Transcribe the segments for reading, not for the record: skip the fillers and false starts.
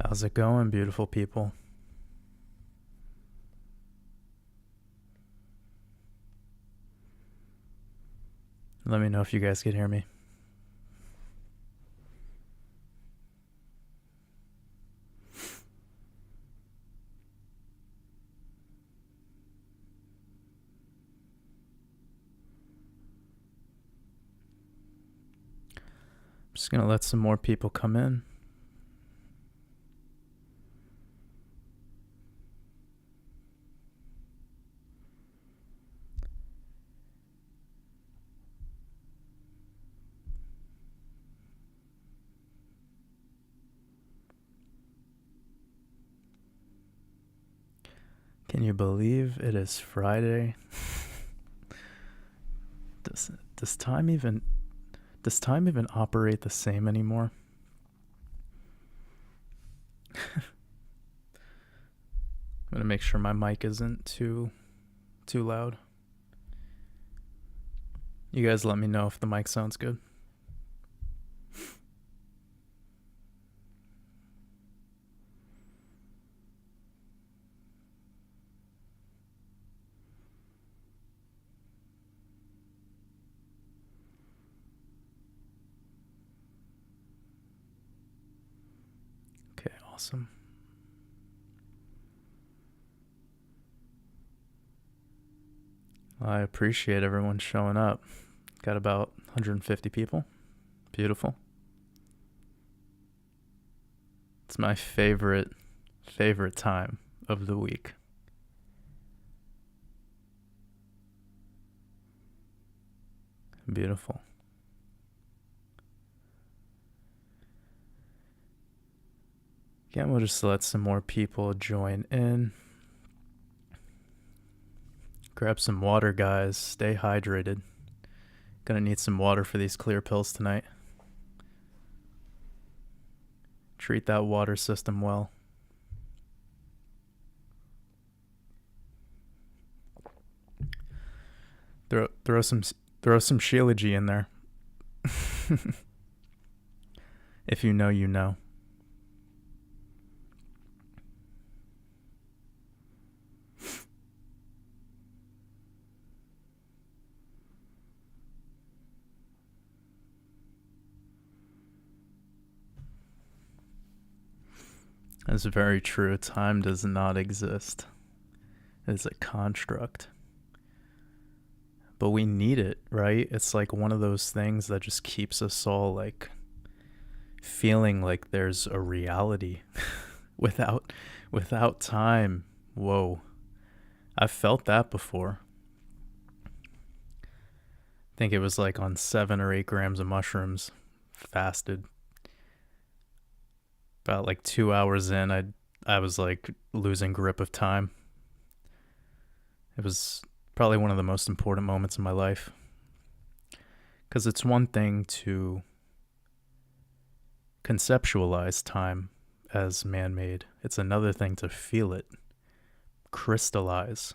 How's it going, beautiful people? Let me know if you guys can hear me. I'm just going to let some more people come in. Can you believe it is Friday? Does time even operate the same anymore? I'm gonna make sure my mic isn't too loud. You guys let me know if the mic sounds good. Okay, awesome. I appreciate everyone showing up. Got about 150 people. Beautiful. It's my favorite time of the week. Beautiful. Again, we'll just let some more people join in. Grab some water, guys. Stay hydrated. Gonna need some water for these clear pills tonight. Treat that water system well. Throw some Sheilagy in there. If you know, you know. That's very true. Time does not exist. It's a construct. But we need it, right? It's like one of those things that just keeps us all like feeling like there's a reality. without time. Whoa. I've felt that before. I think it was like on 7 or 8 grams of mushrooms, fasted. About like 2 hours in, I was like losing grip of time. It was probably one of the most important moments in my life. Because it's one thing to conceptualize time as man-made. It's another thing to feel it, crystallize.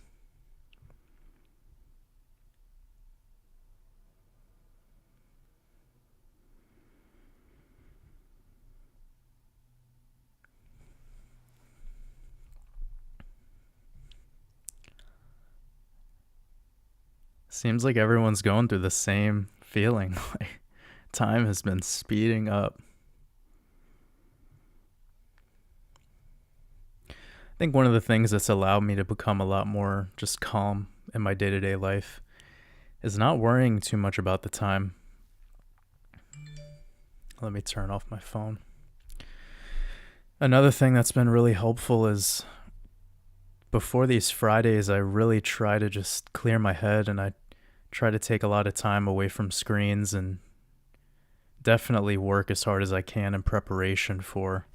Seems like everyone's going through the same feeling. Like time has been speeding up. I think one of the things that's allowed me to become a lot more just calm in my day-to-day life is not worrying too much about the time. Let me turn off my phone. Another thing that's been really helpful is before these Fridays, I really try to just clear my head, and I try to take a lot of time away from screens and definitely work as hard as I can in preparation for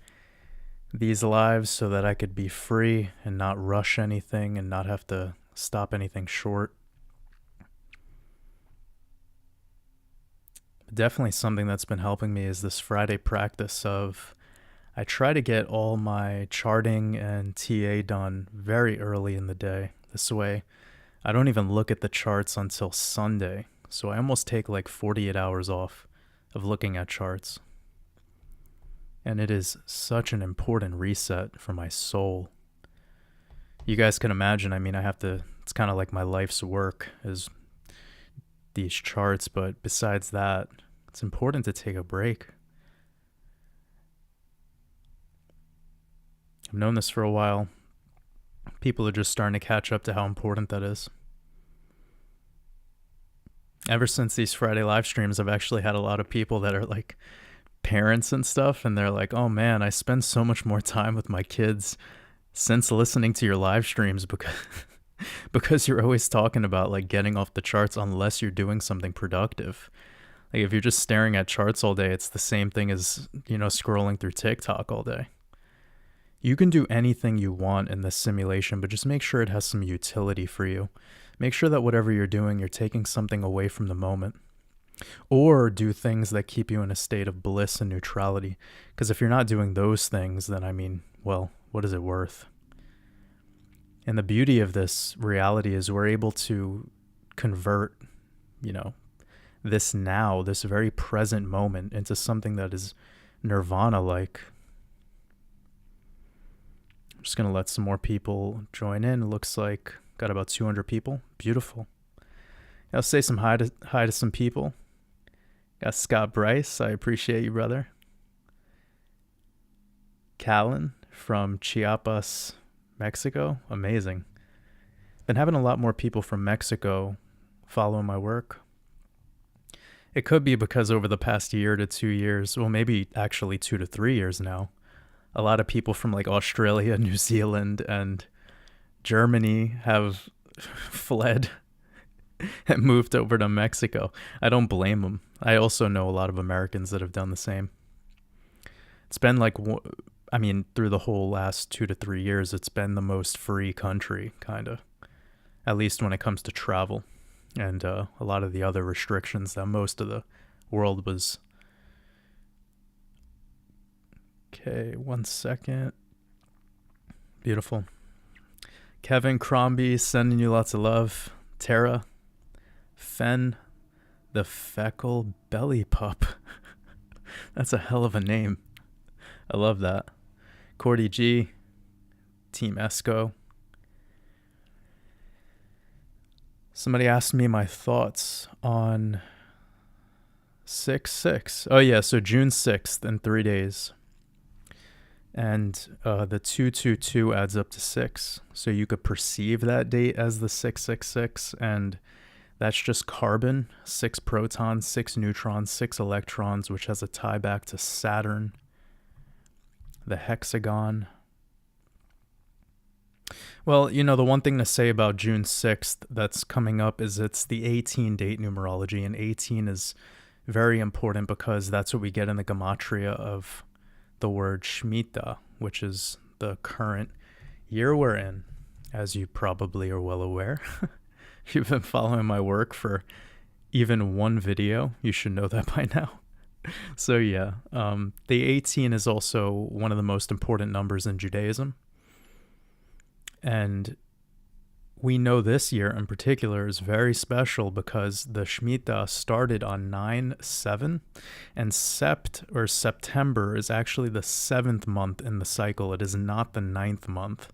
these lives so that I could be free and not rush anything and not have to stop anything short. Definitely something that's been helping me is this Friday practice of I try to get all my charting and TA done very early in the day. This way, I don't even look at the charts until Sunday. So I almost take like 48 hours off of looking at charts. And it is such an important reset for my soul. You guys can imagine, I mean, it's kind of like my life's work is these charts, but besides that, it's important to take a break. I've known this for a while. People are just starting to catch up to how important that is. Ever since these Friday live streams, I've actually had a lot of people that are like parents and stuff, and they're like, oh man, I spend so much more time with my kids since listening to your live streams because you're always talking about like getting off the charts unless you're doing something productive. Like if you're just staring at charts all day, it's the same thing as, scrolling through TikTok all day. You can do anything you want in this simulation, but just make sure it has some utility for you. Make sure that whatever you're doing, you're taking something away from the moment. Or do things that keep you in a state of bliss and neutrality. Because if you're not doing those things, then what is it worth? And the beauty of this reality is we're able to convert, this very present moment into something that is nirvana-like. I'm just going to let some more people join in. It looks like got about 200 people. Beautiful. I'll say some hi to some people. Got Scott Bryce. I appreciate you, brother. Callan from Chiapas, Mexico. Amazing. Been having a lot more people from Mexico following my work. It could be because over the past year to 2 years, well, maybe actually 2 to 3 years now, a lot of people from like Australia, New Zealand, and Germany have fled and moved over to Mexico. I don't blame them. I also know a lot of Americans that have done the same. It's been through the whole last 2 to 3 years, it's been the most free country, kind of. At least when it comes to travel and a lot of the other restrictions that most of the world was. Okay, 1 second. Beautiful. Kevin Crombie sending you lots of love. Tara. Fen. The Feckle Belly Pup. That's a hell of a name. I love that. Cordy G. Team Esco. Somebody asked me my thoughts on 6/6. Oh yeah, so June 6th in 3 days. And the 222 adds up to 6. So you could perceive that date as the 666, and that's just carbon, 6 protons, 6 neutrons, 6 electrons, which has a tie back to Saturn, the hexagon. Well, the one thing to say about June 6th that's coming up is it's the 18 date numerology, and 18 is very important because that's what we get in the Gematria of the word Shemitah, which is the current year we're in, as you probably are well aware. If you've been following my work for even one video, you should know that by now. So yeah, the 18 is also one of the most important numbers in Judaism. And we know this year in particular is very special because the Shemitah started on 9/7, and September is actually the 7th month in the cycle. It is not the 9th month.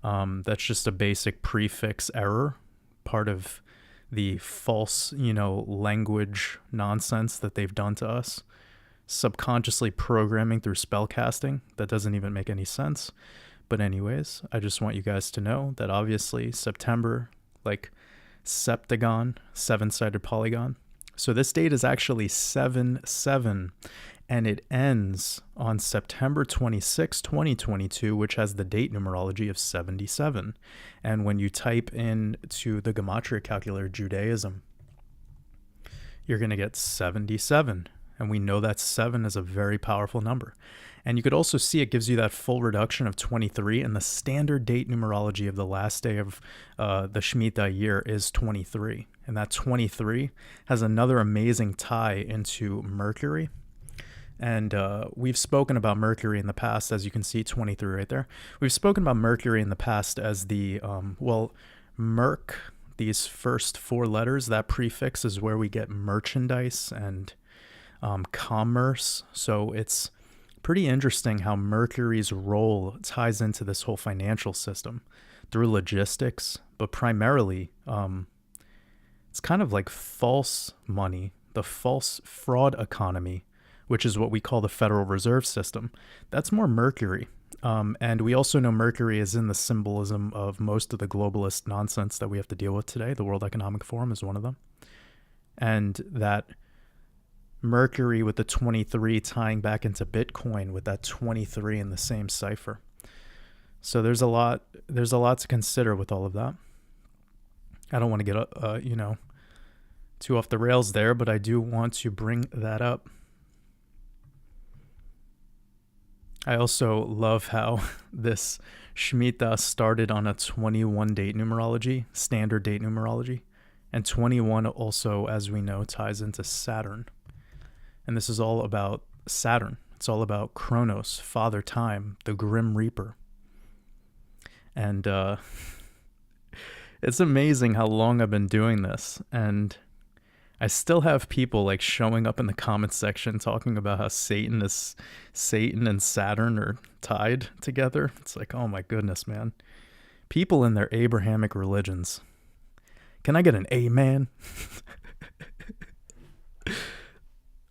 That's just a basic prefix error, part of the false, language nonsense that they've done to us, subconsciously programming through spell casting. That doesn't even make any sense. But anyways, I just want you guys to know that obviously September, like septagon, 7-sided polygon. So this date is actually 7/7, and it ends on September 26, 2022, which has the date numerology of 77. And when you type into the Gematria calculator Judaism, you're going to get 77. And we know that 7 is a very powerful number. And you could also see it gives you that full reduction of 23, and the standard date numerology of the last day of the Shemitah year is 23. And that 23 has another amazing tie into Mercury. And we've spoken about Mercury in the past, as you can see, 23 right there. We've spoken about Mercury in the past as the, Merc, these first 4 letters, that prefix is where we get merchandise and commerce. So it's Pretty interesting how Mercury's role ties into this whole financial system through logistics, but primarily it's kind of like false money, the false fraud economy, which is what we call the Federal Reserve System. That's more Mercury. And we also know Mercury is in the symbolism of most of the globalist nonsense that we have to deal with today. The World Economic Forum is one of them. And that Mercury with the 23 tying back into Bitcoin with that 23 in the same cipher. So there's a lot to consider with all of that. I don't want to get too off the rails there, but I do want to bring that up. I also love how this Shemitah started on a 21 date numerology, standard date numerology, and 21 also, as we know, ties into Saturn. And this is all about Saturn. It's all about Kronos, Father Time, the Grim Reaper. And it's amazing how long I've been doing this. And I still have people like showing up in the comments section talking about how Satan and Saturn are tied together. It's like, oh my goodness, man. People in their Abrahamic religions. Can I get an amen?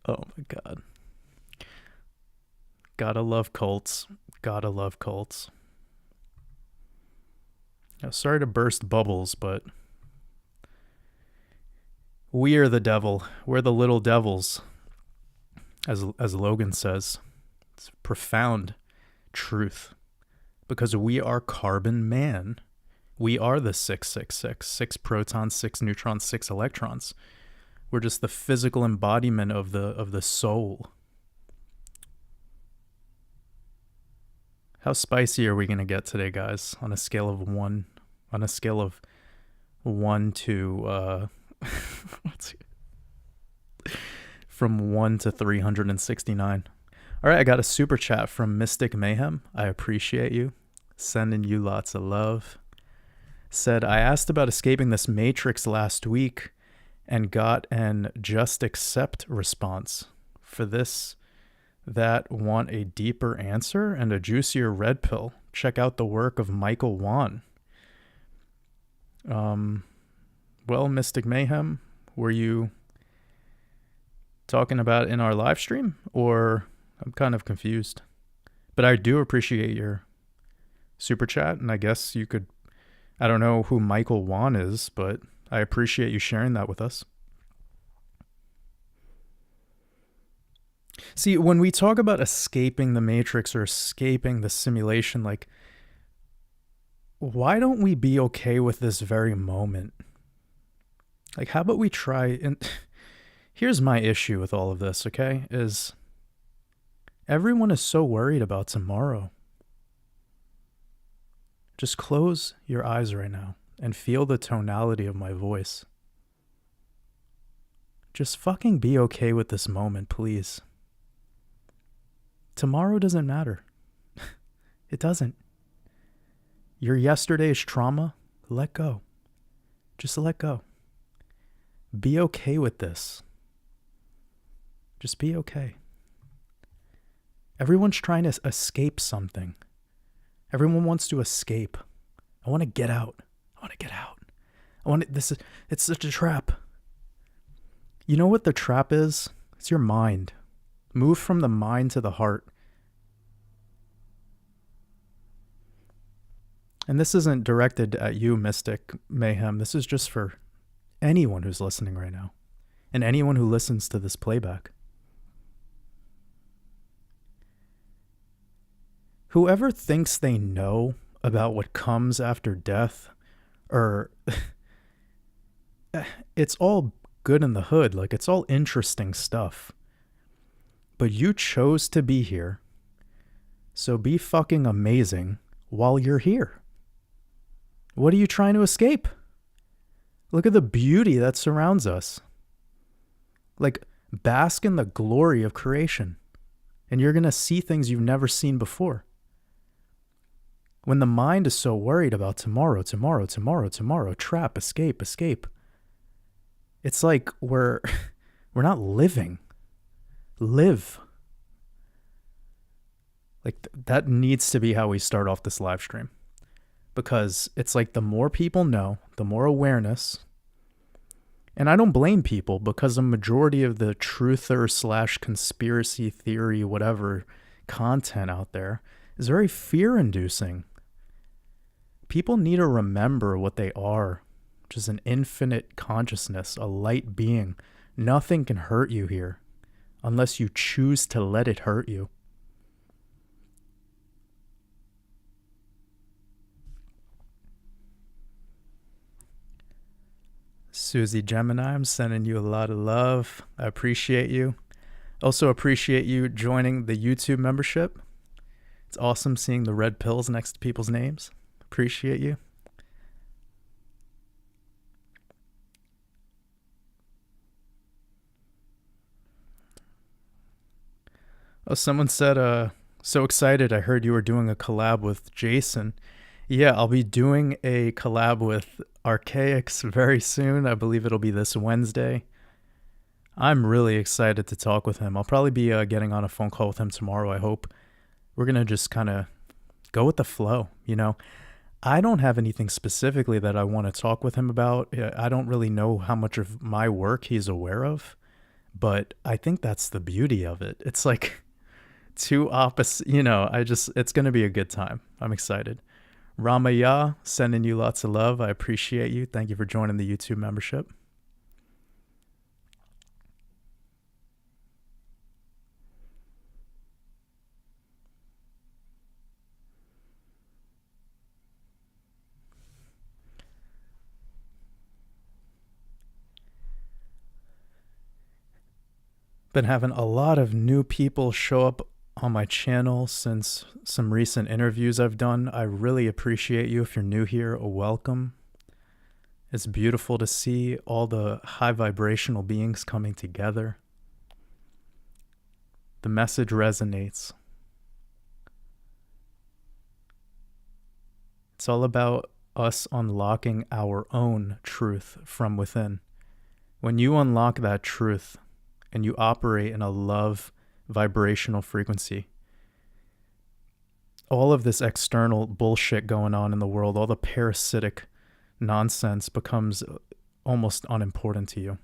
Oh my God. Gotta love cults. Gotta love cults. Now, sorry to burst bubbles, but we are the devil. We're the little devils, as Logan says. It's profound truth, because we are carbon man. We are the 666, 6 protons, 6 neutrons, 6 electrons. We're just the physical embodiment of the soul. How spicy are we going to get today, guys? On a scale of 1 to from 1 to 369. All right, I got a super chat from Mystic Mayhem. I appreciate you. Sending you lots of love. Said, I asked about escaping this matrix last week and got an just accept response. For this, that want a deeper answer and a juicier red pill, check out the work of Michael Wan. Well, Mystic Mayhem, were you talking about in our live stream, or I'm kind of confused? But I do appreciate your super chat, and I guess you could, I don't know who Michael Wan is, but I appreciate you sharing that with us. See, when we talk about escaping the matrix or escaping the simulation, like, why don't we be okay with this very moment? Like, how about we try, and here's my issue with all of this, okay, is everyone is so worried about tomorrow. Just close your eyes right now and feel the tonality of my voice. Just fucking be okay with this moment, please. Tomorrow doesn't matter. It doesn't. Your yesterday's trauma, let go. Just let go. Be okay with this. Just be okay. Everyone's trying to escape something. Everyone wants to escape. I want to get out. I want to get out. It's such a trap. You know what the trap is? It's your mind. Move from the mind to the heart. And this isn't directed at you, Mystic Mayhem. This is just for anyone who's listening right now, and anyone who listens to this playback. Whoever thinks they know about what comes after death, or it's all good in the hood, like it's all interesting stuff. But you chose to be here, so be fucking amazing while you're here. What are you trying to escape? Look at the beauty that surrounds us. Like, bask in the glory of creation, and you're going to see things you've never seen before. When the mind is so worried about tomorrow, trap, escape, it's like we're not living. Live. Like that needs to be how we start off this live stream, because it's like the more people know, the more awareness. And I don't blame people, because a majority of the truther slash conspiracy theory, whatever content out there is very fear inducing. People need to remember what they are, which is an infinite consciousness, a light being. Nothing can hurt you here unless you choose to let it hurt you. Susie Gemini, I'm sending you a lot of love. I appreciate you. Also appreciate you joining the YouTube membership. It's awesome seeing the red pills next to people's names. Appreciate you. Oh, someone said, so excited. I heard you were doing a collab with Jason. Yeah, I'll be doing a collab with Archaics very soon. I believe it'll be this Wednesday. I'm really excited to talk with him. I'll probably be getting on a phone call with him tomorrow, I hope. We're going to just kind of go with the flow, you know? I don't have anything specifically that I want to talk with him about. I don't really know how much of my work he's aware of, but I think that's the beauty of it. It's like two opposite, you know, it's going to be a good time. I'm excited. Ramaya, sending you lots of love. I appreciate you. Thank you for joining the YouTube membership. Been having a lot of new people show up on my channel since some recent interviews I've done. I really appreciate you. If you're new here, welcome. It's beautiful to see all the high vibrational beings coming together. The message resonates. It's all about us unlocking our own truth from within. When you unlock that truth and you operate in a love vibrational frequency, all of this external bullshit going on in the world, all the parasitic nonsense becomes almost unimportant to you.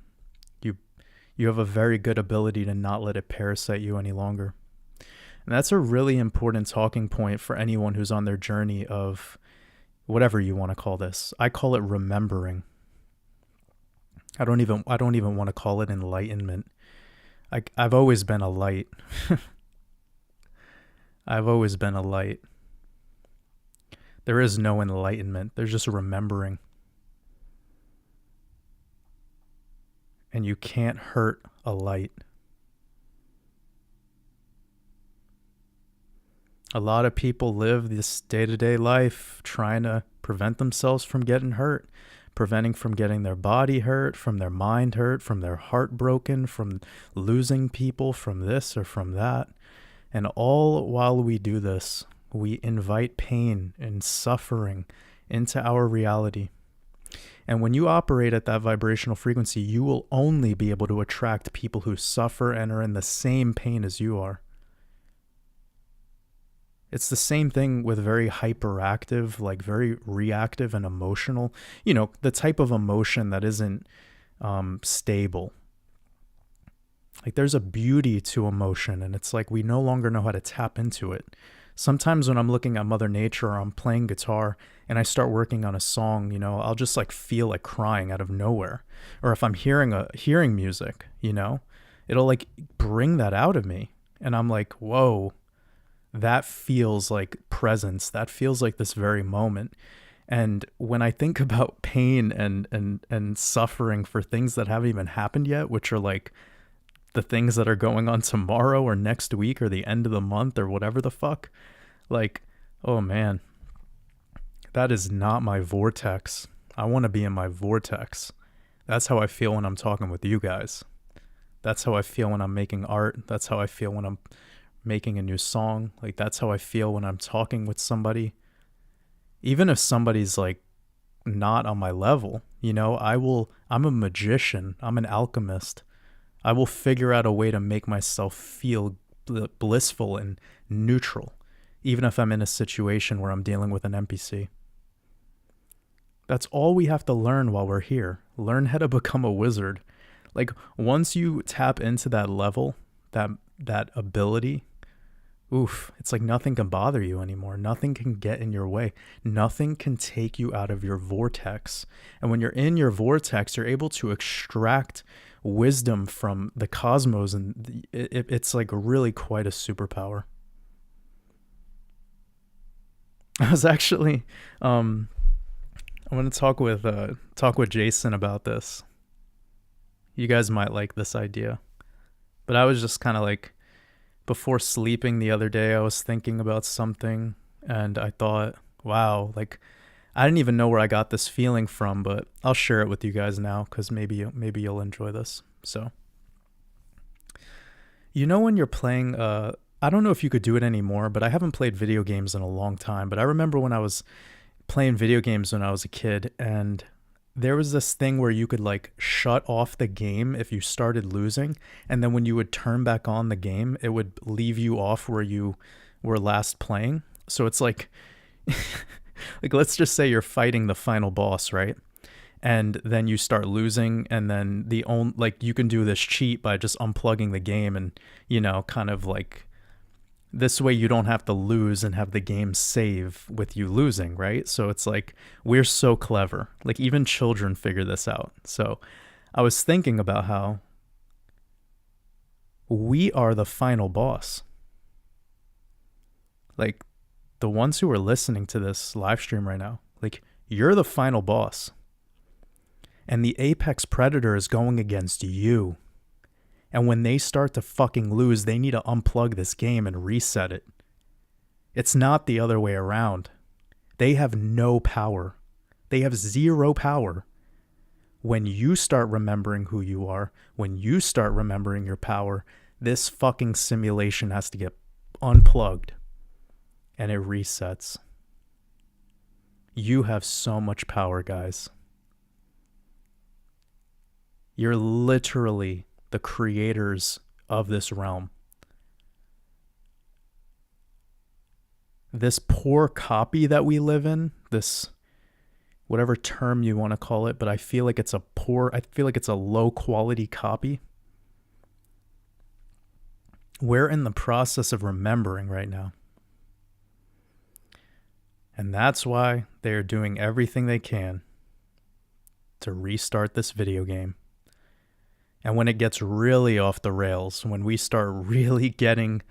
You have a very good ability to not let it parasite you any longer. And that's a really important talking point for anyone who's on their journey of whatever you want to call this. I call it remembering. I don't even want to call it enlightenment. I've always been a light. I've always been a light. There is no enlightenment. There's just remembering. And you can't hurt a light. A lot of people live this day-to-day life trying to prevent themselves from getting hurt, preventing from getting their body hurt, from their mind hurt, from their heart broken, from losing people, from this or from that. And all while we do this, we invite pain and suffering into our reality. And when you operate at that vibrational frequency, you will only be able to attract people who suffer and are in the same pain as you are. It's the same thing with very hyperactive, like very reactive and emotional, you know, the type of emotion that isn't stable. Like there's a beauty to emotion, and it's like we no longer know how to tap into it. Sometimes when I'm looking at Mother Nature or I'm playing guitar and I start working on a song, you know, I'll just like feel like crying out of nowhere. Or if I'm hearing music, you know, it'll like bring that out of me. And I'm like, whoa, that feels like presence. That feels like this very moment. And when I think about pain and suffering for things that haven't even happened yet, which are like the things that are going on tomorrow or next week or the end of the month or whatever the fuck, like, oh man, that is not my vortex. I want to be in my vortex. That's how I feel when I'm talking with you guys. That's how I feel when I'm making art. That's how I feel when I'm making a new song. Like that's how I feel when I'm talking with somebody. Even if somebody's like not on my level, you know, I'm a magician. I'm an alchemist. I will figure out a way to make myself feel blissful and neutral. even if I'm in a situation where I'm dealing with an NPC. That's all we have to learn while we're here. Learn how to become a wizard. Like, once you tap into that level, that ability, oof, it's like nothing can bother you anymore. Nothing can get in your way. Nothing can take you out of your vortex. And when you're in your vortex, you're able to extract wisdom from the cosmos, and it's like really quite a superpower. I was actually, I'm going to talk with Jason about this. You guys might like this idea. But I was just kind of like, before sleeping the other day, I was thinking about something, and I thought, wow, like, I didn't even know where I got this feeling from, but I'll share it with you guys now, because maybe you'll enjoy this. So, you know, when you're playing, I don't know if you could do it anymore, but I haven't played video games in a long time. But I remember when I was playing video games when I was a kid, and there was this thing where you could like shut off the game if you started losing, and then when you would turn back on the game, it would leave you off where you were last playing. So it's like like, let's just say you're fighting the final boss, right? And then you start losing, and then like, you can do this cheat by just unplugging the game, and, you know, kind of like, this way you don't have to lose and have the game save with you losing, right? So it's like, we're so clever. Like, even children figure this out. So I was thinking about how we are the final boss. Like, the ones who are listening to this live stream right now, like, you're the final boss. And the apex predator is going against you. And when they start to fucking lose, they need to unplug this game and reset it. It's not the other way around. They have no power. They have zero power. When you start remembering who you are, when you start remembering your power, this fucking simulation has to get unplugged and it resets. You have so much power, guys. You're literally the creators of this realm. This poor copy that we live in, this, whatever term you want to call it, but I feel like it's a low quality copy. We're in the process of remembering right now. And that's why they are doing everything they can to restart this video game. And when it gets really off the rails, when we start really getting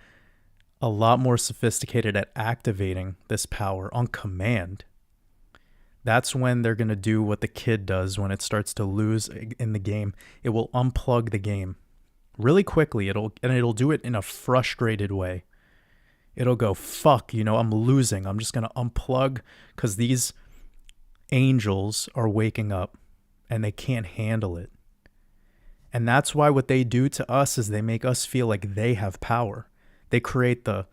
a lot more sophisticated at activating this power on command, that's when they're going to do what the kid does when it starts to lose in the game. It will unplug the game really quickly. It'll do it in a frustrated way. It'll go, fuck, I'm losing. I'm just going to unplug because these angels are waking up and they can't handle it. And that's why what they do to us is they make us feel like they have power. They create the,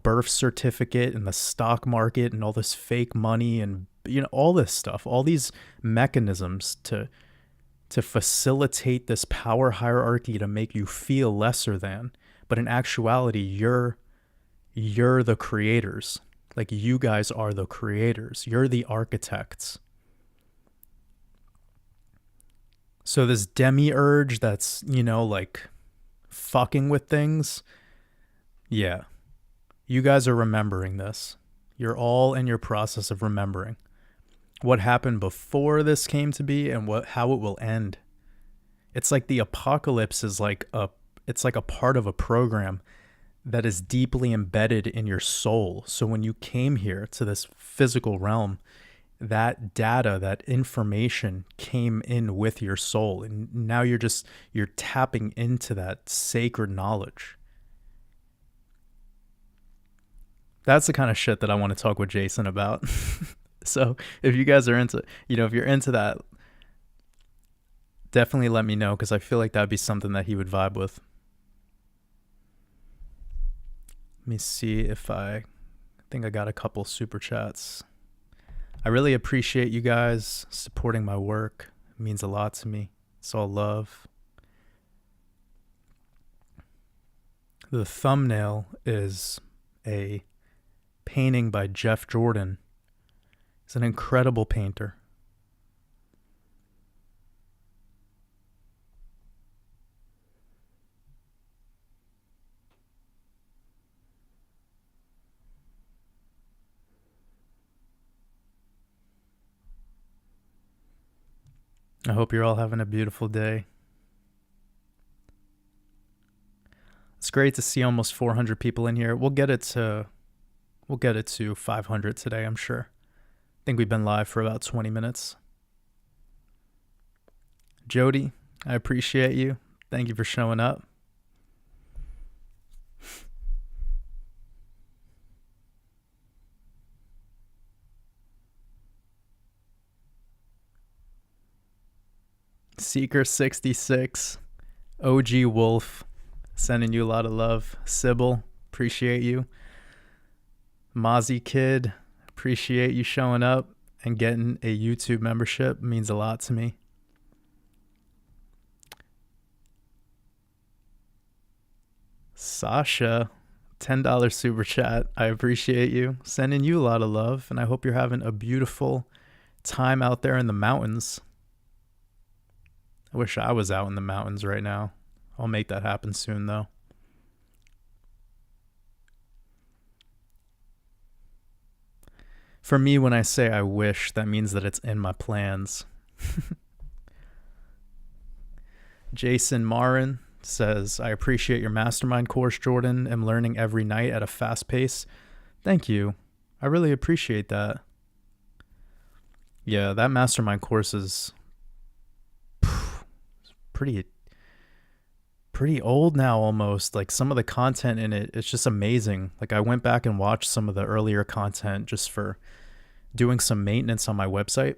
birth certificate and the stock market and all this fake money and, all this stuff, all these mechanisms to facilitate this power hierarchy to make you feel lesser than. But in actuality, you're the creators. Like, you guys are the creators. You're the architects. So this demiurge that's, like fucking with things. Yeah. You guys are remembering this. You're all in your process of remembering what happened before this came to be and how it will end. It's like the apocalypse is it's like a part of a program that is deeply embedded in your soul. So when you came here to this physical realm, that data, that information came in with your soul. And now you're tapping into that sacred knowledge. That's the kind of shit that I want to talk with Jason about. So if you guys are into, if you're into that, definitely let me know, because I feel like that'd be something that he would vibe with. Let me see if I think I got a couple super chats. I really appreciate you guys supporting my work. It means a lot to me. It's all love. The thumbnail is a painting by Jeff Jordan. He's an incredible painter. I hope you're all having a beautiful day. It's great to see almost 400 people in here. We'll get it to 500 today, I'm sure. I think we've been live for about 20 minutes. Jody, I appreciate you. Thank you for showing up. Seeker66, OG Wolf, sending you a lot of love. Sybil, appreciate you. Mozzie Kid, appreciate you showing up and getting a YouTube membership. Means a lot to me. Sasha, $10 super chat. I appreciate you. Sending you a lot of love, and I hope you're having a beautiful time out there in the mountains. I wish I was out in the mountains right now. I'll make that happen soon, though. For me, when I say I wish, that means that it's in my plans. Jason Marin says, I appreciate your Mastermind Course, Jordan. I'm learning every night at a fast pace. Thank you. I really appreciate that. Yeah, that Mastermind Course is pretty old now almost. Like some of the content in it, it's just amazing. Like I went back and watched some of the earlier content just for doing some maintenance on my website.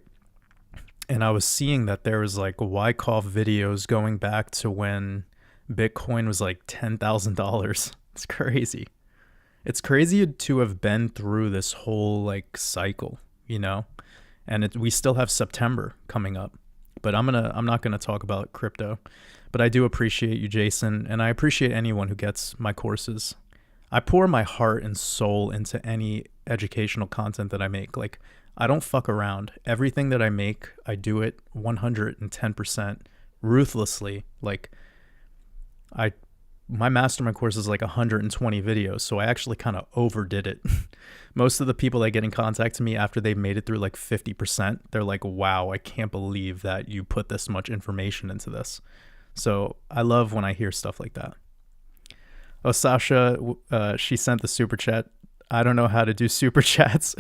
And I was seeing that there was like Wyckoff videos going back to when Bitcoin was like $10,000. It's crazy. It's crazy to have been through this whole like cycle, you know? And we still have September coming up. But I'm not gonna talk about crypto. But I do appreciate you, Jason, and I appreciate anyone who gets my courses. I pour my heart and soul into any educational content that I make. Like, I don't fuck around. Everything that I make, I do it 110% ruthlessly. Like, my Mastermind course is like 120 videos, so I actually kind of overdid it. Most of the people that get in contact with me after they've made it through like 50%, they're like, wow, I can't believe that you put this much information into this. So I love when I hear stuff like that. Oh, Sasha, she sent the super chat. I don't know how to do super chats.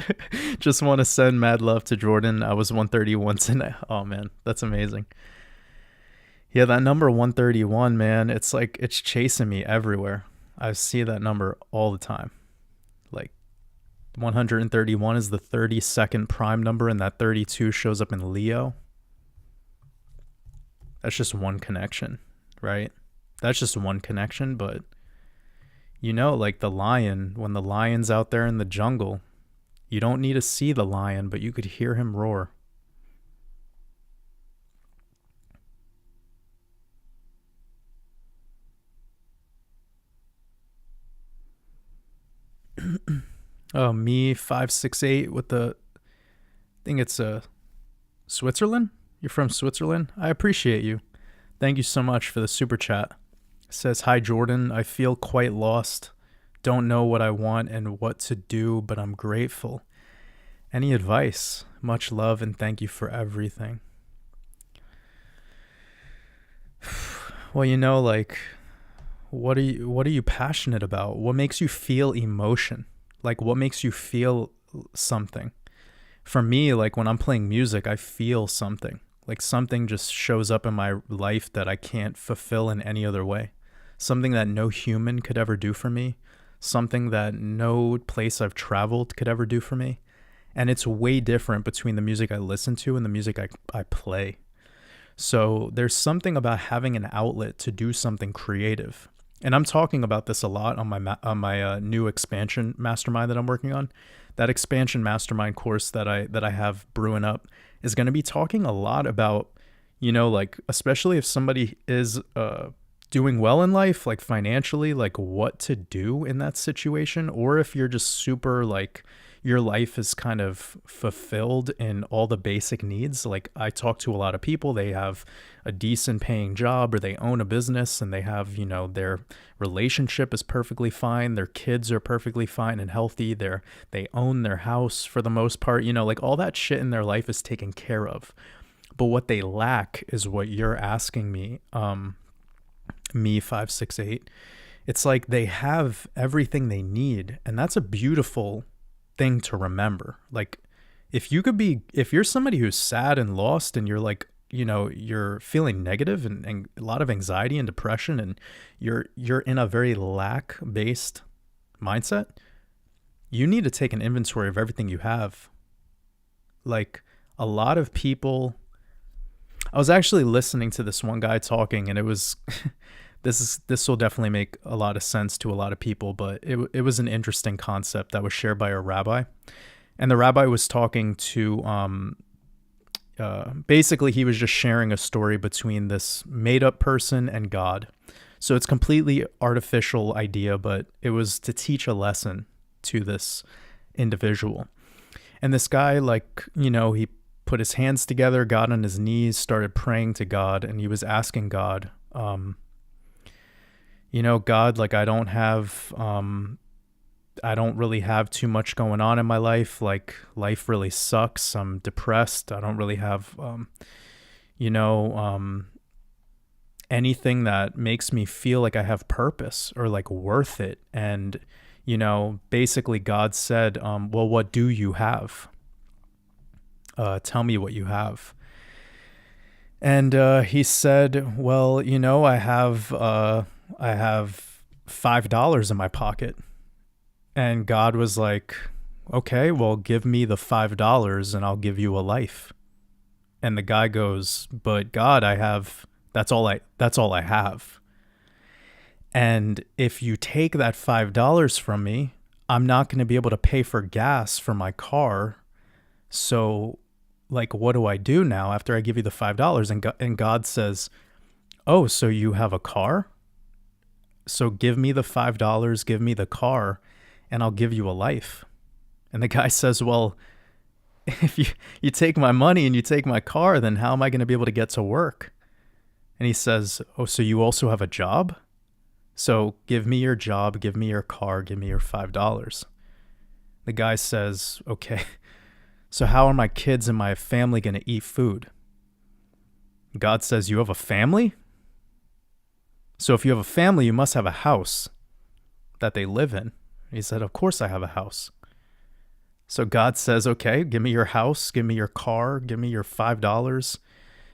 Just want to send mad love to Jordan. I was 131 tonight. Oh man, that's amazing. Yeah, that number 131, man, it's like it's chasing me everywhere. I see that number all the time. Like 131 is the 32nd prime number, and that 32 shows up in Leo. That's just one connection, right? That's just one connection, but you know, like the lion, when the lion's out there in the jungle, you don't need to see the lion, but you could hear him roar. Oh, me 568 with the, I think it's Switzerland. You're from Switzerland. I appreciate you. Thank you so much for the super chat. It says, hi Jordan, I feel quite lost. Don't know what I want and what to do, but I'm grateful. Any advice? Much love and thank you for everything. Well, you know, like, what are you passionate about? What makes you feel emotion? Like, what makes you feel something? For me, like when I'm playing music, I feel something. Like something just shows up in my life that I can't fulfill in any other way. Something that no human could ever do for me. Something that no place I've traveled could ever do for me. And it's way different between the music I listen to and the music I play. So there's something about having an outlet to do something creative. And I'm talking about this a lot on my new expansion mastermind that I'm working on. That expansion mastermind course that I have brewing up is going to be talking a lot about, you know, like, especially if somebody is doing well in life, like financially, like what to do in that situation, or if you're just super like your life is kind of fulfilled in all the basic needs. Like I talk to a lot of people, they have a decent paying job or they own a business and they have, you know, their relationship is perfectly fine, their kids are perfectly fine and healthy, they own their house for the most part, you know, like all that shit in their life is taken care of. But what they lack is what you're asking me, me 568. It's like they have everything they need, and that's a beautiful thing to remember. Like if you're somebody who's sad and lost and you're like, you know, you're feeling negative and a lot of anxiety and depression and you're in a very lack based mindset, you need to take an inventory of everything you have. Like a lot of people, I was actually listening to this one guy talking, and it was this will definitely make a lot of sense to a lot of people, but it was an interesting concept that was shared by a rabbi. And the rabbi was talking to, basically he was just sharing a story between this made up person and God. So it's completely artificial idea, but it was to teach a lesson to this individual. And this guy, like, you know, he put his hands together, got on his knees, started praying to God, and he was asking God, you know, God, like I don't really have too much going on in my life. Like life really sucks. I'm depressed. I don't really have, anything that makes me feel like I have purpose or like worth it. And, you know, basically God said, well, what do you have? Tell me what you have. And he said, well, you know, I have $5 in my pocket. And God was like, okay, well, give me the $5 and I'll give you a life. And the guy goes, but God, that's all I have. And if you take that $5 from me, I'm not going to be able to pay for gas for my car. So like, what do I do now after I give you the $5? And God says, oh, so you have a car? So give me the $5, give me the car, and I'll give you a life. And the guy says, well, if you take my money and you take my car, then how am I going to be able to get to work? And he says, oh, so you also have a job? So give me your job, give me your car, give me your $5. The guy says, okay, so how are my kids and my family going to eat food? God says, you have a family? So if you have a family, you must have a house that they live in. He said, of course I have a house. So God says, okay, give me your house, give me your car, give me your $5,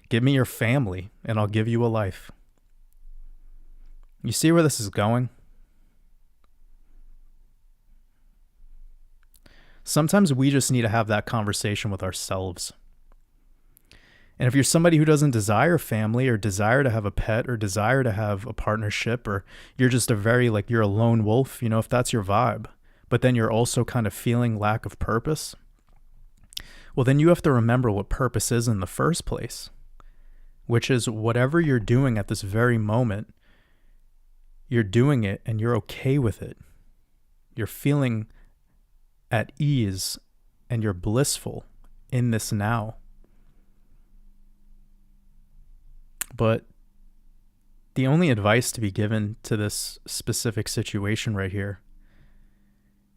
give me your family, and I'll give you a life. You see where this is going? Sometimes we just need to have that conversation with ourselves. And if you're somebody who doesn't desire family or desire to have a pet or desire to have a partnership, or you're just you're a lone wolf, you know, if that's your vibe, but then you're also kind of feeling lack of purpose, well, then you have to remember what purpose is in the first place, which is whatever you're doing at this very moment, you're doing it and you're okay with it. You're feeling at ease and you're blissful in this now. But the only advice to be given to this specific situation right here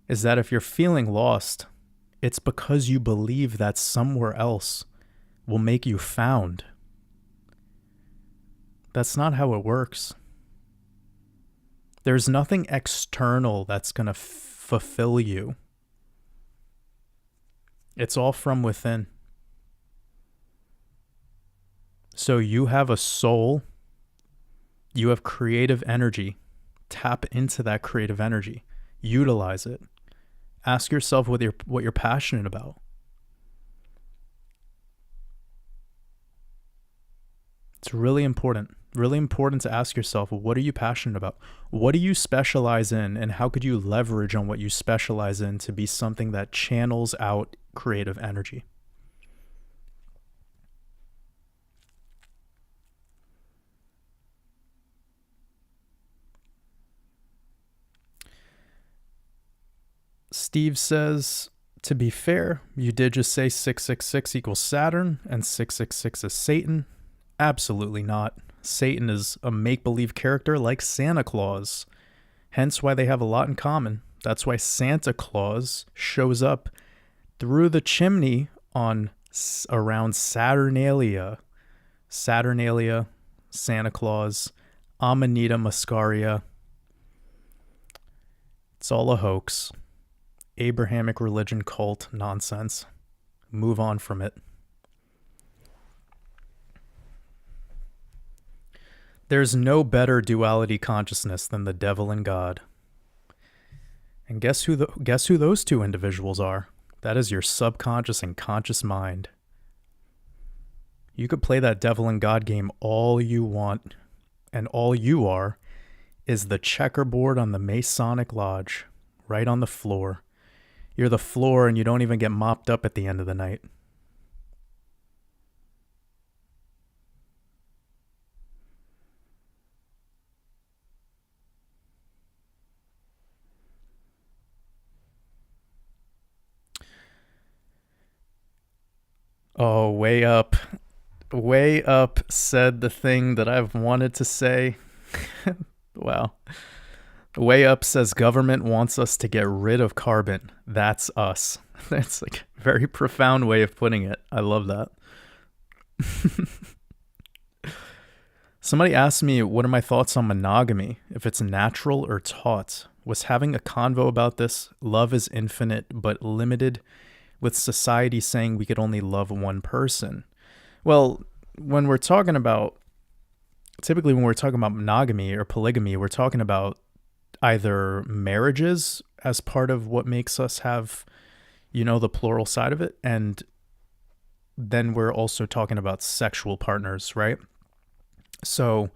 is that if you're feeling lost, it's because you believe that somewhere else will make you found. That's not how it works. There's nothing external that's going to fulfill you. It's all from within. So you have a soul, you have creative energy. Tap into that creative energy. Utilize it. Ask yourself what you're passionate about. It's really important to ask yourself, what are you passionate about? What do you specialize in, and how could you leverage on what you specialize in to be something that channels out creative energy? Steve says, to be fair, you did just say 666 equals Saturn and 666 is Satan. Absolutely not. Satan is a make-believe character like Santa Claus. Hence why they have a lot in common. That's why Santa Claus shows up through the chimney on around Saturnalia. Saturnalia, Santa Claus, Amanita Muscaria. It's all a hoax. Abrahamic religion cult nonsense. Move on from it. There's no better duality consciousness than the devil and God. And guess who those two individuals are? That is your subconscious and conscious mind. You could play that devil and God game all you want, and all you are is the checkerboard on the Masonic Lodge, right on the floor. You're the floor and you don't even get mopped up at the end of the night. Oh, way up. Way up said the thing that I've wanted to say. Wow. Way up says government wants us to get rid of carbon. That's us. That's like a very profound way of putting it. I love that. Somebody asked me, what are my thoughts on monogamy, if it's natural or taught? Was having a convo about this. Love is infinite but limited, with society saying we could only love one person. Well, typically when we're talking about monogamy or polygamy, we're talking about either marriages as part of what makes us have, the plural side of it. And then we're also talking about sexual partners, right? So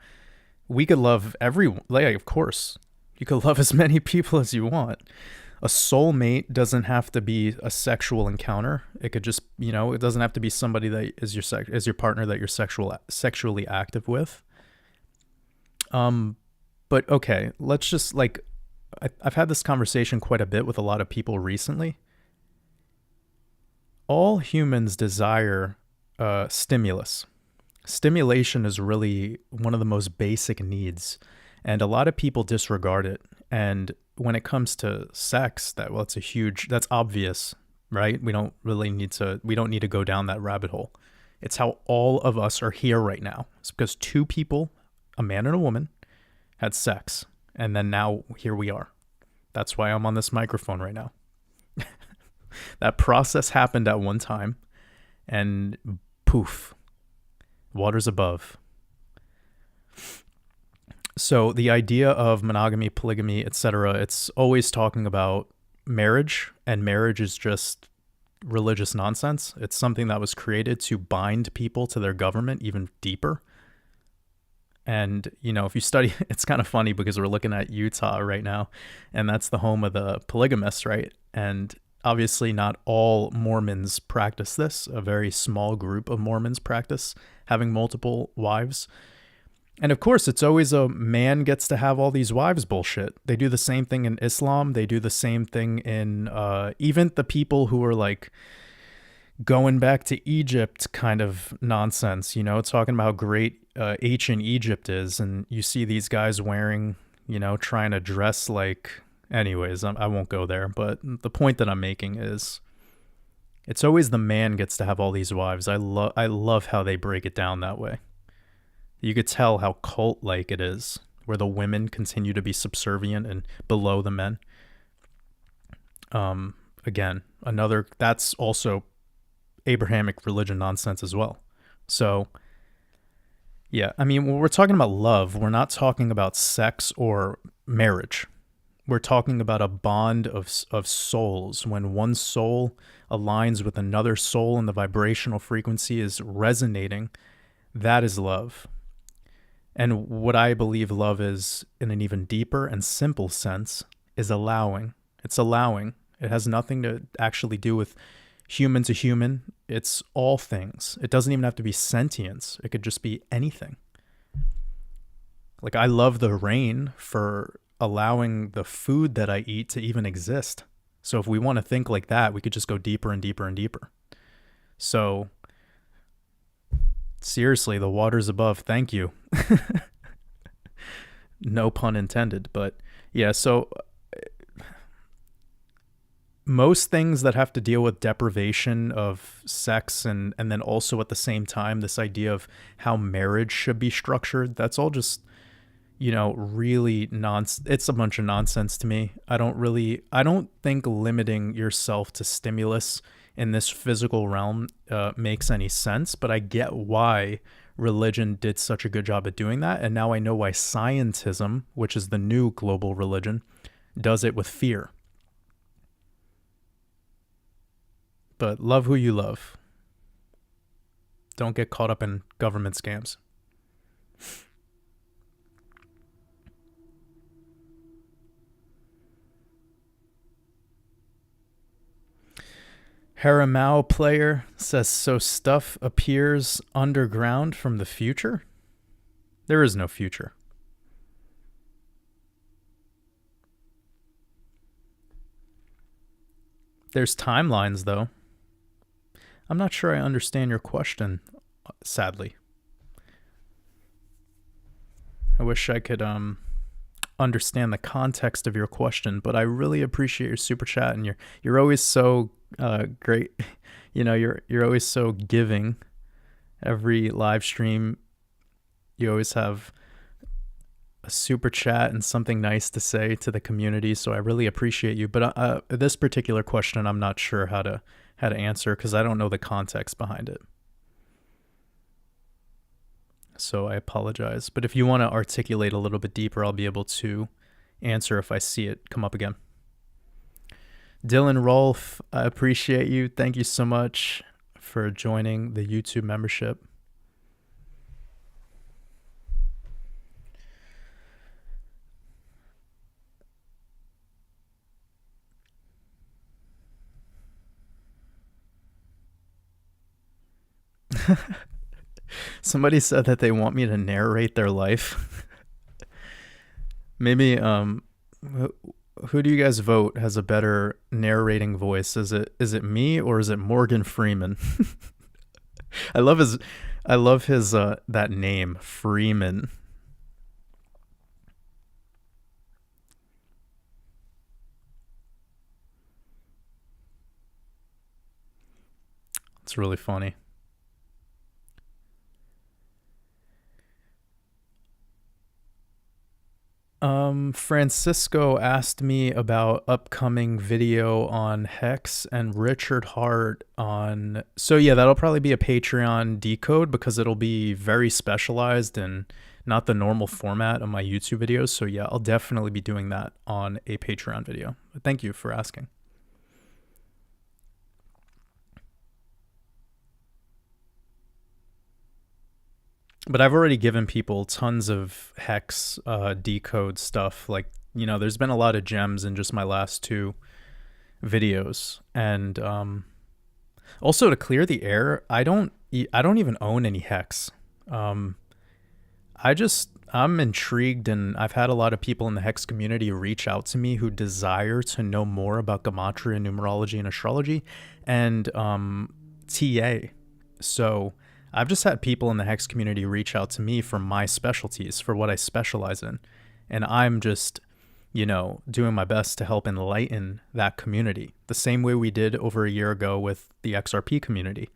we could love everyone. Like, of course, you could love as many people as you want. A soulmate doesn't have to be a sexual encounter. It could just, it doesn't have to be somebody that is your partner that you're sexually active with. But okay, let's just I've had this conversation quite a bit with a lot of people recently. All humans desire stimulus. Stimulation is really one of the most basic needs, and a lot of people disregard it. And when it comes to sex, that's obvious, right? We don't need to go down that rabbit hole. It's how all of us are here right now. It's because two people, a man and a woman, had sex, and then now here we are. That's why I'm on this microphone right now. That process happened at one time, and poof, waters above. So the idea of monogamy, polygamy, etc., it's always talking about marriage, and marriage is just religious nonsense. It's something that was created to bind people to their government even deeper. And, if you study, it's kind of funny because we're looking at Utah right now, and that's the home of the polygamists, right? And obviously not all Mormons practice this. A very small group of Mormons practice having multiple wives. And of course, it's always a man gets to have all these wives bullshit. They do the same thing in Islam. They do the same thing in even the people who are like going back to Egypt kind of nonsense, talking about how great ancient Egypt is. And you see these guys wearing, trying to dress like, anyways, I won't go there. But the point that I'm making is it's always the man gets to have all these wives. I love how they break it down that way. You could tell how cult-like it is, where the women continue to be subservient and below the men. Again, that's also Abrahamic religion nonsense as well. So, yeah, I mean, when we're talking about love, we're not talking about sex or marriage. We're talking about a bond of souls. When one soul aligns with another soul and the vibrational frequency is resonating, that is love. And what I believe love is, in an even deeper and simple sense, is allowing. It's allowing. It has nothing to actually do with human to human. It's all things. It doesn't even have to be sentience. It could just be anything. Like, I love the rain for allowing the food that I eat to even exist. So if we want to think like that, we could just go deeper and deeper and deeper. So seriously, the waters above, thank you. No pun intended, but yeah, so most things that have to deal with deprivation of sex and then also at the same time this idea of how marriage should be structured, that's all just, really it's a bunch of nonsense to me. I don't think limiting yourself to stimulus in this physical realm makes any sense, but I get why religion did such a good job at doing that, and now I know why scientism, which is the new global religion, does it with fear. But love who you love. Don't get caught up in government scams. Haramao player says, so stuff appears underground from the future? There is no future. There's timelines, though. I'm not sure I understand your question, sadly. I wish I could understand the context of your question, but I really appreciate your super chat, and you're always so great. You're always so giving. Every live stream, you always have a super chat and something nice to say to the community, so I really appreciate you. But this particular question, I'm not sure how to answer because I don't know the context behind it. So I apologize. But if you want to articulate a little bit deeper, I'll be able to answer if I see it come up again. Dylan Rolfe, I appreciate you. Thank you so much for joining the YouTube membership. Somebody said that they want me to narrate their life. Maybe who do you guys vote has a better narrating voice? Is it me or is it Morgan Freeman? I love his that name, Freeman. It's really funny. Francisco asked me about upcoming video on Hex and Richard Hart on. So yeah, that'll probably be a Patreon decode because it'll be very specialized and not the normal format of my YouTube videos. So yeah, I'll definitely be doing that on a Patreon video. But thank you for asking. But I've already given people tons of Hex decode stuff. Like, there's been a lot of gems in just my last 2 videos. And also, to clear the air, I don't even own any Hex. I'm intrigued, and I've had a lot of people in the Hex community reach out to me who desire to know more about Gematria Numerology and Astrology and TA. So I've just had people in the Hex community reach out to me for my specialties, for what I specialize in. And I'm just, doing my best to help enlighten that community. The same way we did over a year ago with the XRP community.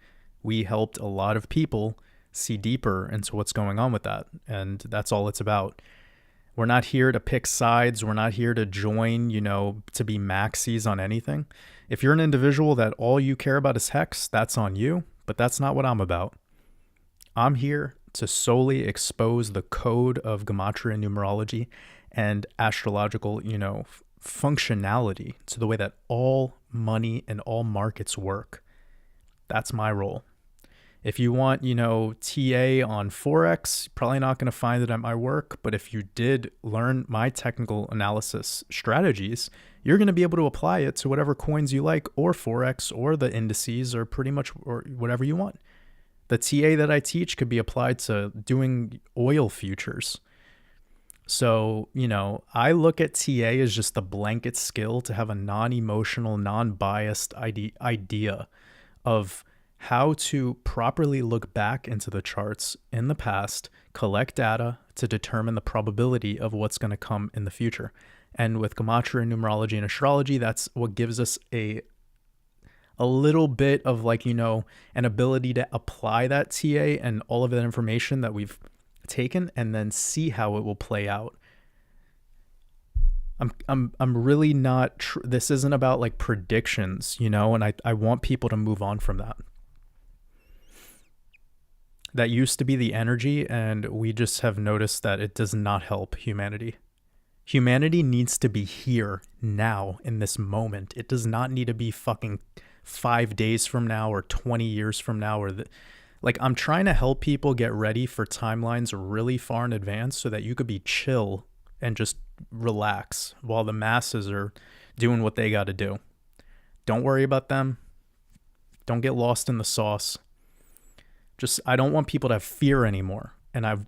We helped a lot of people see deeper into what's going on with that. And that's all it's about. We're not here to pick sides. We're not here to join, to be maxis on anything. If you're an individual that all you care about is Hex, that's on you. But that's not what I'm about. I'm here to solely expose the code of Gematria Numerology and astrological, functionality to the way that all money and all markets work. That's my role. If you want, TA on Forex, probably not going to find it at my work. But if you did learn my technical analysis strategies, you're going to be able to apply it to whatever coins you like, or Forex, or the indices, or pretty much or whatever you want. The TA that I teach could be applied to doing oil futures. So, I look at TA as just the blanket skill to have a non-emotional, non-biased idea of how to properly look back into the charts in the past, collect data to determine the probability of what's going to come in the future. And with Gematria Numerology and Astrology, that's what gives us a little bit of an ability to apply that TA and all of that information that we've taken and then see how it will play out. I'm really not this isn't about predictions, and I want people to move on from that. That used to be the energy, and we just have noticed that it does not help humanity. Humanity needs to be here now in this moment. It does not need to be fucking 5 days from now or 20 years from now I'm trying to help people get ready for timelines really far in advance so that you could be chill and just relax while the masses are doing what they got to do. Don't worry about them. Don't get lost in the sauce. I don't want people to have fear anymore. And a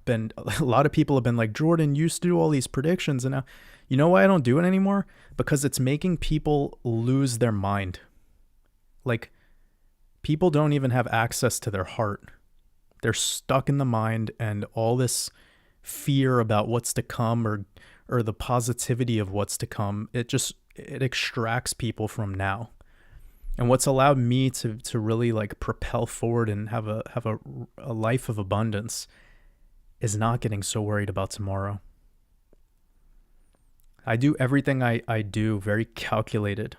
lot of people have been like, Jordan used to do all these predictions. And now, you know why I don't do it anymore? Because it's making people lose their mind. People don't even have access to their heart. They're stuck in the mind, and all this fear about what's to come or the positivity of what's to come, it extracts people from now. And what's allowed me to really propel forward and have a life of abundance is not getting so worried about tomorrow. I do everything I do very calculated.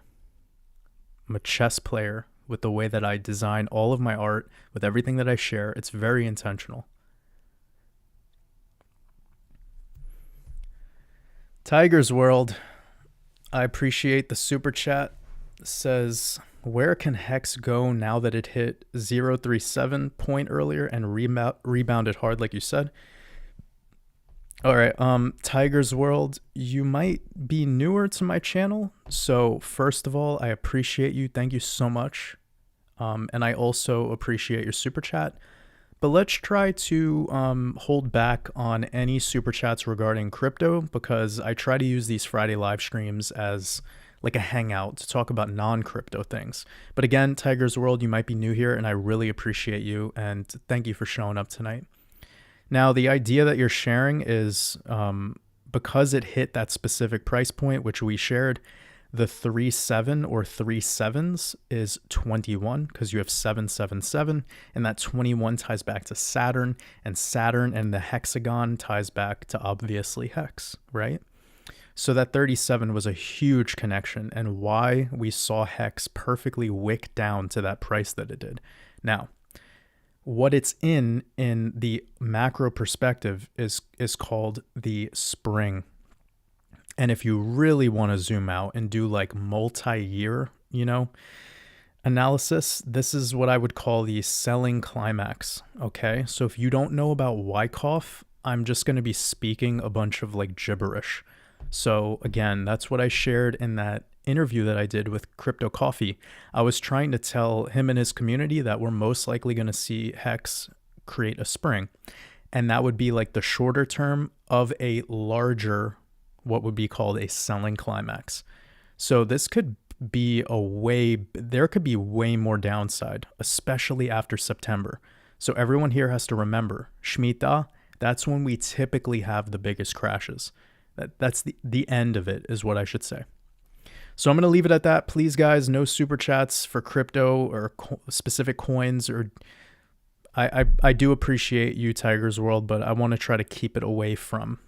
I'm a chess player with the way that I design all of my art, with everything that I share. It's very intentional. Tiger's World, I appreciate the super chat. It says, where can Hex go now that it hit 037 point earlier and rebounded hard like you said? All right, Tiger's World, you might be newer to my channel. So first of all, I appreciate you. Thank you so much. And I also appreciate your super chat. But let's try to hold back on any super chats regarding crypto, because I try to use these Friday live streams as a hangout to talk about non-crypto things. But again, Tiger's World, you might be new here, and I really appreciate you. And thank you for showing up tonight. Now, the idea that you're sharing is because it hit that specific price point, which we shared, the 3-7 or 3 sevens is 21 because you have 777, and that 21 ties back to Saturn, and the hexagon ties back to obviously Hex, right? So that 37 was a huge connection, and why we saw Hex perfectly wick down to that price that it did. Now, what it's in the macro perspective is called the spring. And if you really want to zoom out and do multi-year, analysis, this is what I would call the selling climax. Okay. So if you don't know about Wyckoff, I'm just going to be speaking a bunch of gibberish. So again, that's what I shared in that interview that I did with Crypto Coffee. I was trying to tell him and his community that we're most likely going to see Hex create a spring. And that would be the shorter term of a larger, what would be called a selling climax. So this could be there could be way more downside, especially after September. So everyone here has to remember, Shemitah, that's when we typically have the biggest crashes. That's the end of it, is what I should say. So I'm going to leave it at that. Please, guys, no super chats for crypto or specific coins. Or I do appreciate you, Tiger's World, but I want to try to keep it away from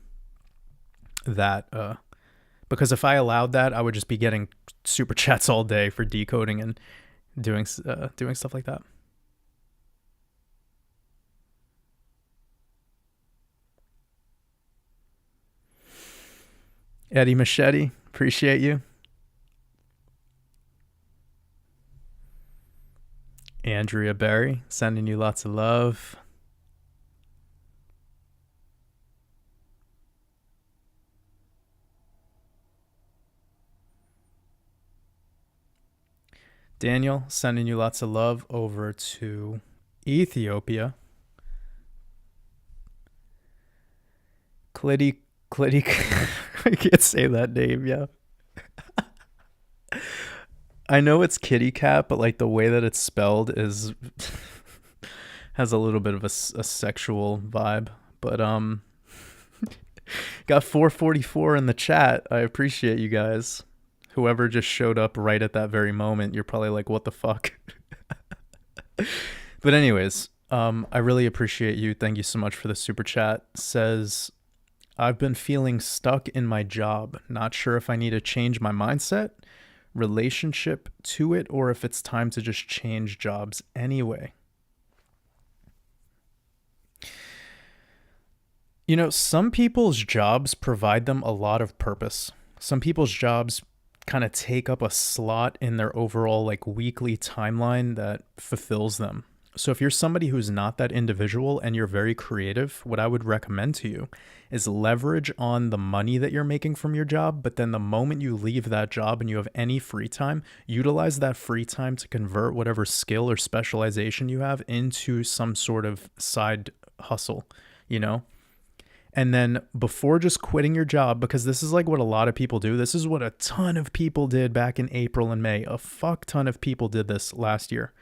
that. Because if I allowed that, I would just be getting super chats all day for decoding and doing stuff like that. Eddie Machete, appreciate you. Andrea Berry, sending you lots of love. Daniel, sending you lots of love over to Ethiopia. Clitty, I can't say that name, yeah. I know it's kitty cat, but like the way that it's spelled is has a little bit of a sexual vibe. But got 444 in the chat. I appreciate you guys. Whoever just showed up right at that very moment, you're probably like, what the fuck? But anyways, I really appreciate you. Thank you so much for the super chat. Says, I've been feeling stuck in my job. Not sure if I need to change my mindset, relationship to it, or if it's time to just change jobs anyway. You know, some people's jobs provide them a lot of purpose. Some people's jobs kind of take up a slot in their overall like weekly timeline that fulfills them. So if you're somebody who's not that individual and you're very creative, what I would recommend to you is leverage on the money that you're making from your job, but then the moment you leave that job and you have any free time, utilize that free time to convert whatever skill or specialization you have into some sort of side hustle, you know? And then before just quitting your job, because this is like what a lot of people do, this is what a ton of people did back in April and May. A fuck ton of people did this last year.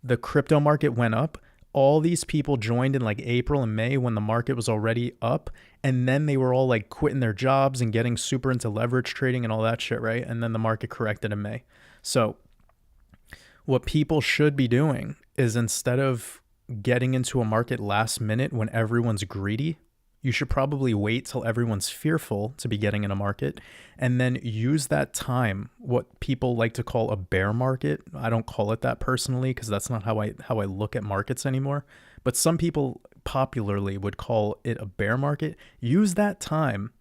The crypto market went up. All these people joined in like April and May when the market was already up. And then they were all like quitting their jobs and getting super into leverage trading and all that shit, right? And then the market corrected in May. So what people should be doing is instead of getting into a market last minute when everyone's greedy, you should probably wait till everyone's fearful to be getting in a market and then use that time, what people like to call a bear market. I don't call it that personally because that's not how I look at markets anymore. But some people popularly would call it a bear market. Use that time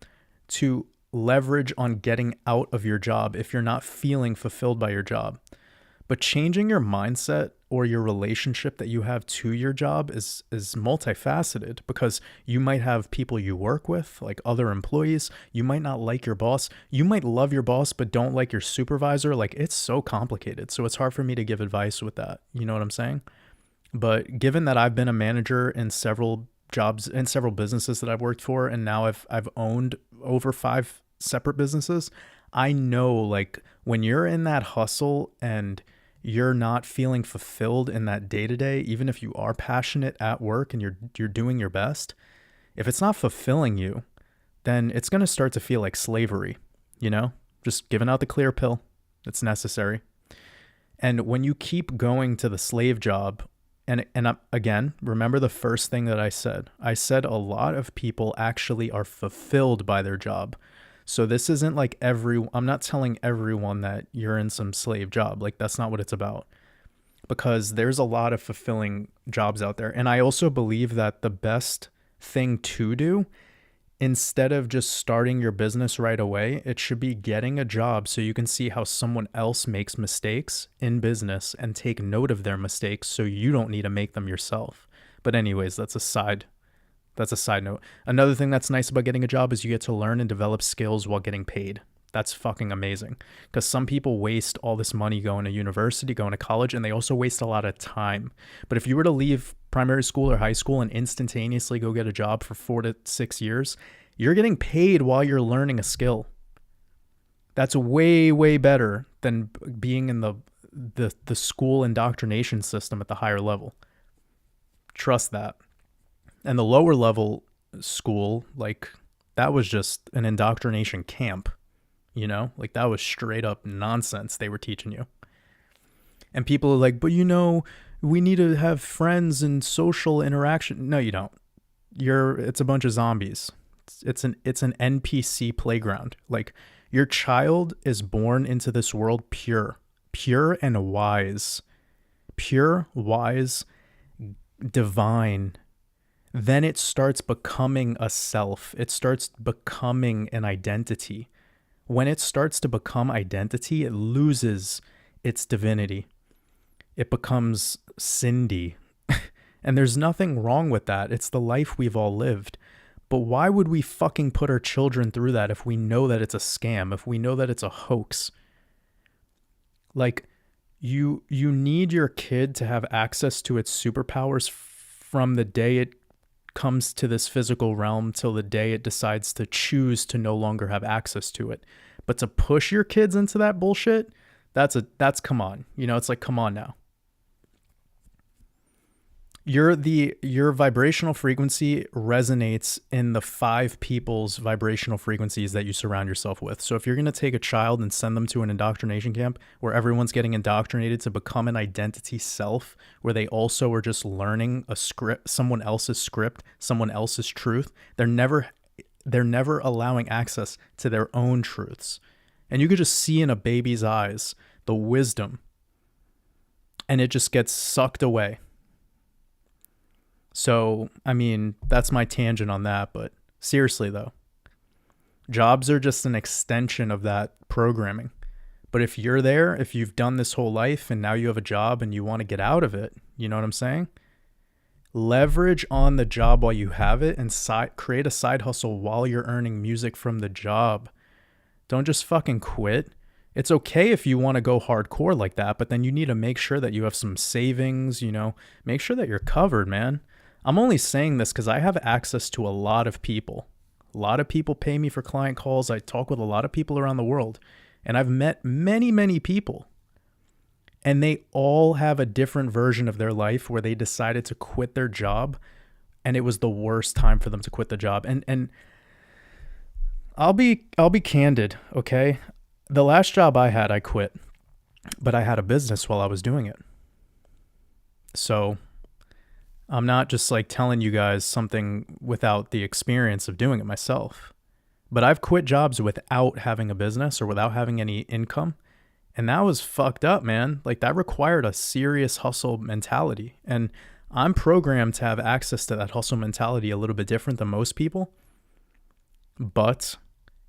to leverage on getting out of your job if you're not feeling fulfilled by your job. But changing your mindset or your relationship that you have to your job is multifaceted because you might have people you work with, like other employees. You might not like your boss. You might love your boss, but don't like your supervisor. Like it's so complicated. So it's hard for me to give advice with that. You know what I'm saying? But given that I've been a manager in several jobs and several businesses that I've worked for, and now I've owned over 5 separate businesses, I know like when you're in that hustle and you're not feeling fulfilled in that day to day, even if you are passionate at work and you're doing your best, if it's not fulfilling you, then it's going to start to feel like slavery, you know? Just giving out the clear pill. It's necessary. And when you keep going to the slave job, and again, remember the first thing that I said. I said a lot of people actually are fulfilled by their job. So this isn't like I'm not telling everyone that you're in some slave job. Like that's not what it's about. Because there's a lot of fulfilling jobs out there. And I also believe that the best thing to do, instead of just starting your business right away, it should be getting a job so you can see how someone else makes mistakes in business and take note of their mistakes so you don't need to make them yourself. But anyways, that's a side note. Another thing that's nice about getting a job is you get to learn and develop skills while getting paid. That's fucking amazing. Because some people waste all this money going to university, going to college, and they also waste a lot of time. But if you were to leave primary school or high school and instantaneously go get a job for 4 to 6 years, you're getting paid while you're learning a skill. That's way, way better than being in the school indoctrination system at the higher level. Trust that. And the lower level school, like that was just an indoctrination camp, you know, like that was straight up nonsense they were teaching you. And people are like, but you know, we need to have friends and social interaction. No, you don't. It's a bunch of zombies. It's an NPC playground. Like your child is born into this world pure and wise, divine. Then it starts becoming a self. It starts becoming an identity. When it starts to become identity, it loses its divinity. It becomes Cindy. And there's nothing wrong with that. It's the life we've all lived. But why would we fucking put our children through that if we know that it's a scam, if we know that it's a hoax? Like, you need your kid to have access to its superpowers from the day it comes to this physical realm till the day it decides to choose to no longer have access to it. But to push your kids into that bullshit, that's come on. You know, it's like, come on now. Your vibrational frequency resonates in the 5 people's vibrational frequencies that you surround yourself with. So if you're going to take a child and send them to an indoctrination camp where everyone's getting indoctrinated to become an identity self, where they also are just learning a script, someone else's script, someone else's truth, they're never allowing access to their own truths. And you could just see in a baby's eyes the wisdom, and it just gets sucked away. So, I mean, that's my tangent on that, but seriously though, jobs are just an extension of that programming. But if you're there, if you've done this whole life and now you have a job and you want to get out of it, you know what I'm saying? Leverage on the job while you have it and create a side hustle while you're earning music from the job. Don't just fucking quit. It's okay if you want to go hardcore like that, but then you need to make sure that you have some savings, you know, make sure that you're covered, man. I'm only saying this because I have access to a lot of people. A lot of people pay me for client calls. I talk with a lot of people around the world, and I've met many, many people, and they all have a different version of their life where they decided to quit their job, and it was the worst time for them to quit the job. And I'll be candid, okay? The last job I had, I quit, but I had a business while I was doing it. So I'm not just like telling you guys something without the experience of doing it myself. But I've quit jobs without having a business or without having any income. And that was fucked up, man. Like that required a serious hustle mentality. And I'm programmed to have access to that hustle mentality a little bit different than most people. But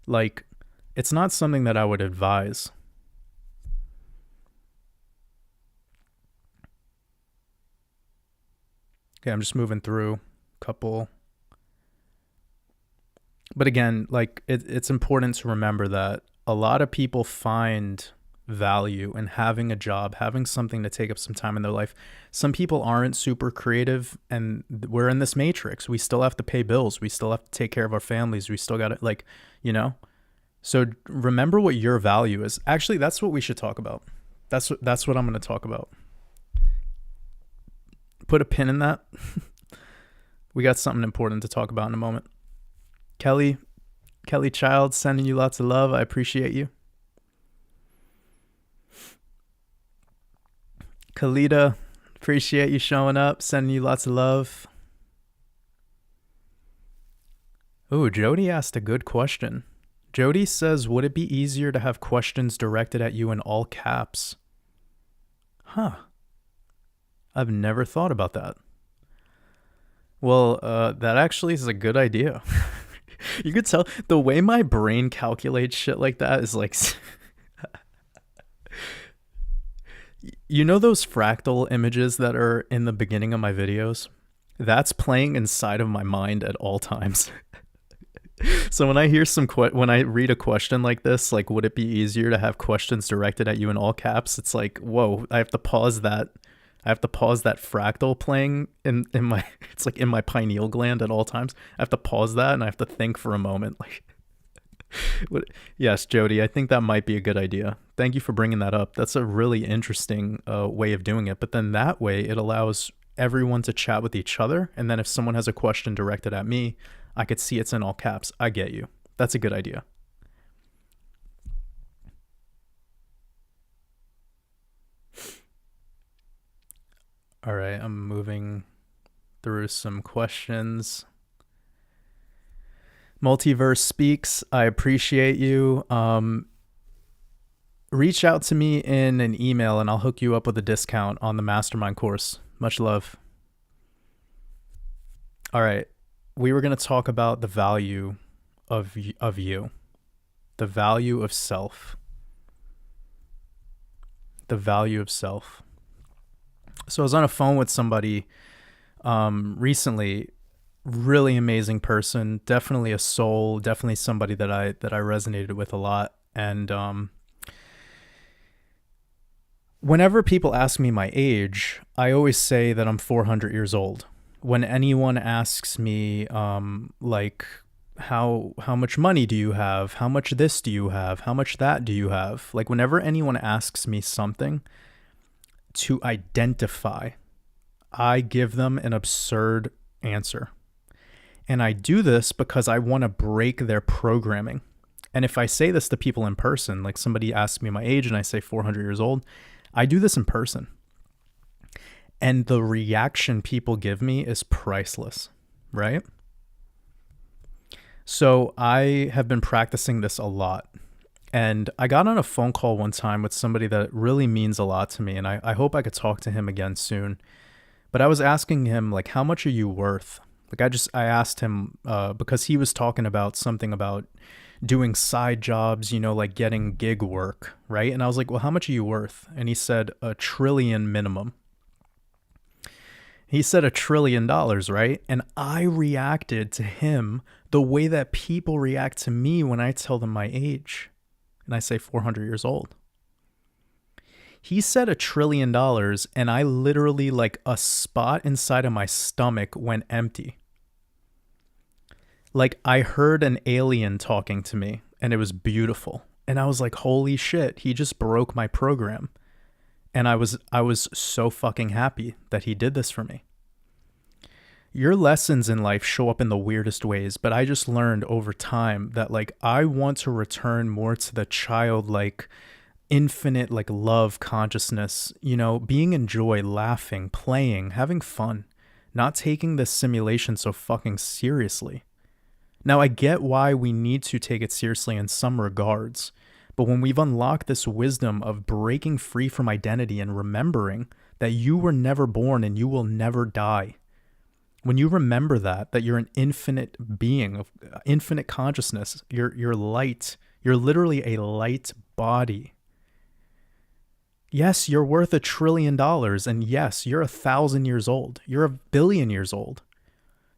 like, it's not something that I would advise. Okay, I'm just moving through a couple. But again, like it's important to remember that a lot of people find value in having a job, having something to take up some time in their life. Some people aren't super creative, and we're in this matrix. We still have to pay bills. We still have to take care of our families. We still got to, like, you know. So remember what your value is. Actually, that's what we should talk about. That's what I'm going to talk about. Put a pin in that. We got something important to talk about in a moment. Kelly Child, sending you lots of love. I appreciate you. Kalita, appreciate you showing up, sending you lots of love. Oh, Jody asked a good question. Jody says, would it be easier to have questions directed at you in all caps? Huh. I've never thought about that. Well, that actually is a good idea. You could tell the way my brain calculates shit like that is like, you know those fractal images that are in the beginning of my videos? That's playing inside of my mind at all times. So when I hear when I read a question like this, like, would it be easier to have questions directed at you in all caps? It's like, whoa, I have to pause that. I have to pause that fractal playing in my, it's like in my pineal gland at all times. I have to pause that and I have to think for a moment. Like, yes, Jody, I think that might be a good idea. Thank you for bringing that up. That's a really interesting way of doing it. But then that way it allows everyone to chat with each other. And then if someone has a question directed at me, I could see it's in all caps. I get you. That's a good idea. All right, I'm moving through some questions. Multiverse Speaks, I appreciate you. Reach out to me in an email and I'll hook you up with a discount on the Mastermind Course. Much love. All right, we were going to talk about the value of you, the value of self, the value of self. So I was on a phone with somebody recently, really amazing person, definitely a soul, definitely somebody that I resonated with a lot. And whenever people ask me my age, I always say that I'm 400 years old. When anyone asks me, like, how much money do you have? How much this do you have? How much that do you have? Like, whenever anyone asks me something to identify, I give them an absurd answer. And I do this because I want to break their programming. And if I say this to people in person, like somebody asks me my age and I say 400 years old, I do this in person. And the reaction people give me is priceless, right? So I have been practicing this a lot. And I got on a phone call one time with somebody that really means a lot to me. And I hope I could talk to him again soon. But I was asking him, like, how much are you worth? Like, I asked him because he was talking about something about doing side jobs, like getting gig work, right? And I was like, well, how much are you worth? And he said $1 trillion minimum. He said $1 trillion, right? And I reacted to him the way that people react to me when I tell them my age and I say 400 years old. He said $1 trillion and I literally, like, a spot inside of my stomach went empty. Like, I heard an alien talking to me and it was beautiful. And I was like, holy shit, he just broke my program. And I was so fucking happy that he did this for me. Your lessons in life show up in the weirdest ways, but I just learned over time that, like, I want to return more to the childlike, infinite, like, love consciousness, being in joy, laughing, playing, having fun, not taking this simulation so fucking seriously. Now, I get why we need to take it seriously in some regards, but when we've unlocked this wisdom of breaking free from identity and remembering that you were never born and you will never die, when you remember that you're an infinite being of infinite consciousness, you're light, you're literally a light body. Yes, you're worth $1 trillion, and yes, you're 1,000 years old. You're 1 billion years old.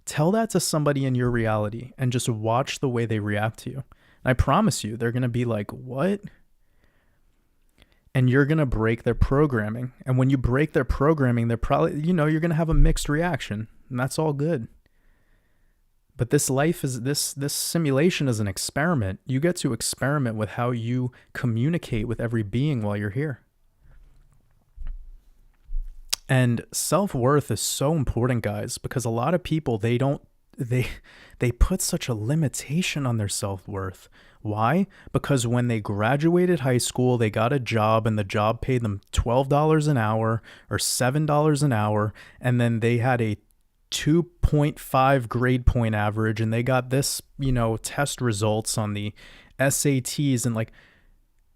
Tell that to somebody in your reality and just watch the way they react to you. And I promise you, they're going to be like, what? And you're going to break their programming. And when you break their programming, they're probably, you're going to have a mixed reaction, and that's all good. But this life is, this simulation is an experiment. You get to experiment with how you communicate with every being while you're here. And self-worth is so important, guys, because a lot of people, they put such a limitation on their self-worth. Why? Because when they graduated high school, they got a job and the job paid them $12 an hour or $7 an hour. And then they had a 2.5 grade point average and they got this, test results on the SATs, and, like,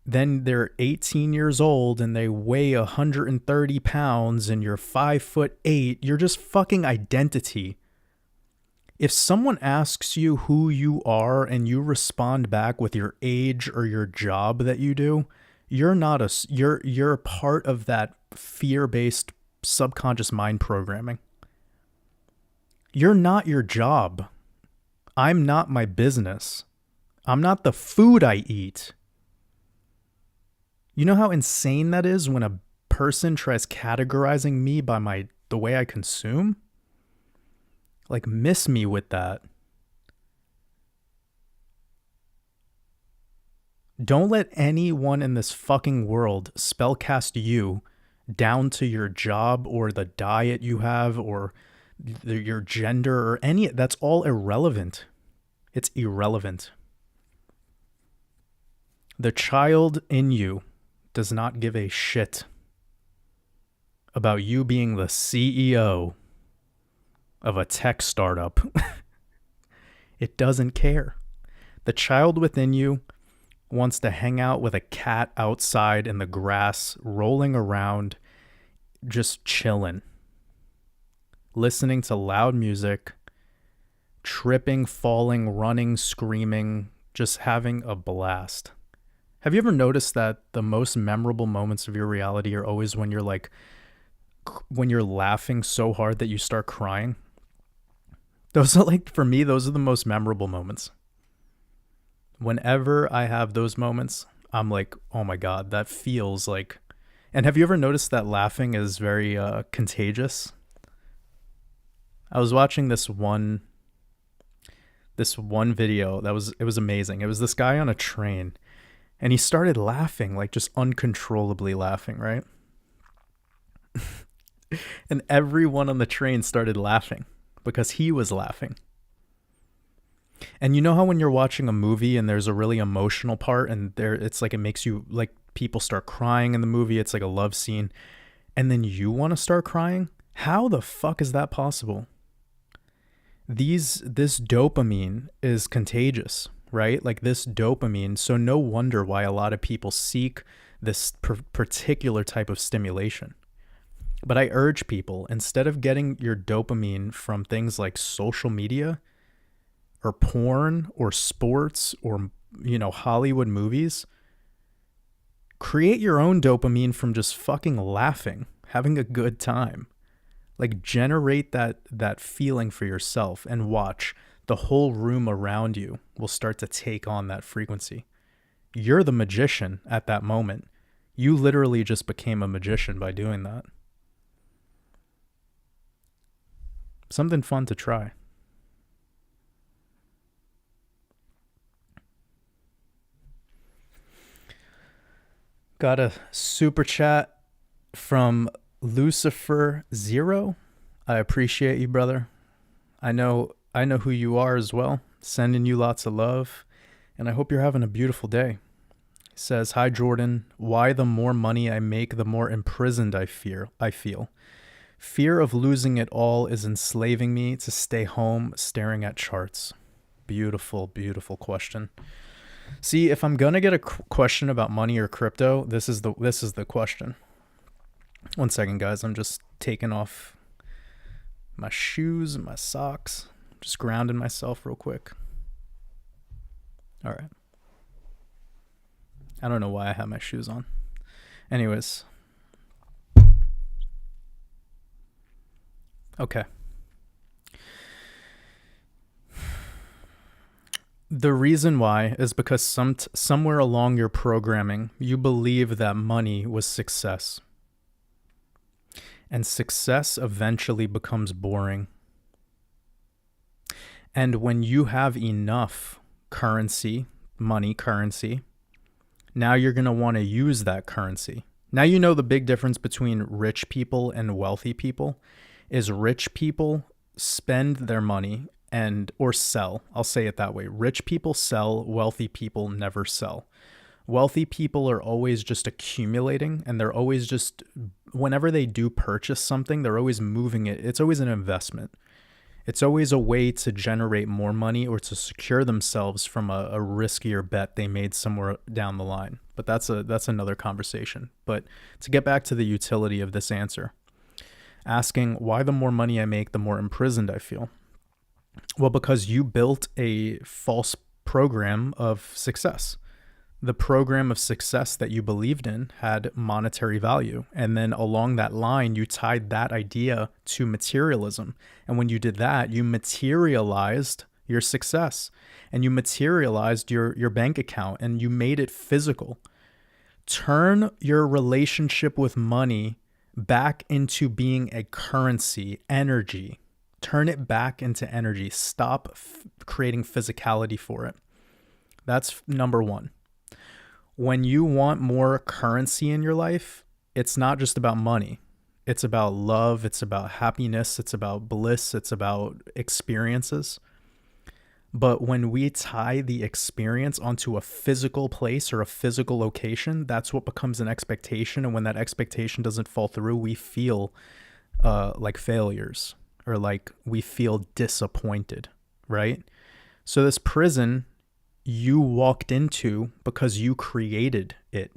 then they're 18 years old and they weigh 130 pounds and you're 5'8". You're just fucking identity. If someone asks you who you are and you respond back with your age or your job that you do, you're part of that fear-based subconscious mind programming. You're not your job. I'm not my business. I'm not the food I eat. You know how insane that is when a person tries categorizing me by the way I consume? Like, miss me with that. Don't let anyone in this fucking world spellcast you down to your job or the diet you have or your gender or any. That's all irrelevant. It's irrelevant. The child in you does not give a shit about you being the CEO of a tech startup. It doesn't care. The child within you wants to hang out with a cat outside in the grass, rolling around, just chilling, listening to loud music, tripping, falling, running, screaming, just having a blast. Have you ever noticed that the most memorable moments of your reality are always when you're laughing so hard that you start crying? Those are, like, for me, those are the most memorable moments. Whenever I have those moments, I'm like, oh my God, that feels like. And have you ever noticed that laughing is very contagious? I was watching this one video it was amazing. It was this guy on a train and he started laughing, like just uncontrollably laughing, right? And everyone on the train started laughing because he was laughing. And you know how when you're watching a movie and there's a really emotional part and there it's like it makes you like people start crying in the movie, it's like a love scene, and then you want to start crying? How the fuck is that possible? This dopamine is contagious, right? Like this dopamine. So no wonder why a lot of people seek this particular type of stimulation. But I urge people, instead of getting your dopamine from things like social media or porn or sports or, Hollywood movies, create your own dopamine from just fucking laughing, having a good time. Like generate that feeling for yourself and watch. The whole room around you will start to take on that frequency. You're the magician at that moment. You literally just became a magician by doing that. Something fun to try. Got a super chat from Lucifer Zero. I appreciate you, brother. I know who you are as well. Sending you lots of love, and I hope you're having a beautiful day. He says, "Hi Jordan, why the more money I make, the more imprisoned I feel. Fear of losing it all is enslaving me to stay home staring at charts." Beautiful, beautiful question. See, if I'm gonna get a question about money or crypto, this is the question. One second, guys. I'm just taking off my shoes and my socks. Just grounding myself real quick. All right. I don't know why I have my shoes on. Anyways. Okay. The reason why is because somewhere along your programming, you believe that money was success. And success eventually becomes boring. And when you have enough currency, money currency, now you're going to want to use that currency. Now you know the big difference between rich people and wealthy people is rich people spend their money or sell. I'll say it that way. Rich people sell, wealthy people never sell. Wealthy people are always just accumulating, and they're always just, whenever they do purchase something, they're always moving it. It's always an investment. It's always a way to generate more money or to secure themselves from a riskier bet they made somewhere down the line. But that's another conversation. But to get back to the utility of this answer, asking why the more money I make, the more imprisoned I feel. Well, because you built a false program of success. The program of success that you believed in had monetary value. And then along that line, you tied that idea to materialism. And when you did that, you materialized your success and you materialized your bank account and you made it physical. Turn your relationship with money back into being a currency, energy. Turn it back into energy. Stop creating physicality for it. That's number one. When you want more currency in your life, it's not just about money. It's about love. It's about happiness. It's about bliss. It's about experiences. But when we tie the experience onto a physical place or a physical location, that's what becomes an expectation. And when that expectation doesn't fall through, we feel like failures or like we feel disappointed, right? So this prison you walked into because you created it.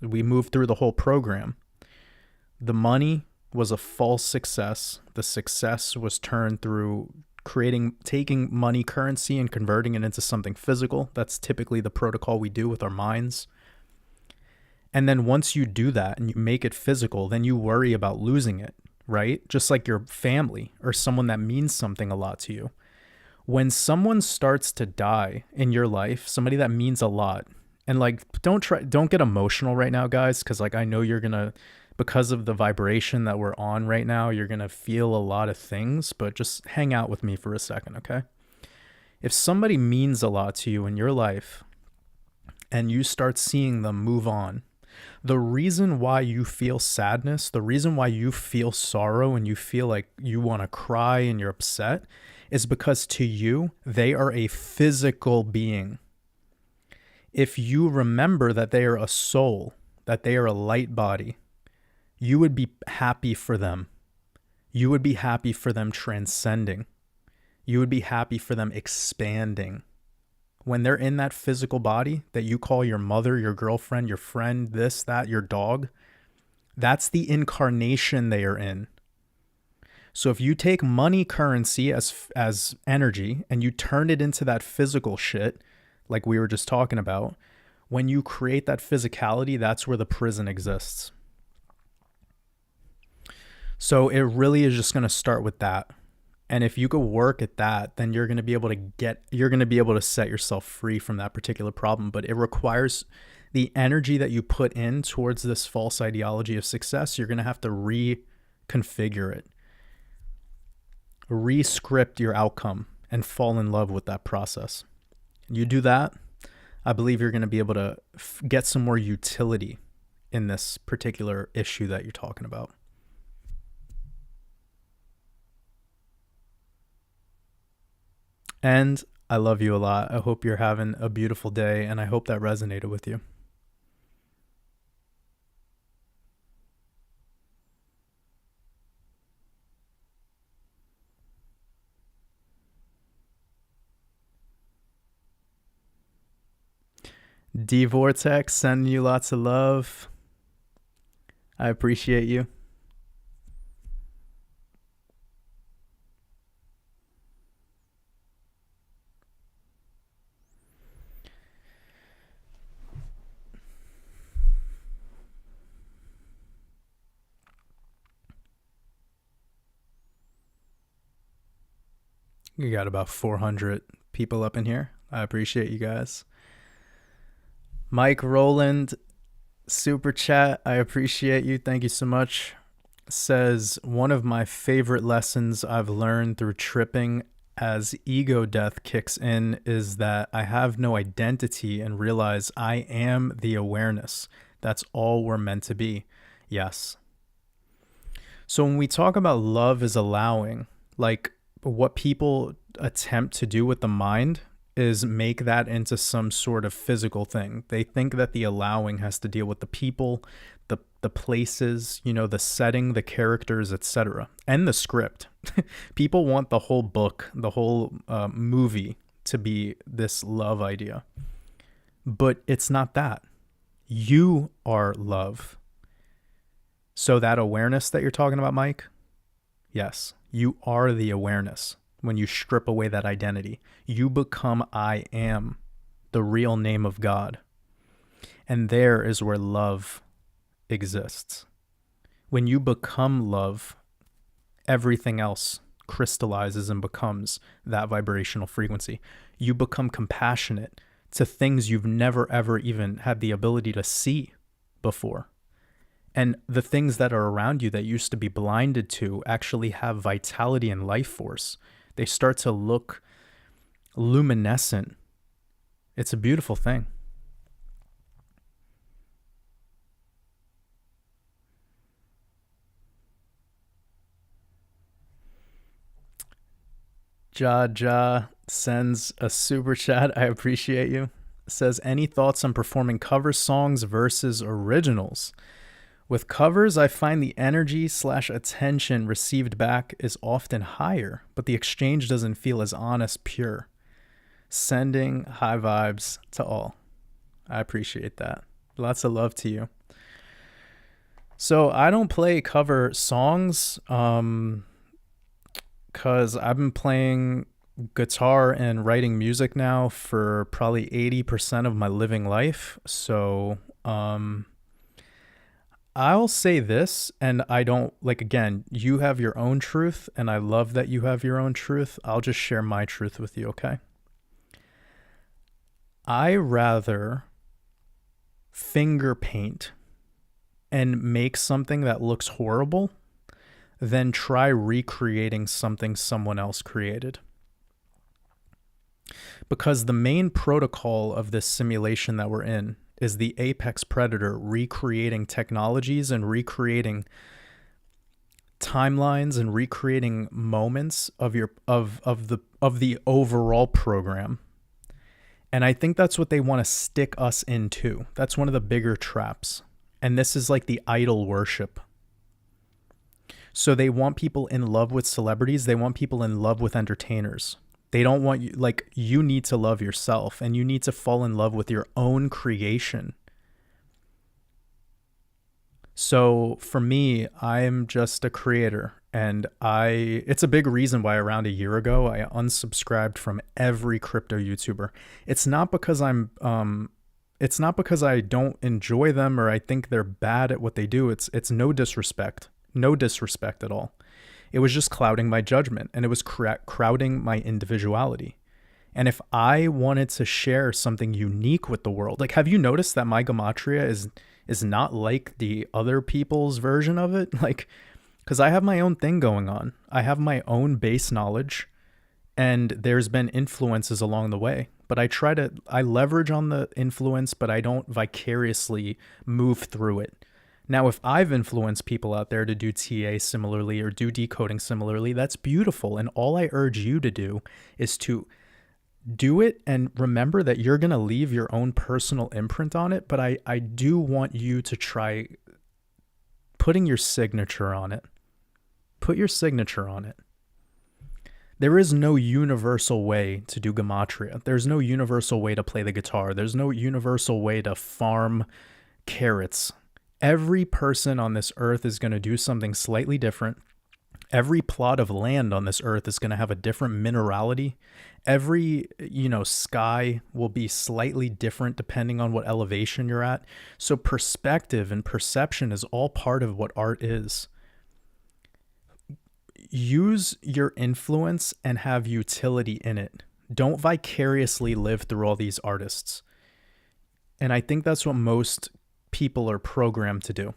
We moved through the whole program. The money was a false success. The success was turned through taking money currency and converting it into something physical. That's typically the protocol we do with our minds. And then once you do that and you make it physical, then you worry about losing it, right? Just like your family or someone that means something a lot to you. When someone starts to die in your life, somebody that means a lot, and like, don't get emotional right now, guys, because like I know you're gonna because of the vibration that we're on right now, you're going to feel a lot of things, but just hang out with me for a second, okay? If somebody means a lot to you in your life and you start seeing them move on, the reason why you feel sadness, the reason why you feel sorrow and you feel like you want to cry and you're upset is because to you, they are a physical being. If you remember that they are a soul, that they are a light body, you would be happy for them. You would be happy for them transcending. You would be happy for them expanding. When they're in that physical body that you call your mother, your girlfriend, your friend, this, that, your dog, that's the incarnation they are in. So if you take money currency as energy and you turn it into that physical shit, like we were just talking about, when you create that physicality, that's where the prison exists. So it really is just going to start with that. And if you go work at that, then you're going to be able to set yourself free from that particular problem. But it requires the energy that you put in towards this false ideology of success. You're going to have to reconfigure it, re-script your outcome, and fall in love with that process. You do that, I believe you're going to be able to get some more utility in this particular issue that you're talking about. And I love you a lot. I hope you're having a beautiful day, and I hope that resonated with you. D Vortex, sending you lots of love. I appreciate you. We got about 400 people up in here. I appreciate you guys. Mike Rowland, super chat. I appreciate you. Thank you so much. Says, one of my favorite lessons I've learned through tripping as ego death kicks in is that I have no identity and realize I am the awareness. That's all we're meant to be. Yes. So when we talk about love is allowing, like, what people attempt to do with the mind is make that into some sort of physical thing. They think that the allowing has to deal with the people, the places, the setting, the characters, etc., and the script. People want the whole book, the whole movie to be this love idea. But it's not that. You are love. So that awareness that you're talking about, Mike, yes, you are the awareness. When you strip away that identity, you become I am, the real name of God. And there is where love exists. When you become love, everything else crystallizes and becomes that vibrational frequency. You become compassionate to things you've never, ever even had the ability to see before. And the things that are around you that used to be blinded to actually have vitality and life force. They start to look luminescent. It's a beautiful thing. Ja sends a super chat. I appreciate you. Says, any thoughts on performing cover songs versus originals? With covers, I find the energy/attention received back is often higher, but the exchange doesn't feel as honest, pure. Sending high vibes to all. I appreciate that. Lots of love to you. So I don't play cover songs because I've been playing guitar and writing music now for probably 80% of my living life. So I'll say this, and I don't, again, you have your own truth, and I love that you have your own truth. I'll just share my truth with you, okay? I rather finger paint and make something that looks horrible than try recreating something someone else created. Because the main protocol of this simulation that we're in is the apex predator recreating technologies and recreating timelines and recreating moments of the overall program. And I think that's what they want to stick us into. That's one of the bigger traps. And this is like the idol worship. So they want people in love with celebrities. They want people in love with entertainers. They don't want you, like, you need to love yourself and you need to fall in love with your own creation. So for me, I'm just a creator, and it's a big reason why around a year ago I unsubscribed from every crypto YouTuber. It's not because it's not because I don't enjoy them or I think they're bad at what they do. It's no disrespect at all. It was just clouding my judgment, and it was crowding my individuality. And if I wanted to share something unique with the world, like, have you noticed that my Gematria is not like the other people's version of it? Like, because I have my own thing going on. I have my own base knowledge, and there's been influences along the way. But I leverage on the influence, but I don't vicariously move through it. Now, if I've influenced people out there to do TA similarly or do decoding similarly, that's beautiful. And all I urge you to do is to do it and remember that you're going to leave your own personal imprint on it. But I do want you to try putting your signature on it. Put your signature on it. There is no universal way to do Gematria. There's no universal way to play the guitar. There's no universal way to farm carrots. Every person on this earth is going to do something slightly different. Every plot of land on this earth is going to have a different minerality. Every, sky will be slightly different depending on what elevation you're at. So perspective and perception is all part of what art is. Use your influence and have utility in it. Don't vicariously live through all these artists. And I think that's what most people are programmed to do.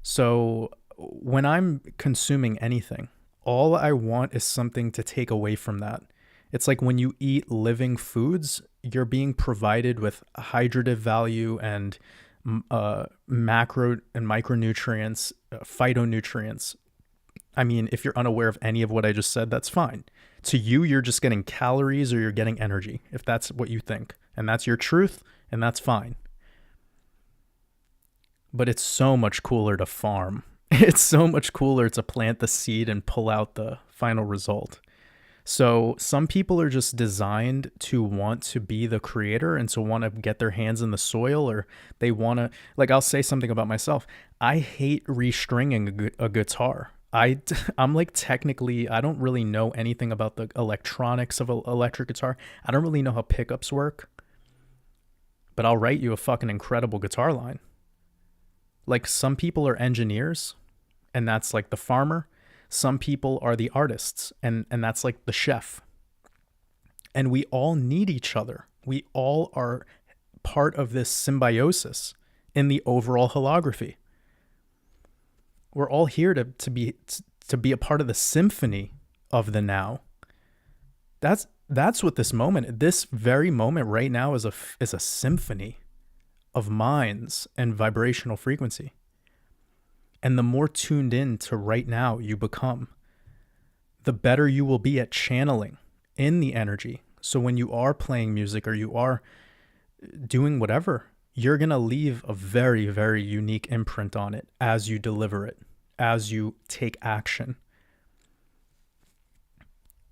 So when I'm consuming anything, all I want is something to take away from that. It's like when you eat living foods, you're being provided with hydrative value and macro and micronutrients, phytonutrients. I mean, if you're unaware of any of what I just said, that's fine. To you, you're just getting calories or you're getting energy, if that's what you think. And that's your truth, and that's fine. But it's so much cooler to farm. It's so much cooler to plant the seed and pull out the final result. So some people are just designed to want to be the creator and to want to get their hands in the soil, or they want to, like, I'll say something about myself. I hate restringing a guitar. I'm like, technically, I don't really know anything about the electronics of an electric guitar. I don't really know how pickups work, but I'll write you a fucking incredible guitar line. Like, some people are engineers, and that's like the farmer. Some people are the artists, and that's like the chef. And we all need each other. We all are part of this symbiosis in the overall holography. We're all here to be a part of the symphony of the now. That's what this very moment right now is a symphony of minds and vibrational frequency. And the more tuned in to right now you become, the better you will be at channeling in the energy. So when you are playing music or you are doing whatever, you're going to leave a very, very unique imprint on it as you deliver it, as you take action.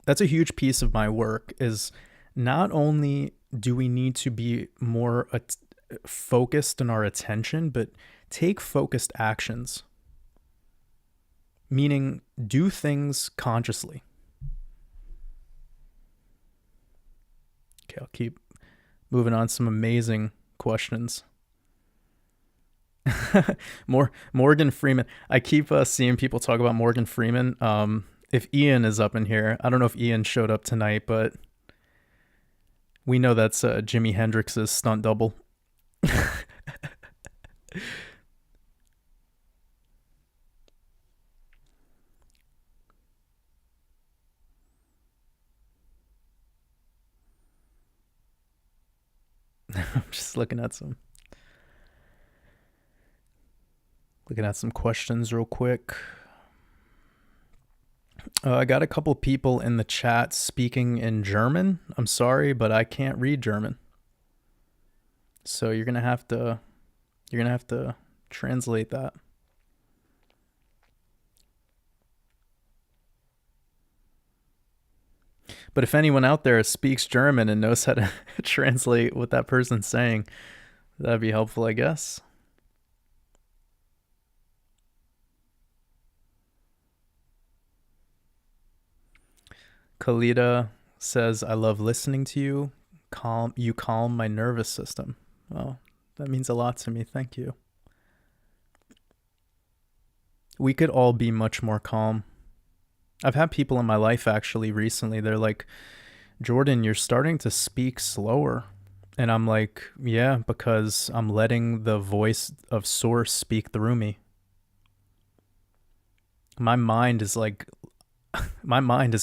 That's a huge piece of my work, is not only do we need to be more focused in our attention, but take focused actions. Meaning, do things consciously. Okay, I'll keep moving on. Some amazing questions. Morgan Freeman. I keep seeing people talk about Morgan Freeman. If Ian is up in here, I don't know if Ian showed up tonight, but we know that's Jimi Hendrix's stunt double. I'm just looking at some questions real quick. I got a couple people in the chat speaking in German. I'm sorry, but I can't read German. So you're gonna have to translate that. But if anyone out there speaks German and knows how to translate what that person's saying, that'd be helpful, I guess. Kalita says, I love listening to you. You calm my nervous system. Well, that means a lot to me. Thank you. We could all be much more calm. I've had people in my life actually recently, they're like, Jordan, you're starting to speak slower. And I'm like, yeah, because I'm letting the voice of source speak through me. My mind is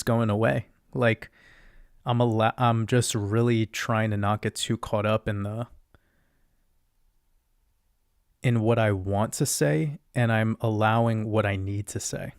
going away. Like I'm just really trying to not get too caught up in what I want to say, and I'm allowing what I need to say.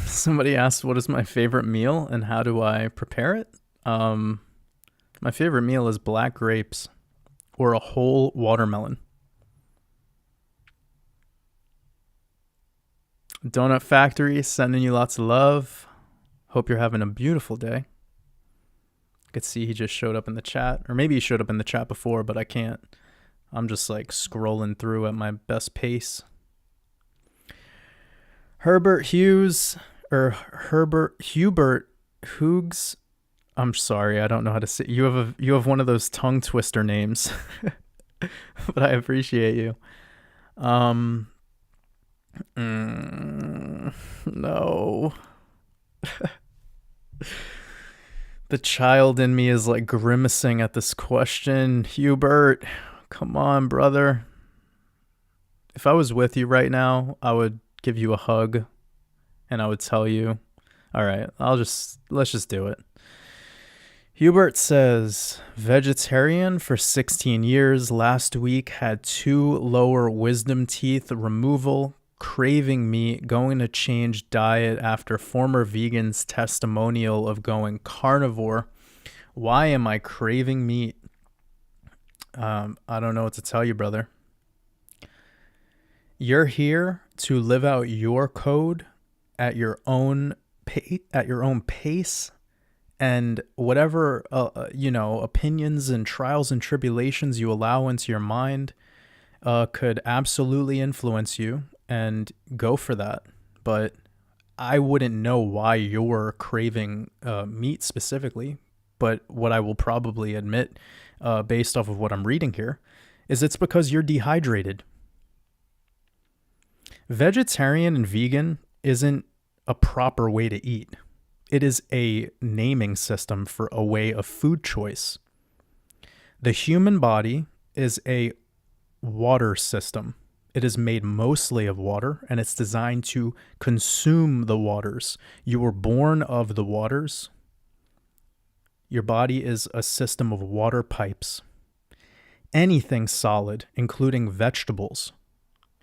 Somebody asked, what is my favorite meal and how do I prepare it? My favorite meal is black grapes or a whole watermelon. Donut Factory, sending you lots of love. Hope you're having a beautiful day. I could see he just showed up in the chat, or maybe he showed up in the chat before, but I can't. I'm just like scrolling through at my best pace. Hubert Hughes. I'm sorry, I don't know how to say. You have one of those tongue twister names, but I appreciate you. No. The child in me is like grimacing at this question. Hubert, come on, brother. If I was with you right now, I would give you a hug and I would tell you, all right, let's just do it. Hubert says, vegetarian for 16 years. Last week had 2 lower wisdom teeth removal, craving meat, going to change diet after former vegan's testimonial of going carnivore. Why am I craving meat? I don't know what to tell you, brother. You're here to live out your code at your own pace, and whatever opinions and trials and tribulations you allow into your mind could absolutely influence you, and go for that. But I wouldn't know why you're craving meat specifically. But what I will probably admit, based off of what I'm reading here, is it's because you're dehydrated. Vegetarian and vegan isn't a proper way to eat. It is a naming system for a way of food choice. The human body is a water system. It is made mostly of water, and it's designed to consume the waters. You were born of the waters. Your body is a system of water pipes. Anything solid, including vegetables,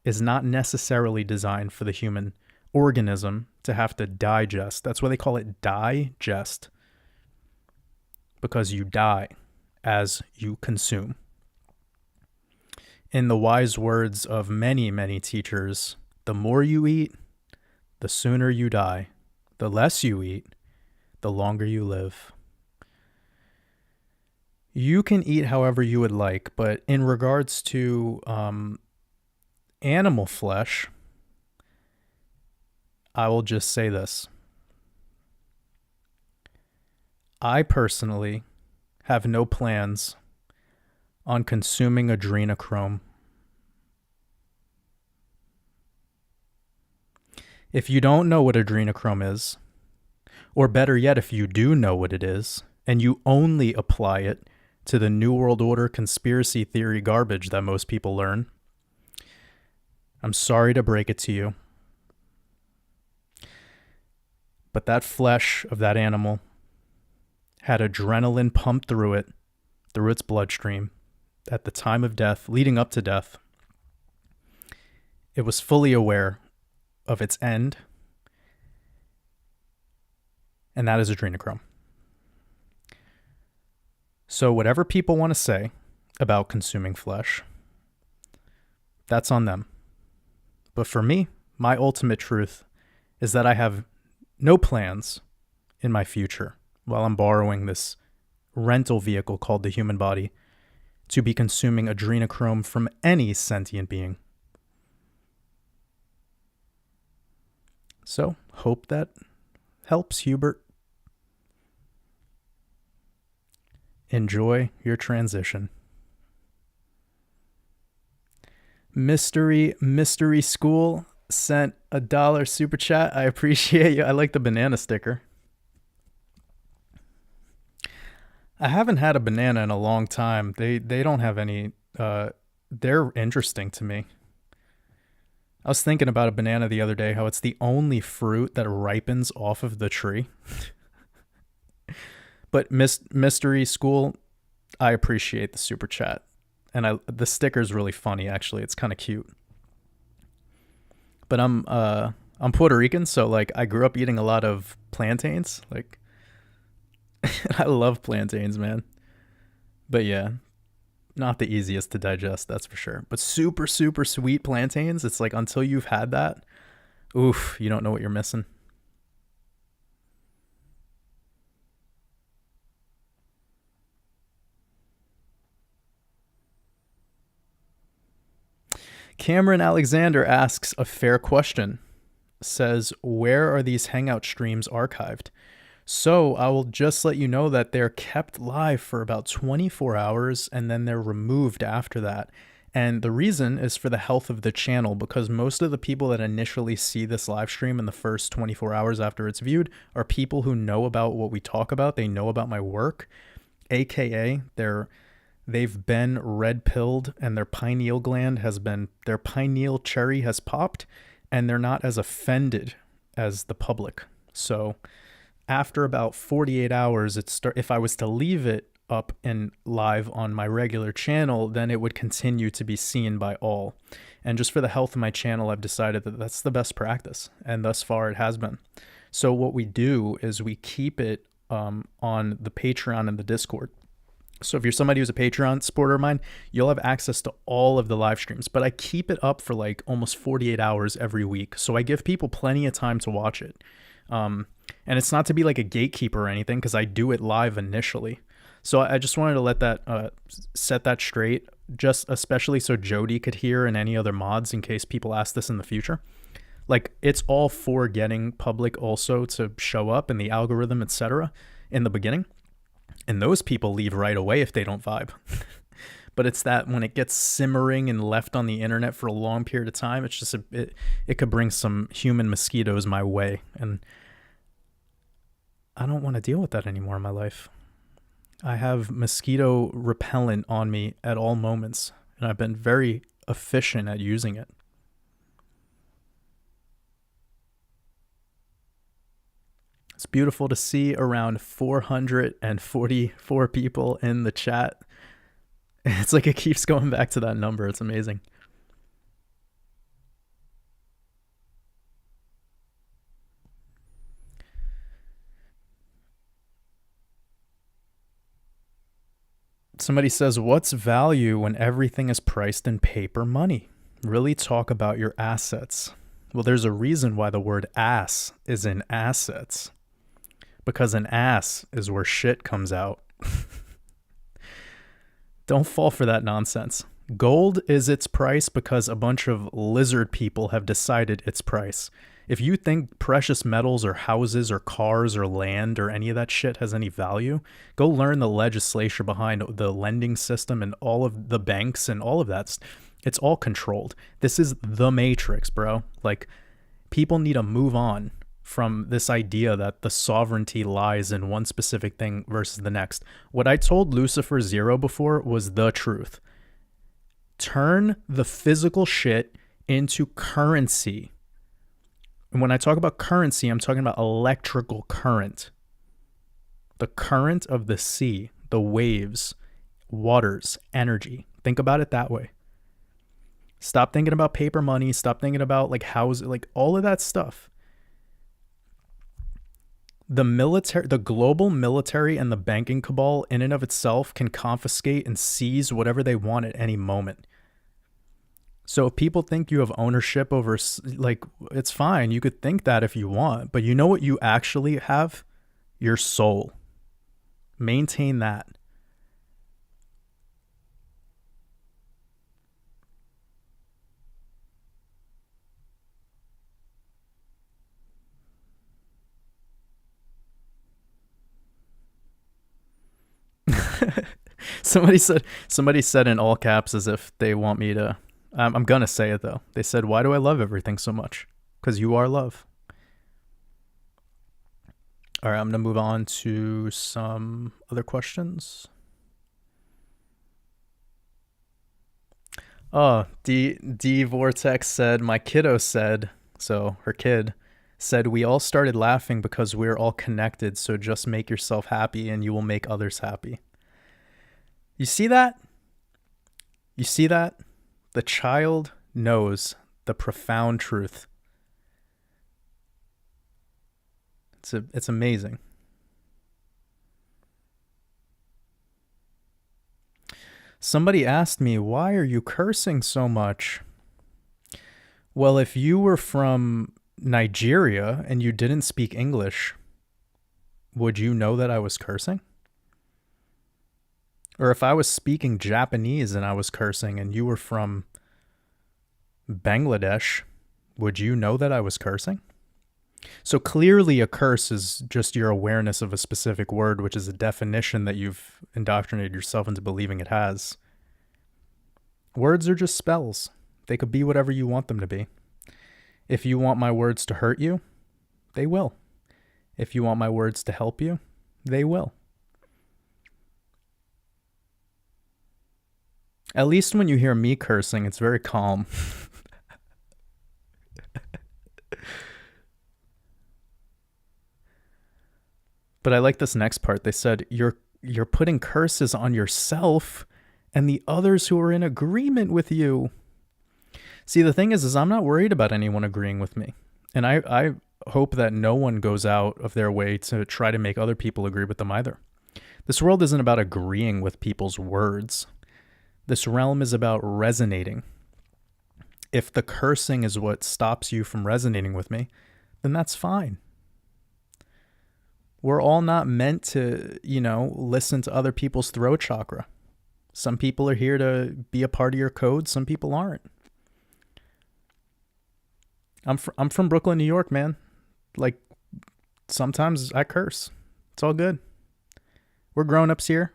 is not necessarily designed for the human organism to have to digest. That's why they call it digest, because you die as you consume. In the wise words of many, many teachers, the more you eat, the sooner you die. The less you eat, the longer you live. You can eat however you would like, but in regards to animal flesh, I will just say this. I personally have no plans on consuming adrenochrome. If you don't know what adrenochrome is, or better yet, if you do know what it is, and you only apply it to the New World Order conspiracy theory garbage that most people learn, I'm sorry to break it to you, but that flesh of that animal had adrenaline pumped through its bloodstream at the time of death, leading up to death. It was fully aware of its end, and that is adrenochrome. So whatever people want to say about consuming flesh, that's on them. But for me, my ultimate truth is that I have no plans in my future while I'm borrowing this rental vehicle called the human body to be consuming adrenochrome from any sentient being. So, hope that helps, Hubert. Enjoy your transition. Mystery School sent $1 super chat. I appreciate you. I like the banana sticker. I haven't had a banana in a long time. They don't have any. They're interesting to me. I was thinking about a banana the other day, how it's the only fruit that ripens off of the tree. But Mystery School, I appreciate the super chat. And the sticker's really funny, actually. It's kind of cute. But I'm Puerto Rican, so like I grew up eating a lot of plantains. Like I love plantains, man. But yeah, not the easiest to digest, that's for sure. But super, super sweet plantains. It's like until you've had that, oof, you don't know what you're missing. Cameron Alexander asks a fair question. Says, where are these Hangout streams archived? So I will just let you know that they're kept live for about 24 hours and then they're removed after that. And the reason is for the health of the channel, because most of the people that initially see this live stream in the first 24 hours after it's viewed are people who know about what we talk about. They know about my work, aka they've been red pilled and their pineal cherry has popped, and they're not as offended as the public. So after about 48 hours, if I was to leave it up and live on my regular channel, then it would continue to be seen by all. And just for the health of my channel, I've decided that that's the best practice. And thus far it has been. So what we do is we keep it on the Patreon and the Discord. So if you're somebody who's a Patreon supporter of mine, you'll have access to all of the live streams. But I keep it up for like almost 48 hours every week. So I give people plenty of time to watch it. And it's not to be like a gatekeeper or anything, because I do it live initially. So I just wanted to let that set that straight, just especially so Jody could hear and any other mods in case people ask this in the future. Like, it's all for getting public also to show up in the algorithm, etc. in the beginning. And those people leave right away if they don't vibe. But it's that when it gets simmering and left on the internet for a long period of time, it's just it could bring some human mosquitoes my way. And I don't want to deal with that anymore in my life. I have mosquito repellent on me at all moments, and I've been very efficient at using it. It's beautiful to see around 444 people in the chat. It's like it keeps going back to that number. It's amazing. Somebody says, what's value when everything is priced in paper money? Really talk about your assets. Well, there's a reason why the word ass is in assets. Because an ass is where shit comes out. Don't fall for that nonsense. Gold is its price because a bunch of lizard people have decided its price. If you think precious metals or houses or cars or land or any of that shit has any value, go learn the legislation behind the lending system and all of the banks and all of that. It's all controlled. This is the Matrix, bro. Like, people need to move on from this idea that the sovereignty lies in one specific thing versus the next. What I told Lucifer Zero before was the truth. Turn the physical shit into currency. And when I talk about currency, I'm talking about electrical current. The current of the sea, the waves, waters, energy. Think about it that way. Stop thinking about paper money. Stop thinking about like houses, like all of that stuff. The military, the global military and the banking cabal in and of itself can confiscate and seize whatever they want at any moment. So if people think you have ownership over, like, it's fine. You could think that if you want, but you know what you actually have? Your soul. Maintain that. Somebody said in all caps as if they want me to. I'm gonna say it though. They said, "Why do I love everything so much?" Because you are love. All right, I'm gonna move on to some other questions. Oh, D Vortex said, my kiddo said, so her kid said, we all started laughing because we're all connected. So just make yourself happy and you will make others happy. You see that? You see that? The child knows the profound truth. It's amazing. Somebody asked me, why are you cursing so much? Well, if you were from Nigeria and you didn't speak English, would you know that I was cursing? Or if I was speaking Japanese and I was cursing and you were from Bangladesh, would you know that I was cursing? So clearly a curse is just your awareness of a specific word, which is a definition that you've indoctrinated yourself into believing it has. Words are just spells. They could be whatever you want them to be. If you want my words to hurt you, they will. If you want my words to help you, they will. At least when you hear me cursing, it's very calm. But I like this next part. They said, you're putting curses on yourself and the others who are in agreement with you. See, the thing is I'm not worried about anyone agreeing with me. And I hope that no one goes out of their way to try to make other people agree with them either. This world isn't about agreeing with people's words. This realm is about resonating. If the cursing is what stops you from resonating with me, then that's fine. We're all not meant to, listen to other people's throat chakra. Some people are here to be a part of your code. Some people aren't. I'm from Brooklyn, New York, man. Like, sometimes I curse. It's all good. We're grown-ups here.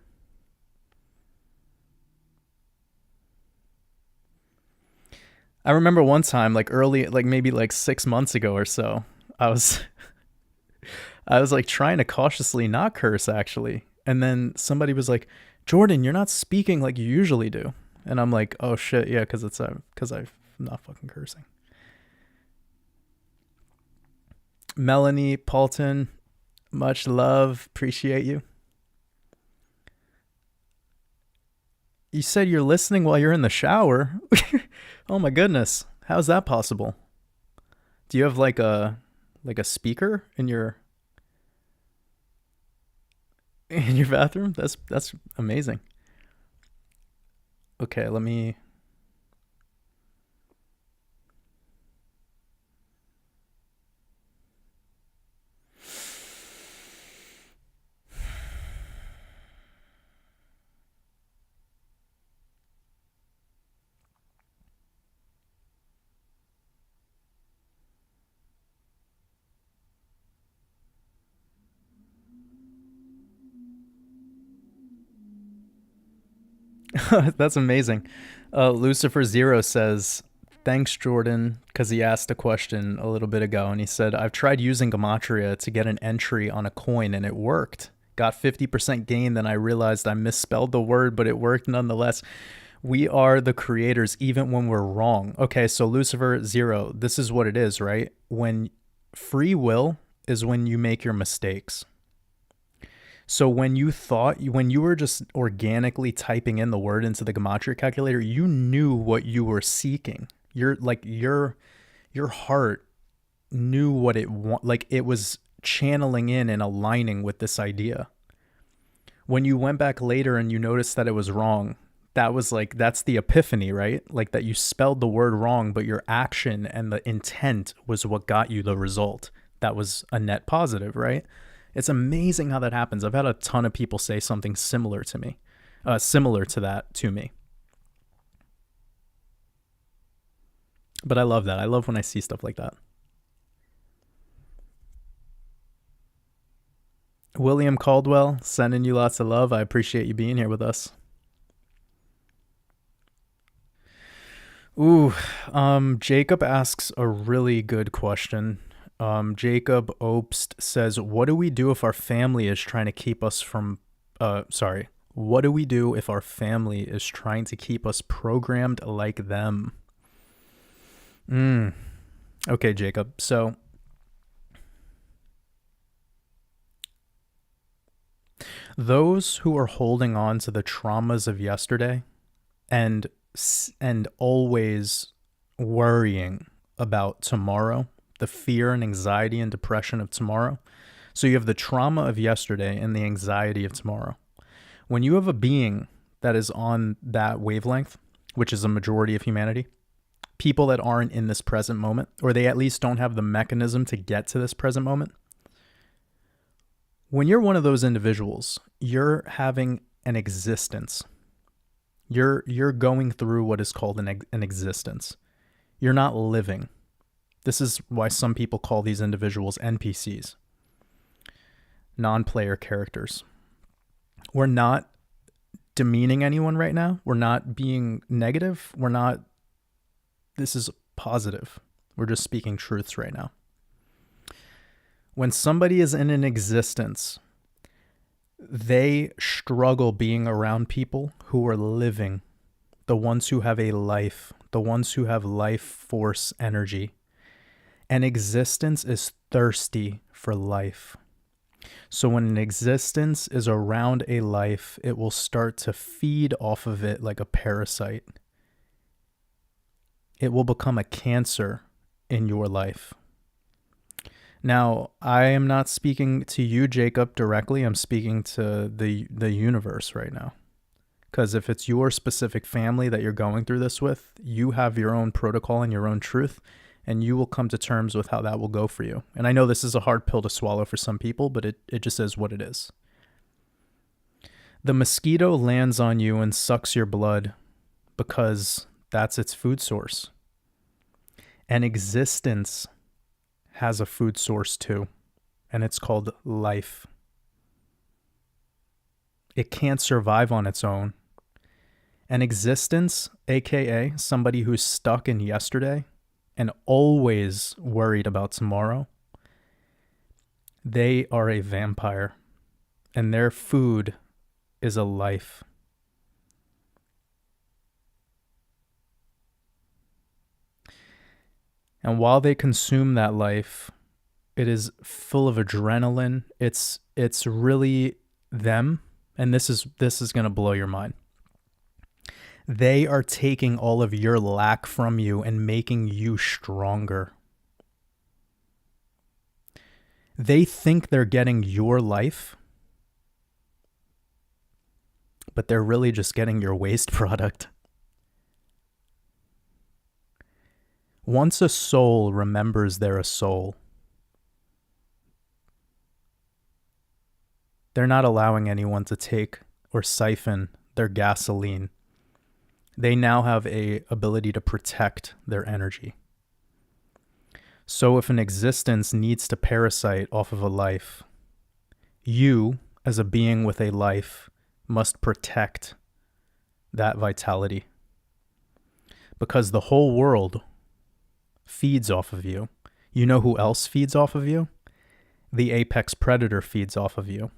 I remember one time, maybe 6 months ago or so, I was like trying to cautiously not curse actually. And then somebody was like, Jordan, you're not speaking like you usually do. And I'm like, oh shit, yeah, because I'm not fucking cursing. Melanie Paulton, much love. Appreciate you. You said you're listening while you're in the shower. Oh my goodness. How's that possible? Do you have like a speaker in your bathroom? That's amazing. Okay, let me That's amazing. Lucifer Zero says, Thanks, Jordan, because he asked a question a little bit ago, and he said, I've tried using Gematria to get an entry on a coin, and it worked. Got 50% gain, then I realized I misspelled the word, but it worked nonetheless. We are the creators even when we're wrong. Okay, so Lucifer Zero, this is what it is, right? When free will is when you make your mistakes. So when you were just organically typing in the word into the Gematria calculator, you knew what you were seeking. Your heart knew what it it was channeling in and aligning with this idea. When you went back later and you noticed that it was wrong, that's the epiphany, right? Like that you spelled the word wrong, but your action and the intent was what got you the result. That was a net positive, right? It's amazing how that happens. I've had a ton of people say something similar to that to me. But I love that. I love when I see stuff like that. William Caldwell, sending you lots of love. I appreciate you being here with us. Ooh, Jacob asks a really good question. Jacob Obst says, what do we do if our family is trying to keep us from, what do we do if our family is trying to keep us programmed like them? Okay, Jacob. So those who are holding on to the traumas of yesterday and always worrying about tomorrow, the fear and anxiety and depression of tomorrow. So you have the trauma of yesterday and the anxiety of tomorrow. When you have a being that is on that wavelength, which is a majority of humanity, people that aren't in this present moment, or they at least don't have the mechanism to get to this present moment. When you're one of those individuals, you're having an existence. You're going through what is called an existence. You're not living. This is why some people call these individuals NPCs, non-player characters. We're not demeaning anyone right now. We're not being negative. This is positive. We're just speaking truths right now. When somebody is in an existence, they struggle being around people who are living, the ones who have a life, the ones who have life force energy. An existence is thirsty for life. So when an existence is around a life, it will start to feed off of it like a parasite. It will become a cancer in your life. Now, I am not speaking to you, Jacob, directly. I'm speaking to the universe right now. Because if it's your specific family that you're going through this with, you have your own protocol and your own truth, and you will come to terms with how that will go for you. And I know this is a hard pill to swallow for some people, but it just is what it is. The mosquito lands on you and sucks your blood because that's its food source. An existence has a food source too, and it's called life. It can't survive on its own. An existence, aka somebody who's stuck in yesterday and always worried about tomorrow, they are a vampire, and their food is a life. And while they consume that life, it is full of adrenaline. It's really them, and this is going to blow your mind. They are taking all of your lack from you and making you stronger. They think they're getting your life, but they're really just getting your waste product. Once a soul remembers they're a soul, they're not allowing anyone to take or siphon their gasoline. They now have a ability to protect their energy. So if an existence needs to parasite off of a life, you, as a being with a life, must protect that vitality. Because the whole world feeds off of you. You know who else feeds off of you? The apex predator feeds off of you.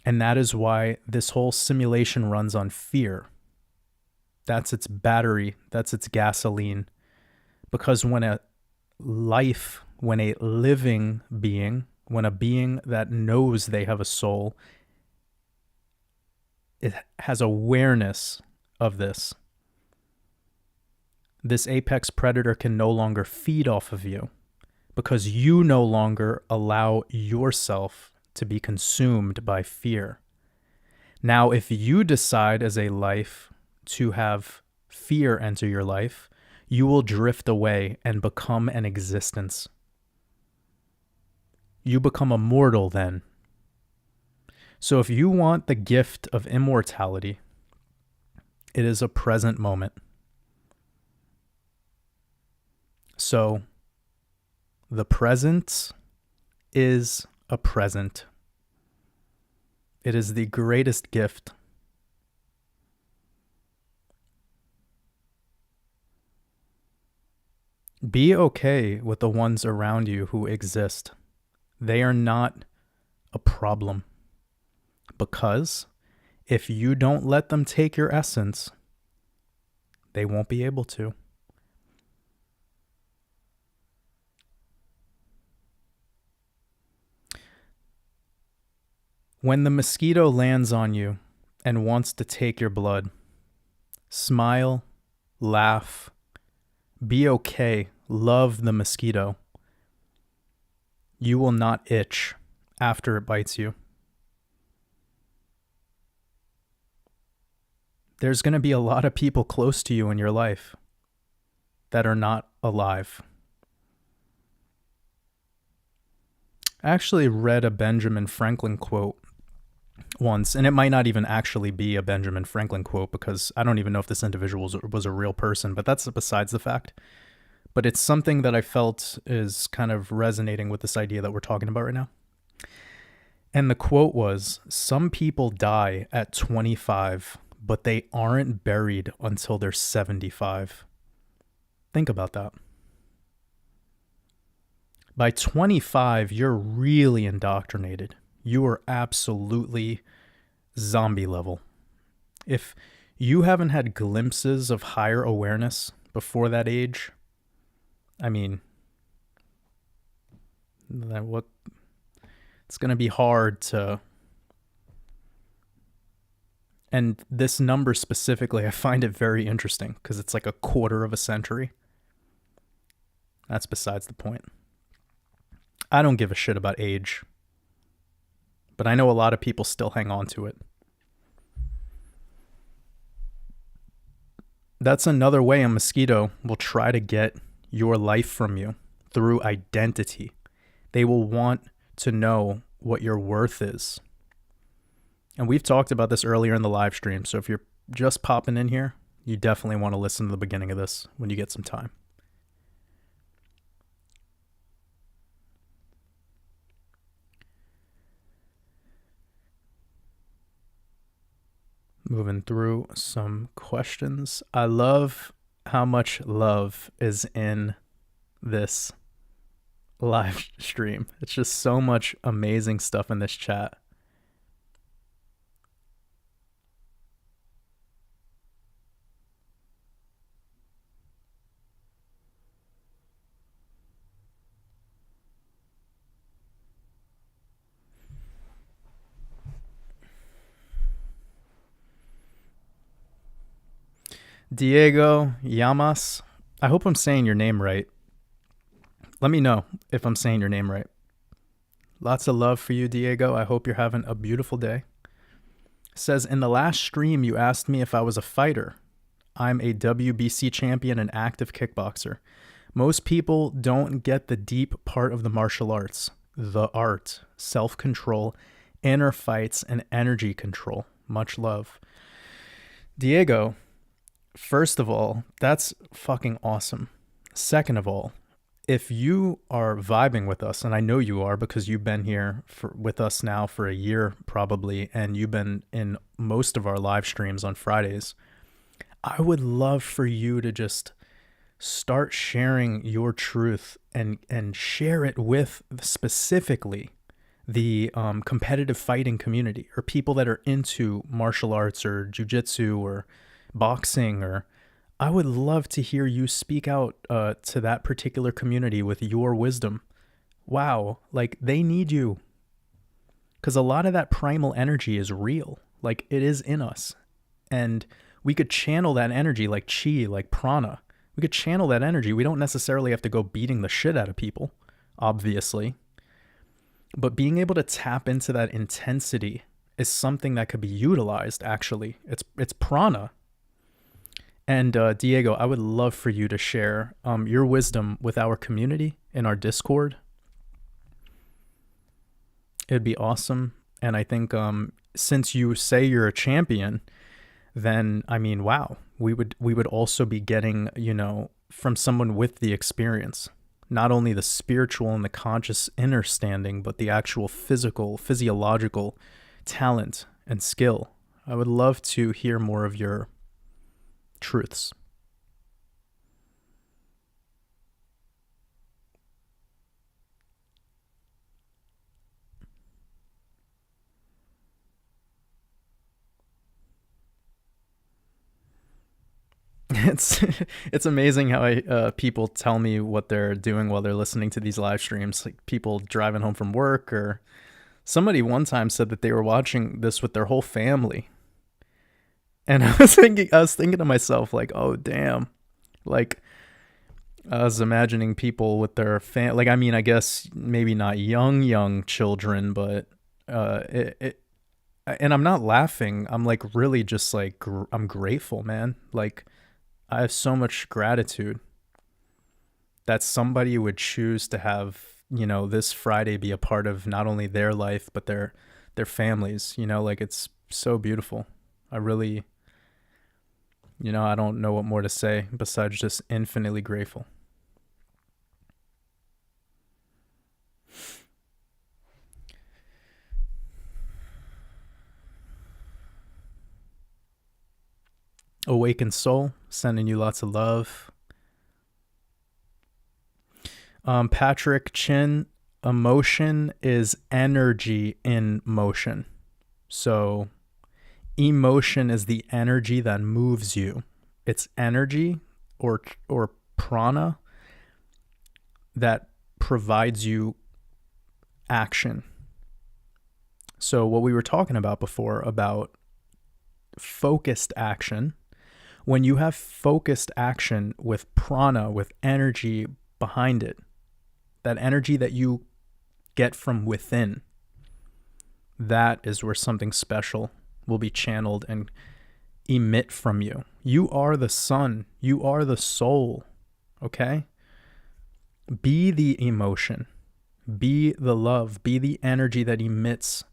And that is why this whole simulation runs on fear. That's its battery. That's its gasoline. Because when a living being, when a being that knows they have a soul, it has awareness of this apex predator can no longer feed off of you because you no longer allow yourself to be consumed by fear. Now, if you decide as a life to have fear enter your life, you will drift away and become an existence. You become a mortal then. So if you want the gift of immortality, it is a present moment. So the present is a present. It is the greatest gift. Be okay with the ones around you who exist. They are not a problem. Because if you don't let them take your essence, they won't be able to. When the mosquito lands on you and wants to take your blood, smile, laugh, be okay, love the mosquito. You will not itch after it bites you. There's going to be a lot of people close to you in your life that are not alive. I actually read a Benjamin Franklin quote once, and it might not even actually be a Benjamin Franklin quote because I don't even know if this individual was a real person, but that's besides the fact. But it's something that I felt is kind of resonating with this idea that we're talking about right now. And the quote was, "Some people die at 25, but they aren't buried until they're 75. Think about that. By 25, you're really indoctrinated. You are absolutely zombie level. If you haven't had glimpses of higher awareness before that age, I mean, it's going to be hard to... And this number specifically, I find it very interesting because it's like a quarter of a century. That's besides the point. I don't give a shit about age, but I know a lot of people still hang on to it. That's another way a mosquito will try to get your life from you, through identity. They will want to know what your worth is. And we've talked about this earlier in the live stream, so if you're just popping in here, you definitely want to listen to the beginning of this when you get some time. Moving through some questions. I love how much love is in this live stream. It's just so much amazing stuff in this chat. Diego Llamas, I hope I'm saying your name right. Let me know if I'm saying your name right. Lots of love for you, Diego. I hope you're having a beautiful day. Says, in the last stream, you asked me if I was a fighter. I'm a WBC champion and active kickboxer. Most people don't get the deep part of the martial arts, the art, self-control, inner fights, and energy control. Much love. Diego, first of all, that's fucking awesome. Second of all, if you are vibing with us, and I know you are because you've been here with us now for a year probably, and you've been in most of our live streams on Fridays, I would love for you to just start sharing your truth and share it with specifically the competitive fighting community, or people that are into martial arts or jujitsu or boxing. Or I would love to hear you speak out to that particular community with your wisdom. Wow, like they need you, because a lot of that primal energy is real. Like it is in us, and we could channel that energy like chi, like prana. We could channel that energy. We don't necessarily have to go beating the shit out of people, obviously. But being able to tap into that intensity is something that could be utilized, actually. It's prana. And Diego, I would love for you to share your wisdom with our community in our Discord. It'd be awesome. And I think since you say you're a champion, then I mean, wow, we would also be getting, from someone with the experience, not only the spiritual and the conscious understanding, but the actual physiological talent and skill. I would love to hear more of your truths. It's it's amazing how people tell me what they're doing while they're listening to these live streams. Like people driving home from work, or somebody one time said that they were watching this with their whole family. And I was thinking to myself, like, oh damn, like I was imagining people with their like, I mean, I guess maybe not young children, but it and I'm not laughing. I'm like really just like I'm grateful, man. Like I have so much gratitude that somebody would choose to have, this Friday be a part of not only their life but their families. Like it's so beautiful. I really, I don't know what more to say besides just infinitely grateful. Awakened Soul, sending you lots of love. Patrick Chin, emotion is energy in motion. So emotion is the energy that moves you. It's energy or prana that provides you action. So what we were talking about before about focused action, when you have focused action with prana, with energy behind it, that energy that you get from within, that is where something special will be channeled and emit from you. You are the sun. You are the soul. Okay? Be the emotion. Be the love. Be the energy that emits.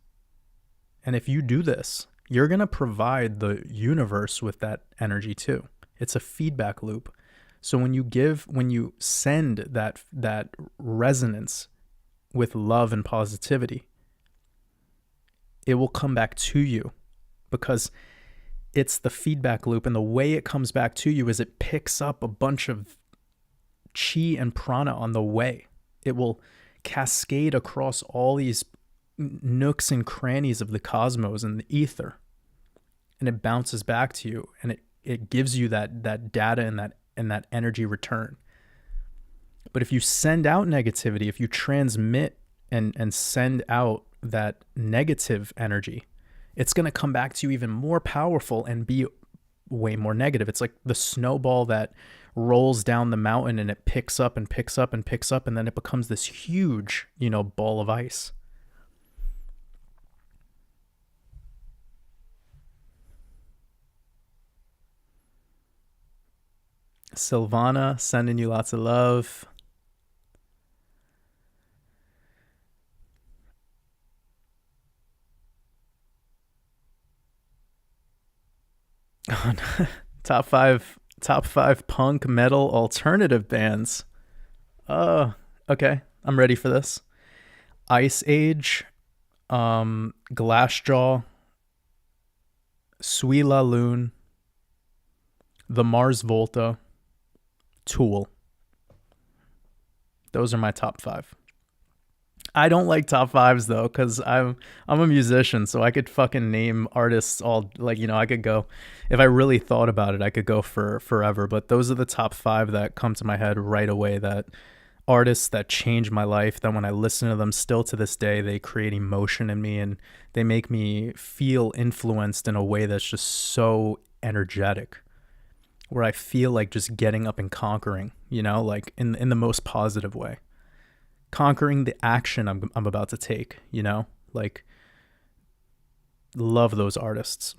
And if you do this, you're going to provide the universe with that energy too. It's a feedback loop. So when you send that resonance with love and positivity, it will come back to you, because it's the feedback loop. And the way it comes back to you is it picks up a bunch of chi and prana on the way. It will cascade across all these nooks and crannies of the cosmos and the ether, and it bounces back to you, and it gives you that data and that energy return. But if you send out negativity, if you transmit and send out that negative energy, it's going to come back to you even more powerful and be way more negative. It's like the snowball that rolls down the mountain, and it picks up and picks up and picks up, and then it becomes this huge, ball of ice. Silvana, sending you lots of love. top five punk metal alternative bands. Okay, I'm ready for this. Ice Age, Glassjaw, Suila Loon, The Mars Volta, Tool. Those are my top 5. I don't like top 5s though, because I'm a musician, so I could fucking name artists all, like, I could go, if I really thought about it, I could go for forever. But those are the top 5 that come to my head right away, that artists that changed my life, that when I listen to them still to this day, they create emotion in me and they make me feel influenced in a way that's just so energetic, where I feel like just getting up and conquering, like in the most positive way. Conquering the action I'm about to take, like, love those artists.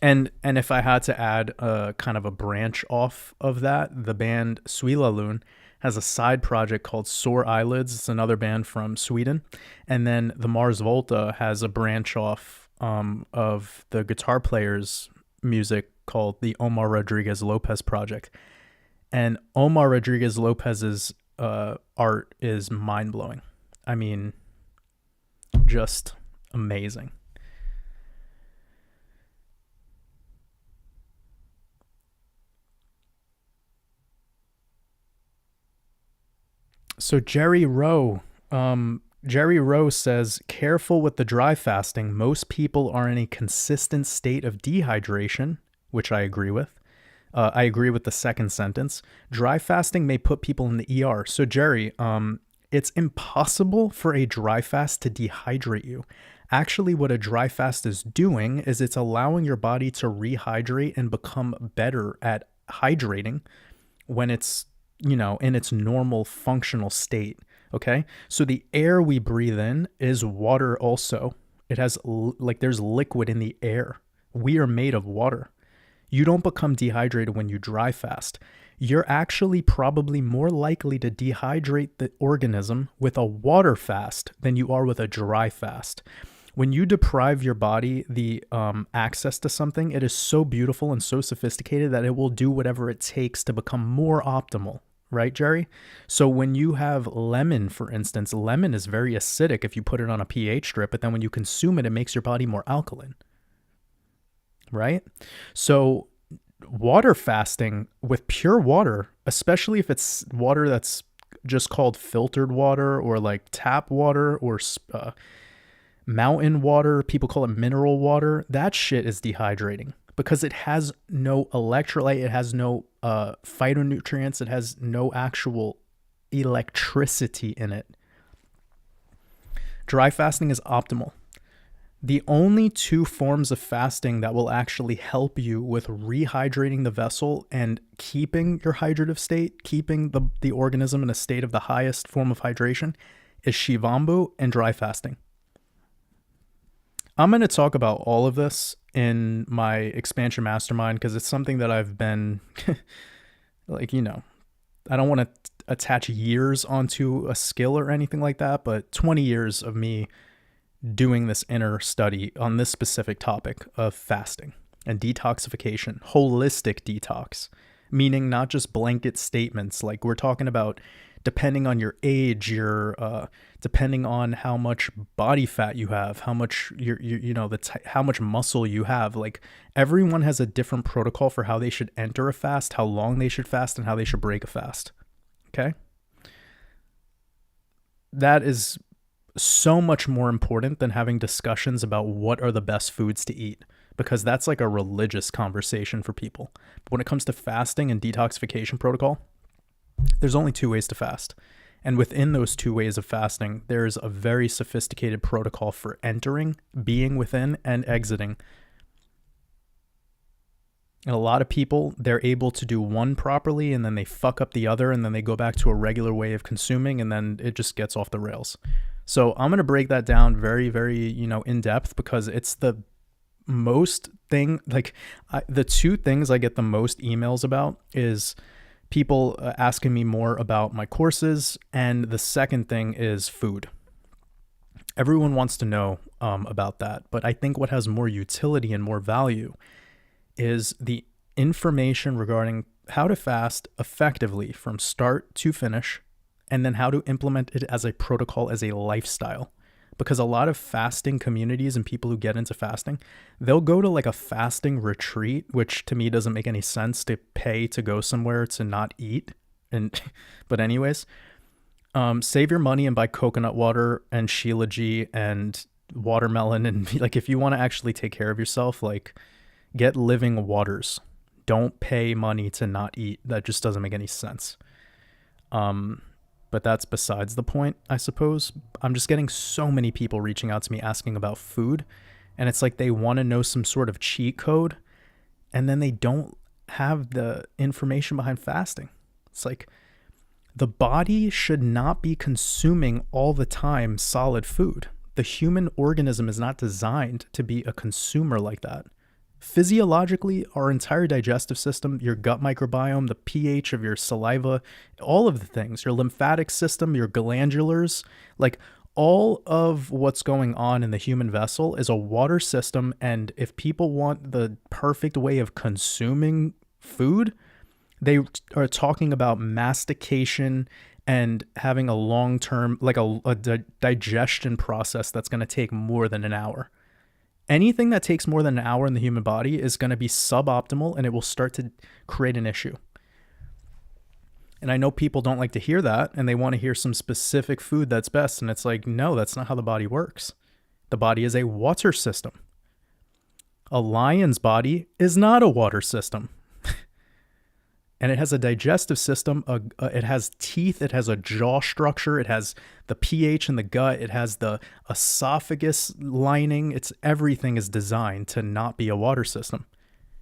And if I had to add a kind of a branch off of that, the band Swilalun has a side project called Sore Eyelids. It's another band from Sweden. And then the Mars Volta has a branch off of the guitar player's music called the Omar Rodriguez Lopez Project. And Omar Rodriguez Lopez's art is mind-blowing. I mean, just amazing. So Jerry Rowe says, careful with the dry fasting. Most people are in a consistent state of dehydration, which I agree with. I agree with the second sentence. Dry fasting may put people in the ER. So Jerry, it's impossible for a dry fast to dehydrate you. Actually, what a dry fast is doing is it's allowing your body to rehydrate and become better at hydrating when it's, in its normal functional state. Okay. So the air we breathe in is water also. It has there's liquid in the air. We are made of water. You don't become dehydrated when you dry fast. You're actually probably more likely to dehydrate the organism with a water fast than you are with a dry fast. When you deprive your body the access to something, it is so beautiful and so sophisticated that it will do whatever it takes to become more optimal. Right, Jerry? So when you have lemon, for instance, lemon is very acidic if you put it on a pH strip, but then when you consume it, it makes your body more alkaline. Right? So water fasting with pure water, especially if it's water that's just called filtered water or like tap water or mountain water, people call it mineral water, that shit is dehydrating because it has no electrolyte, it has no phytonutrients, it has no actual electricity in it. Dry fasting is optimal. The only 2 forms of fasting that will actually help you with rehydrating the vessel and keeping your hydrative state, keeping the organism in a state of the highest form of hydration, is Shivambu and dry fasting. I'm going to talk about all of this in my expansion mastermind because it's something that I've been I don't want to attach years onto a skill or anything like that, but 20 years of me doing this inner study on this specific topic of fasting and detoxification, holistic detox, meaning not just blanket statements. Like we're talking about depending on your age, depending on how much body fat you have, how much how much muscle you have. Like everyone has a different protocol for how they should enter a fast, how long they should fast, and how they should break a fast. Okay? That is so much more important than having discussions about what are the best foods to eat, because that's like a religious conversation for people. But when it comes to fasting and detoxification protocol, there's only 2 ways to fast. And within those 2 ways of fasting, there's a very sophisticated protocol for entering, being within, and exiting. And a lot of people, they're able to do one properly and then they fuck up the other and then they go back to a regular way of consuming and then it just gets off the rails. So I'm going to break that down very, very, in depth because it's the most thing, the 2 things I get the most emails about is people asking me more about my courses. And the second thing is food. Everyone wants to know about that. But I think what has more utility and more value is the information regarding how to fast effectively from start to finish, and then how to implement it as a protocol, as a lifestyle. because a lot of fasting communities and people who get into fasting, they'll go to like a fasting retreat, which to me doesn't make any sense to pay to go somewhere to not eat. And but anyways, save your money and buy coconut water and Shilajit and watermelon, and like if you want to actually take care of yourself, like get living waters. Don't pay money to not eat. That just doesn't make any sense. But that's besides the point, I suppose. I'm just getting so many people reaching out to me asking about food, and it's like they want to know some sort of cheat code, and then they don't have the information behind fasting. It's like the body should not be consuming all the time solid food. The human organism is not designed to be a consumer like that. Physiologically, our entire digestive system, your gut microbiome, the pH of your saliva, all of the things, your lymphatic system, your glandulars, like all of what's going on in the human vessel is a water system. And if people want the perfect way of consuming food, they are talking about mastication and having a long-term, like a digestion process that's going to take more than an hour. Anything that takes more than an hour in the human body is going to be suboptimal, and it will start to create an issue. And I know people don't like to hear that, and they want to hear some specific food that's best. And it's like, no, that's not how the body works. The body is a water system. A lion's body is not a water system. And it has a digestive system, it has teeth, it has a jaw structure, it has the pH in the gut, it has the esophagus lining. Everything is designed to not be a water system.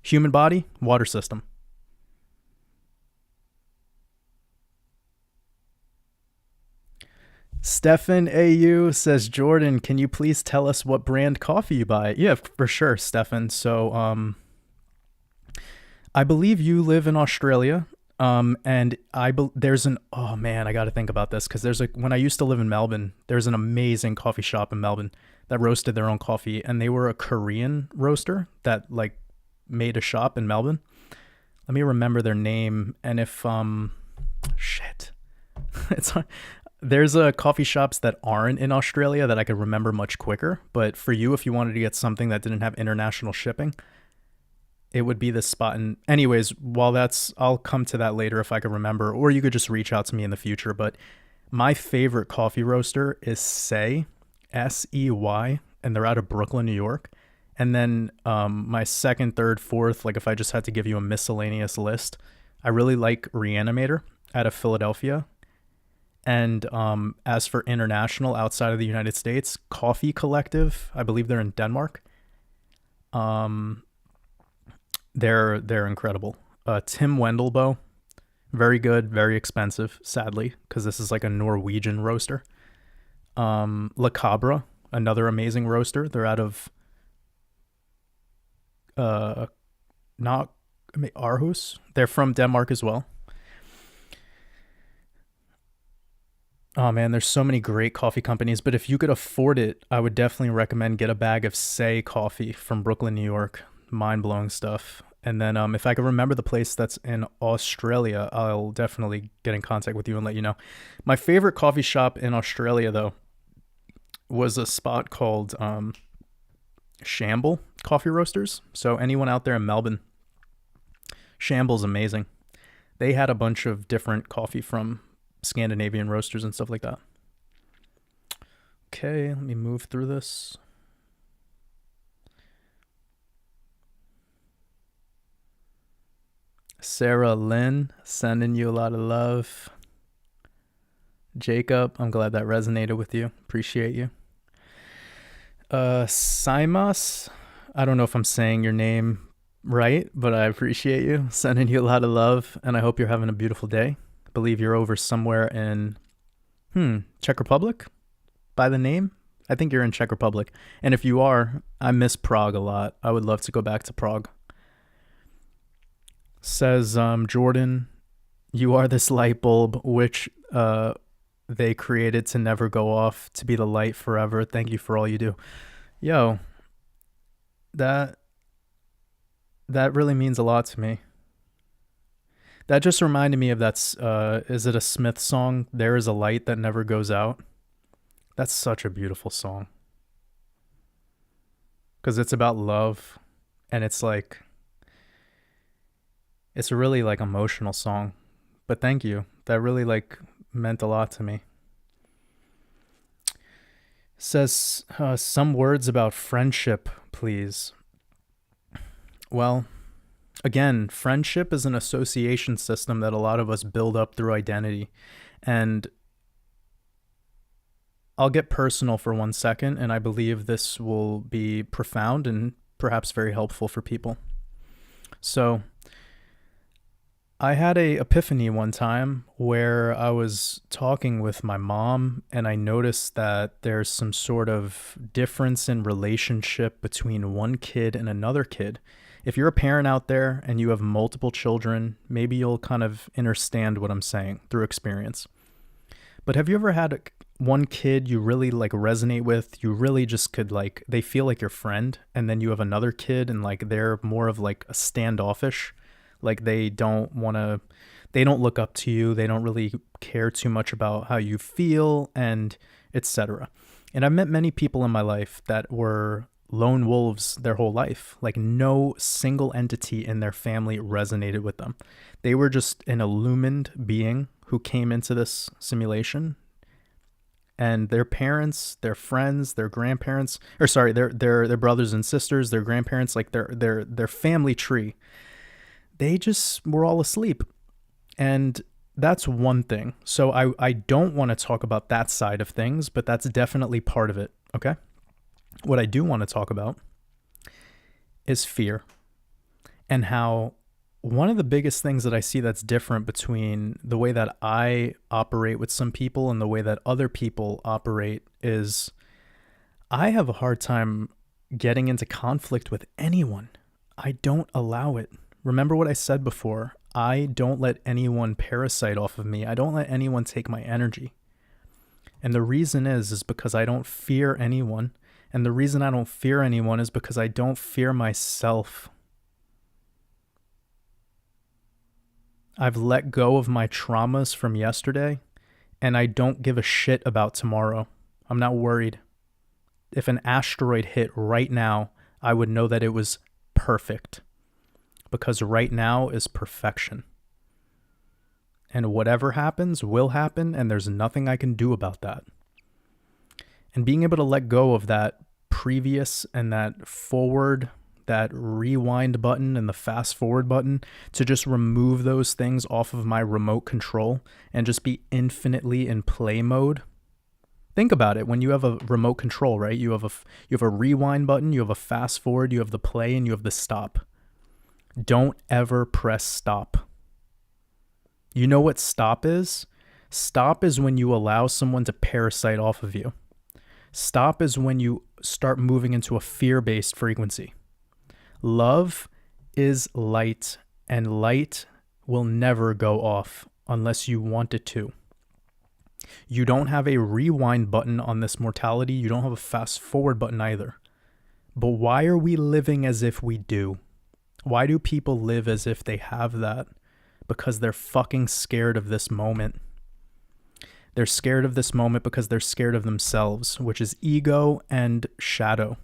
Human body, water system. Stefan AU says, Jordan, can you please tell us what brand coffee you buy? Yeah, for sure, Stefan. So, I believe you live in Australia, and oh man, I got to think about this, because when I used to live in Melbourne, there's an amazing coffee shop in Melbourne that roasted their own coffee, and they were a Korean roaster that like made a shop in Melbourne. Let me remember their name, and if there's coffee shops that aren't in Australia that I could remember much quicker, but for you, if you wanted to get something that didn't have international shipping, it would be this spot. And anyways, I'll come to that later if I could remember, or you could just reach out to me in the future. But my favorite coffee roaster is Say, SEY, and they're out of Brooklyn, New York. And then my second, third, fourth, like if I just had to give you a miscellaneous list, I really like Reanimator out of Philadelphia. And as for international outside of the United States, Coffee Collective, I believe they're in Denmark. They're incredible. Tim Wendelbo, very good, very expensive, sadly, because this is like a Norwegian roaster. La Cabra, another amazing roaster. They're out of Aarhus. They're from Denmark as well. Oh man, there's so many great coffee companies, but if you could afford it, I would definitely recommend get a bag of Say coffee from Brooklyn, New York. Mind-blowing stuff. And then if I can remember the place that's in Australia, I'll definitely get in contact with you and let you know. My favorite coffee shop in Australia, though, was a spot called Shamble Coffee Roasters. So anyone out there in Melbourne, Shamble's amazing. They had a bunch of different coffee from Scandinavian roasters and stuff like that. Okay, let me move through this. Sarah Lynn, sending you a lot of love. Jacob, I'm glad that resonated with you. Appreciate you. Simas, I don't know if I'm saying your name right, but I appreciate you. Sending you a lot of love, and I hope you're having a beautiful day. I believe you're over somewhere in Czech Republic by the name. I think you're in Czech Republic. And if you are, I miss Prague a lot. I would love to go back to Prague. Says Jordan, you are this light bulb which they created to never go off, to be the light forever. Thank you for all you do. Yo, that really means a lot to me. That just reminded me of is it a Smith song? There is a light that never goes out. That's such a beautiful song. Because it's about love, and it's like, it's a really like emotional song. But thank you. That really like meant a lot to me. Says some words about friendship, please. Well, again, friendship is an association system that a lot of us build up through identity. And I'll get personal for 1 second, and I believe this will be profound and perhaps very helpful for people. So, I had a epiphany one time where I was talking with my mom, and I noticed that there's some sort of difference in relationship between one kid and another kid. If you're a parent out there and you have multiple children, maybe you'll kind of understand what I'm saying through experience. But have you ever had one kid you really like resonate with? You really just could like, they feel like your friend, and then you have another kid and like they're more of like a standoffish. Like they don't look up to you. They don't really care too much about how you feel, and etc. And I've met many people in my life that were lone wolves their whole life. Like no single entity in their family resonated with them. They were just an illumined being who came into this simulation, and their parents, their friends, their grandparents, or sorry, their brothers and sisters, their grandparents, like their family tree, they just were all asleep. And that's one thing. So I don't want to talk about that side of things, but that's definitely part of it, okay? What I do want to talk about is fear, and how one of the biggest things that I see that's different between the way that I operate with some people and the way that other people operate is I have a hard time getting into conflict with anyone. I don't allow it. Remember what I said before. I don't let anyone parasite off of me. I don't let anyone take my energy. And the reason is because I don't fear anyone. And the reason I don't fear anyone is because I don't fear myself. I've let go of my traumas from yesterday, and I don't give a shit about tomorrow. I'm not worried. If an asteroid hit right now, I would know that it was perfect. Because right now is perfection. And whatever happens will happen, and there's nothing I can do about that. And being able to let go of that previous and that forward, that rewind button and the fast forward button, to just remove those things off of my remote control and just be infinitely in play mode. Think about it. When you have a remote control, right? You have a rewind button, you have a fast forward, you have the play, and you have the stop. Don't ever press stop. You know what stop is? Stop is when you allow someone to parasite off of you. Stop is when you start moving into a fear-based frequency. Love is light, and light will never go off unless you want it to. You don't have a rewind button on this mortality. You don't have a fast forward button either. But why are we living as if we do? Why do people live as if they have that? Because they're fucking scared of this moment. They're scared of this moment because they're scared of themselves, which is ego and shadow.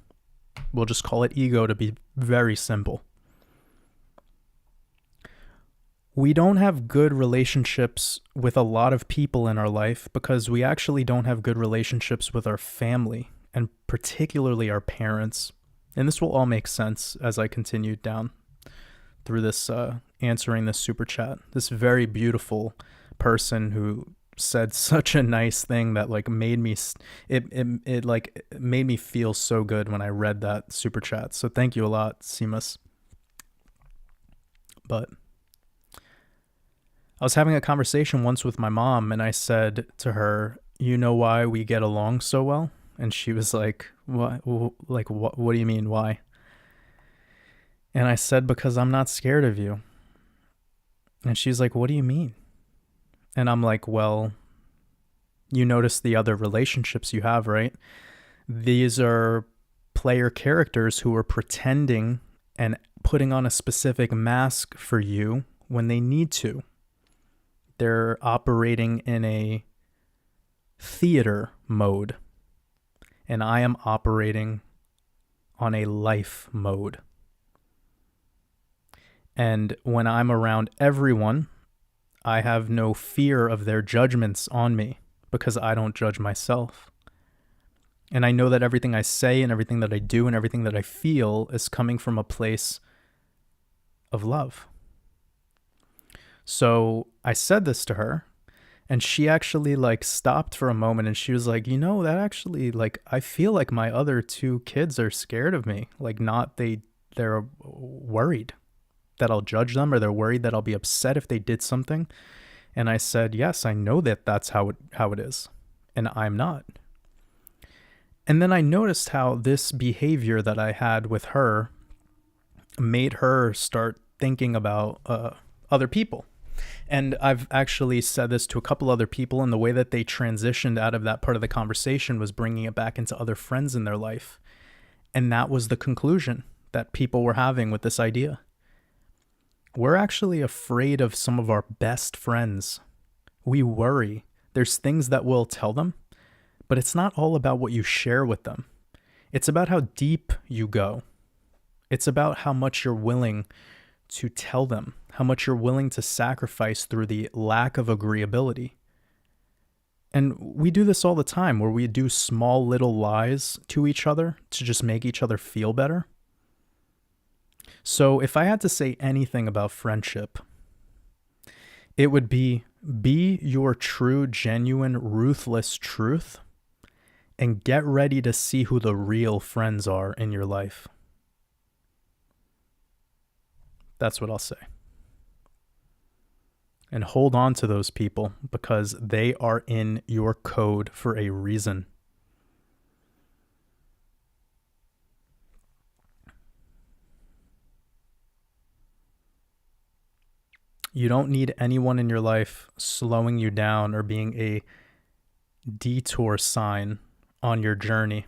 We'll just call it ego to be very simple. We don't have good relationships with a lot of people in our life because we actually don't have good relationships with our family, and particularly our parents. And this will all make sense as I continue down through this answering this super chat. This very beautiful person who said such a nice thing that like made me it like made me feel so good when I read that super chat. So thank you a lot, Seamus. But I was having a conversation once with my mom, and I said to her, "You know why we get along so well?" And she was like, "What? Like what do you mean why?" And I said, "Because I'm not scared of you." And she's like, "What do you mean?" And I'm like, "Well, you notice the other relationships you have, right? These are player characters who are pretending and putting on a specific mask for you when they need to. They're operating in a theater mode. and I am operating on a life mode. And when I'm around everyone, I have no fear of their judgments on me because I don't judge myself. And I know that everything I say and everything that I do and everything that I feel is coming from a place of love. So I said this to her, and she actually stopped for a moment, and she was like, that actually, I feel like my other two kids are scared of me. They're worried that I'll judge them, or they're worried that I'll be upset if they did something. And I said, yes, I know that that's how it is, and I'm not. And then I noticed how this behavior that I had with her made her start thinking about other people. And I've actually said this to a couple other people, and the way that they transitioned out of that part of the conversation was bringing it back into other friends in their life. And that was the conclusion that people were having with this idea. We're actually afraid of some of our best friends. We worry. There's things that we'll tell them, but it's not all about what you share with them. It's about how deep you go. It's about how much you're willing to tell them, how much you're willing to sacrifice through the lack of agreeability. And we do this all the time, where we do small little lies to each other to just make each other feel better. So if I had to say anything about friendship, it would be your true, genuine, ruthless truth, and get ready to see who the real friends are in your life. That's what I'll say. And hold on to those people, because they are in your code for a reason. You don't need anyone in your life slowing you down or being a detour sign on your journey.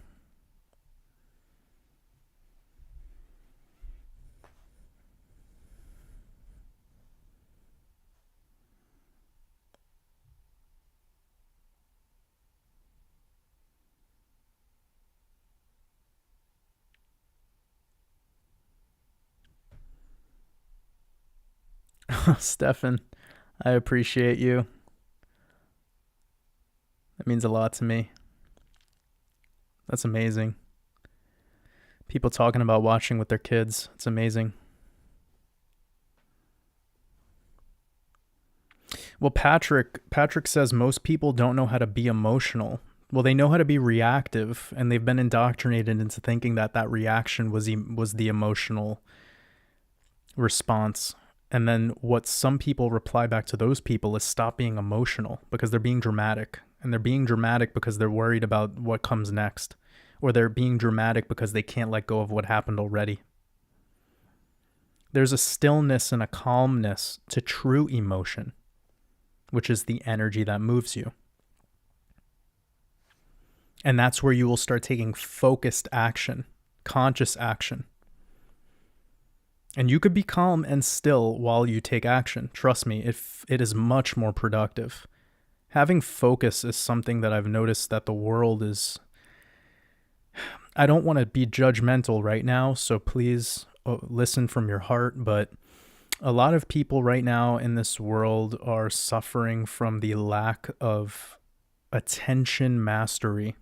Stefan, I appreciate you. That means a lot to me. That's amazing. People talking about watching with their kids. It's amazing. Well, Patrick says most people don't know how to be emotional. Well, they know how to be reactive, and they've been indoctrinated into thinking that reaction was the emotional response. And then what some people reply back to those people is stop being emotional, because they're being dramatic. And they're being dramatic because they're worried about what comes next. Or they're being dramatic because they can't let go of what happened already. There's a stillness and a calmness to true emotion, which is the energy that moves you. And that's where you will start taking focused action, conscious action. And you could be calm and still while you take action. Trust me, it is much more productive. Having focus is something that I've noticed that the world is... I don't want to be judgmental right now, so please listen from your heart, but a lot of people right now in this world are suffering from the lack of attention mastery.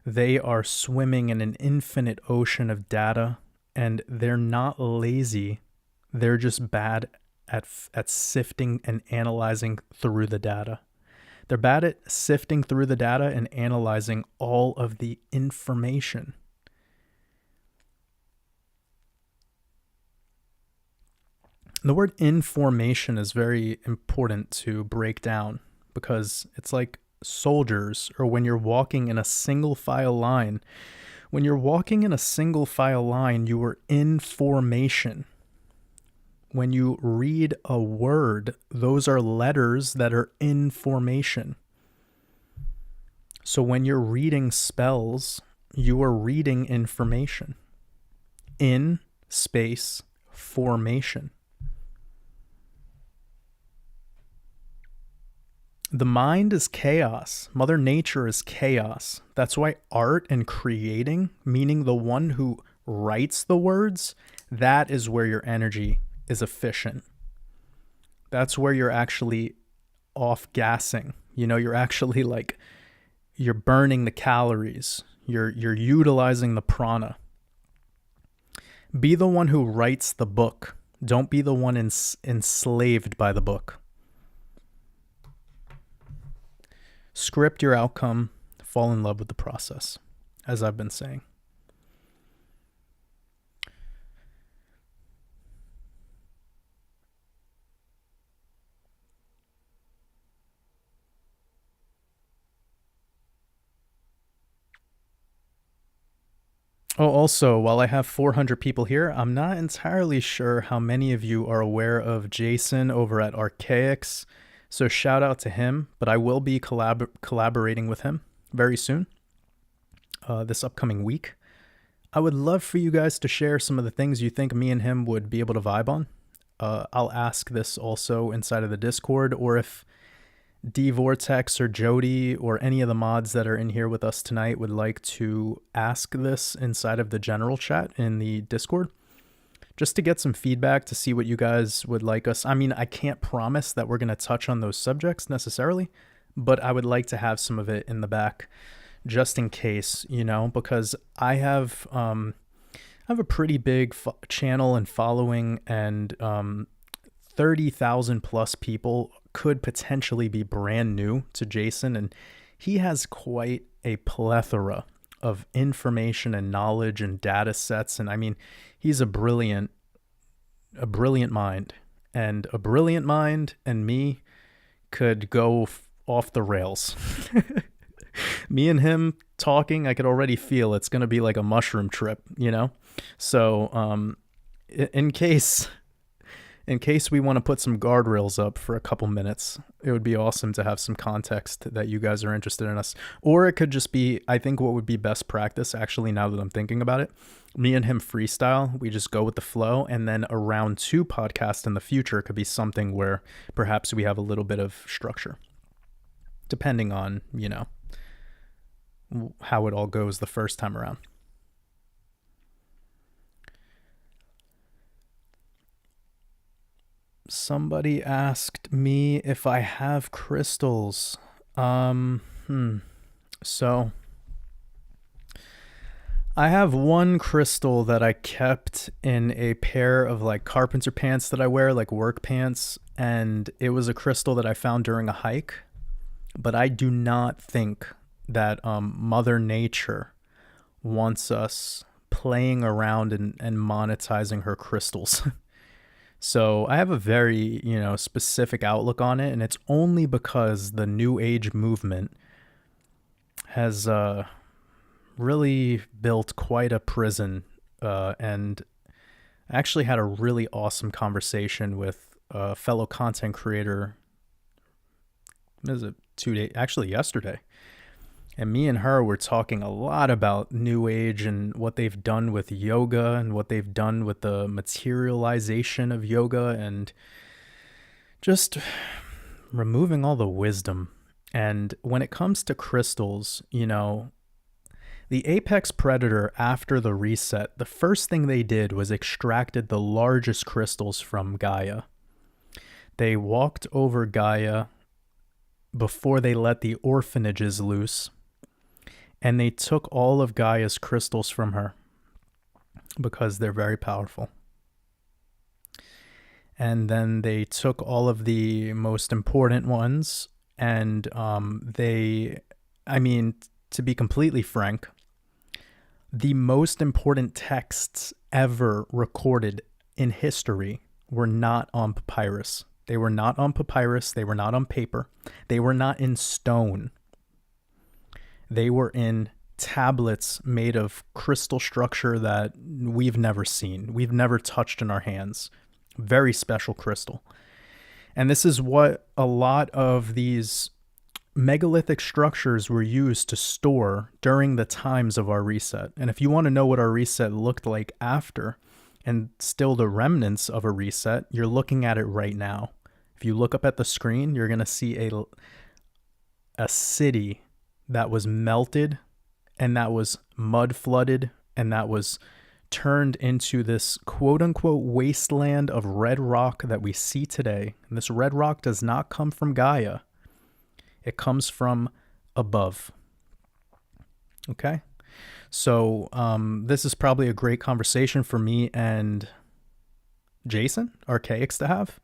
They are swimming in an infinite ocean of data, and they're not lazy. They're just bad at sifting and analyzing through the data. They're bad at sifting through the data and analyzing all of the information. The word information is very important to break down, because it's like soldiers, or when you're walking in a single file line. When you're walking in a single file line, you are in formation. When you read a word, those are letters that are in formation. So when you're reading spells, you are reading information. In space formation. The mind is chaos. Mother Nature is chaos. That's why art and creating, meaning the one who writes the words, that is where your energy is efficient. That's where you're actually off gassing. You're actually you're burning the calories. You're utilizing the prana. Be the one who writes the book. Don't be the one enslaved by the book. Script your outcome. Fall in love with the process, as I've been saying. Oh, also, while I have 400 people here, I'm not entirely sure how many of you are aware of Jason over at Archaics. So shout out to him, but I will be collaborating with him very soon, this upcoming week. I would love for you guys to share some of the things you think me and him would be able to vibe on. I'll ask this also inside of the Discord, or if D Vortex or Jody or any of the mods that are in here with us tonight would like to ask this inside of the general chat in the Discord, just to get some feedback to see what you guys would like us. I mean, I can't promise that we're going to touch on those subjects necessarily, but I would like to have some of it in the back just in case, because I have a pretty big channel and following, and 30,000 plus people could potentially be brand new to Jason, and he has quite a plethora of information and knowledge and data sets. And I mean, he's a brilliant mind, and a brilliant mind and me could go off the rails. Me and him talking, I could already feel it's going to be like a mushroom trip, So, in case we want to put some guardrails up for a couple minutes, it would be awesome to have some context that you guys are interested in us. Or it could just be, I think what would be best practice, actually, now that I'm thinking about it, me and him freestyle, we just go with the flow, and then a round 2 podcast in the future could be something where perhaps we have a little bit of structure, depending on, how it all goes the first time around. Somebody asked me if I have crystals. So I have one crystal that I kept in a pair of carpenter pants that I wear, like work pants, and it was a crystal that I found during a hike. But I do not think that Mother Nature wants us playing around and monetizing her crystals. So I have a very, specific outlook on it, and it's only because the New Age movement has really built quite a prison, and I actually had a really awesome conversation with a fellow content creator. Was it 2 days? Actually, yesterday. And me and her were talking a lot about New Age and what they've done with yoga and what they've done with the materialization of yoga and just removing all the wisdom. And when it comes to crystals, the apex predator after the reset, the first thing they did was extracted the largest crystals from Gaia. They walked over Gaia before they let the orphanages loose. And they took all of Gaia's crystals from her because they're very powerful. And then they took all of the most important ones, and to be completely frank, the most important texts ever recorded in history were not on papyrus. They were not on papyrus. They were not on paper. They were not in stone. They were in tablets made of crystal structure that we've never seen. We've never touched in our hands. Very special crystal. And this is what a lot of these megalithic structures were used to store during the times of our reset. And if you want to know what our reset looked like after, and still the remnants of a reset, you're looking at it right now. If you look up at the screen, you're going to see a city that was melted and that was mud flooded and that was turned into this quote unquote wasteland of red rock that we see today. And this red rock does not come from Gaia. It comes from above. Okay? So this is probably a great conversation for me and Jason, Archaics, to have,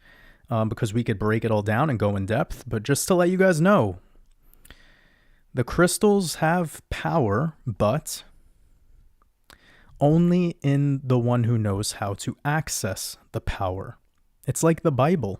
because we could break it all down and go in depth. But just to let you guys know, the crystals have power, but only in the one who knows how to access the power. It's like the Bible.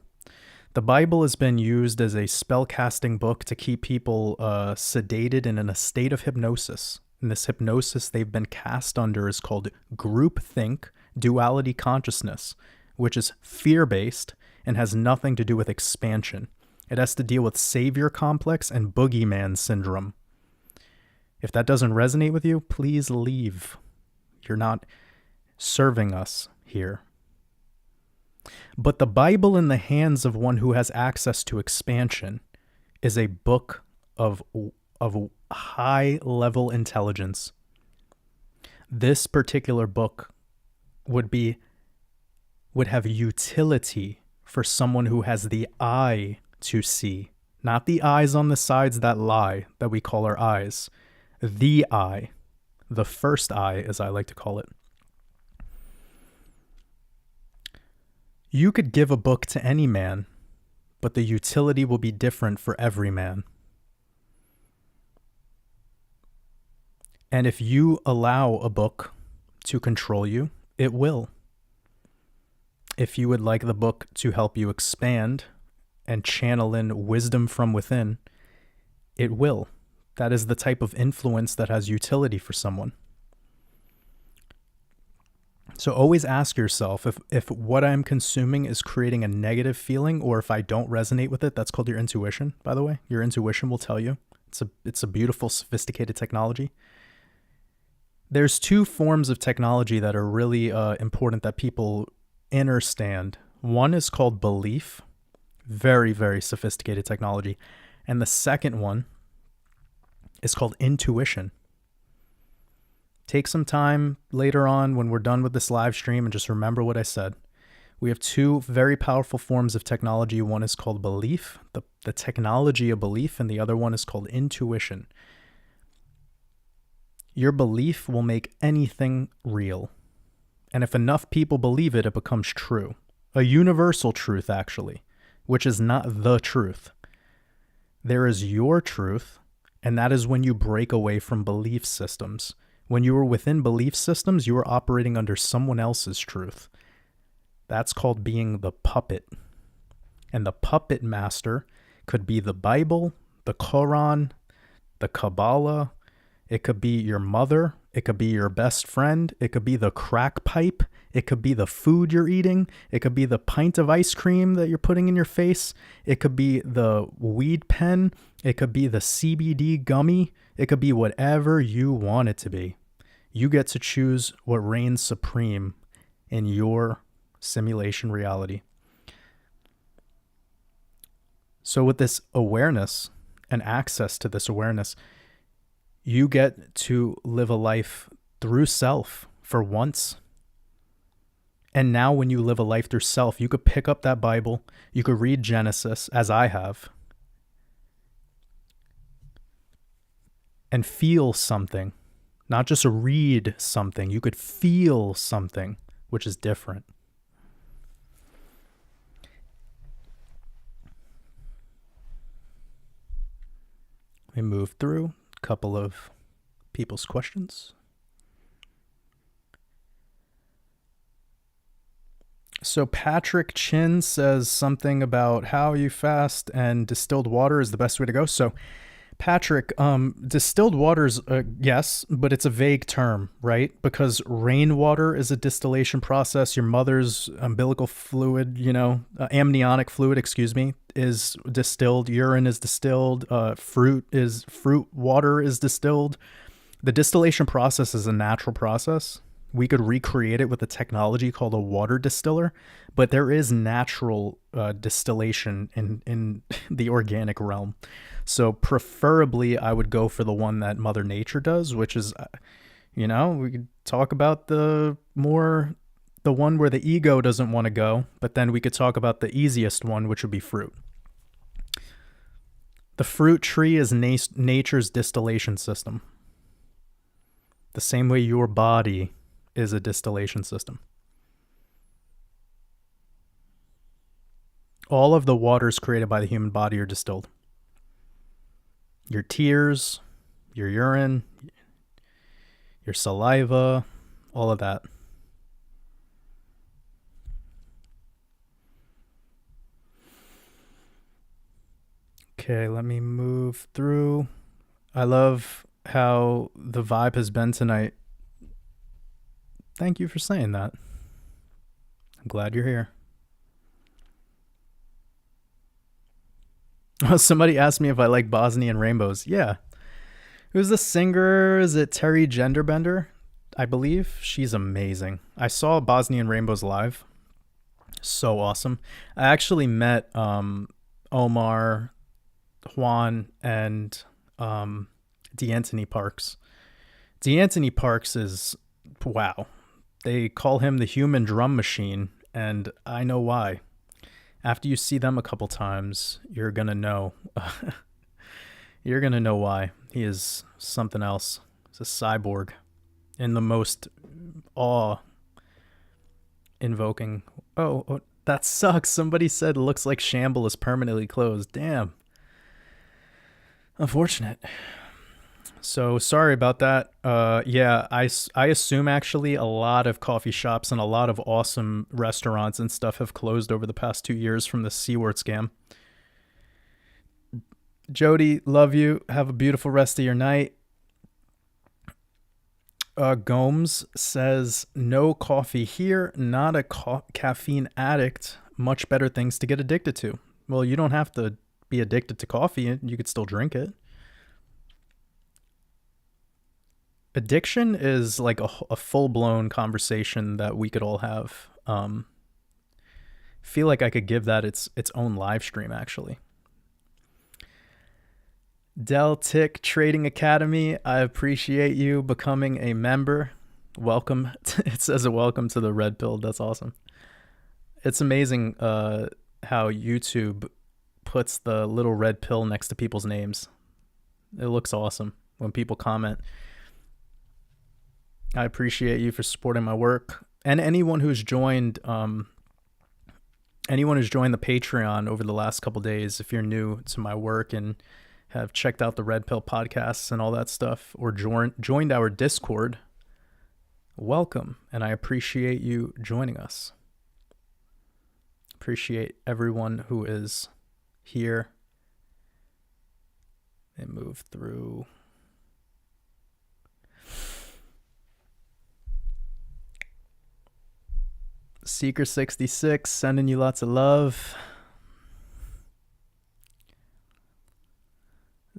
The Bible has been used as a spellcasting book to keep people sedated and in a state of hypnosis. And this hypnosis they've been cast under is called groupthink duality consciousness, which is fear-based and has nothing to do with expansion. It has to deal with savior complex and boogeyman syndrome. If that doesn't resonate with you, please leave. You're not serving us here. But the Bible in the hands of one who has access to expansion is a book of high level intelligence. This particular book would have utility for someone who has the eye to see, not the eyes on the sides that lie, that we call our eyes. The eye. The first eye, as I like to call it. You could give a book to any man, but the utility will be different for every man. And if you allow a book to control you, it will. If you would like the book to help you expand and channel in wisdom from within, it will. That is the type of influence that has utility for someone. So always ask yourself if what I'm consuming is creating a negative feeling, or if I don't resonate with it. That's called your intuition, by the way. Your intuition will tell you. It's a beautiful, sophisticated technology. There's two forms of technology that are really important that people understand. One is called belief. Very, very sophisticated technology. And the second one is called intuition. Take some time later on when we're done with this live stream and just remember what I said. We have two very powerful forms of technology. One is called belief, the technology of belief, and the other one is called intuition. Your belief will make anything real. And if enough people believe it, it becomes true. A universal truth, actually, which is not the truth. There is your truth, and that is when you break away from belief systems. When you are within belief systems, you are operating under someone else's truth. That's called being the puppet. And the puppet master could be the Bible, the Quran, the Kabbalah. It could be your mother. It could be your best friend. It could be the crack pipe. It could be the food you're eating. It could be the pint of ice cream that you're putting in your face. It could be the weed pen. It could be the CBD gummy. It could be whatever you want it to be. You get to choose what reigns supreme in your simulation reality. So with this awareness and access to this awareness, you get to live a life through self for once. And now when you live a life through self, you could pick up that Bible, you could read Genesis, as I have, and feel something. Not just read something, you could feel something, which is different. We move through a couple of people's questions. So Patrick Chin says something about how you fast and distilled water is the best way to go. So Patrick, distilled water is, yes, but it's a vague term, right? Because rainwater is a distillation process. Your mother's umbilical fluid, amniotic fluid, is distilled. Urine is distilled. Fruit water is distilled. The distillation process is a natural process. we could recreate it with a technology called a water distiller, but there is natural distillation in the organic realm. So preferably I would go for the one that Mother Nature does, which is, we could talk about the one where the ego doesn't want to go, but then we could talk about the easiest one, which would be fruit. The fruit tree is nature's distillation system. The same way your body is a distillation system. All of the waters created by the human body are distilled. Your tears, your urine, your saliva, all of that. Okay, let me move through. I love how the vibe has been tonight. Thank you for saying that. I'm glad you're here. Somebody asked me if I like Bosnian rainbows. Yeah. Who's the singer? Is it Terry Genderbender? I believe. She's amazing. I saw Bosnian rainbows live. So awesome. I actually met Omar, Juan, and D'Anthony Parks. D'Anthony Parks is, wow. They call him the human drum machine, and I know why. After you see them a couple times, you're going to know. You're going to know why. He is something else. He's a cyborg in the most awe-invoking. Oh, that sucks. Somebody said looks like Shamble is permanently closed. Damn. Unfortunate. So sorry about that. Yeah, I assume actually a lot of coffee shops and a lot of awesome restaurants and stuff have closed over the past 2 years from the C-word scam. Jody, love you. Have a beautiful rest of your night. Gomes says, no coffee here, not a caffeine addict. Much better things to get addicted to. Well, you don't have to be addicted to coffee. You could still drink it. Addiction is like a full-blown conversation that we could all have. Feel like I could give that its own live stream, actually. Deltic Trading Academy, I appreciate you becoming a member. Welcome. It says a welcome to the red pill. That's awesome. It's amazing how YouTube puts the little red pill next to people's names. It looks awesome when people comment. I appreciate you for supporting my work, and anyone who's joined the Patreon over the last couple days. If you're new to my work and have checked out the Red Pill podcasts and all that stuff, or joined our Discord, welcome, and I appreciate you joining us. Appreciate everyone who is here. And move through. Seeker66, sending you lots of love.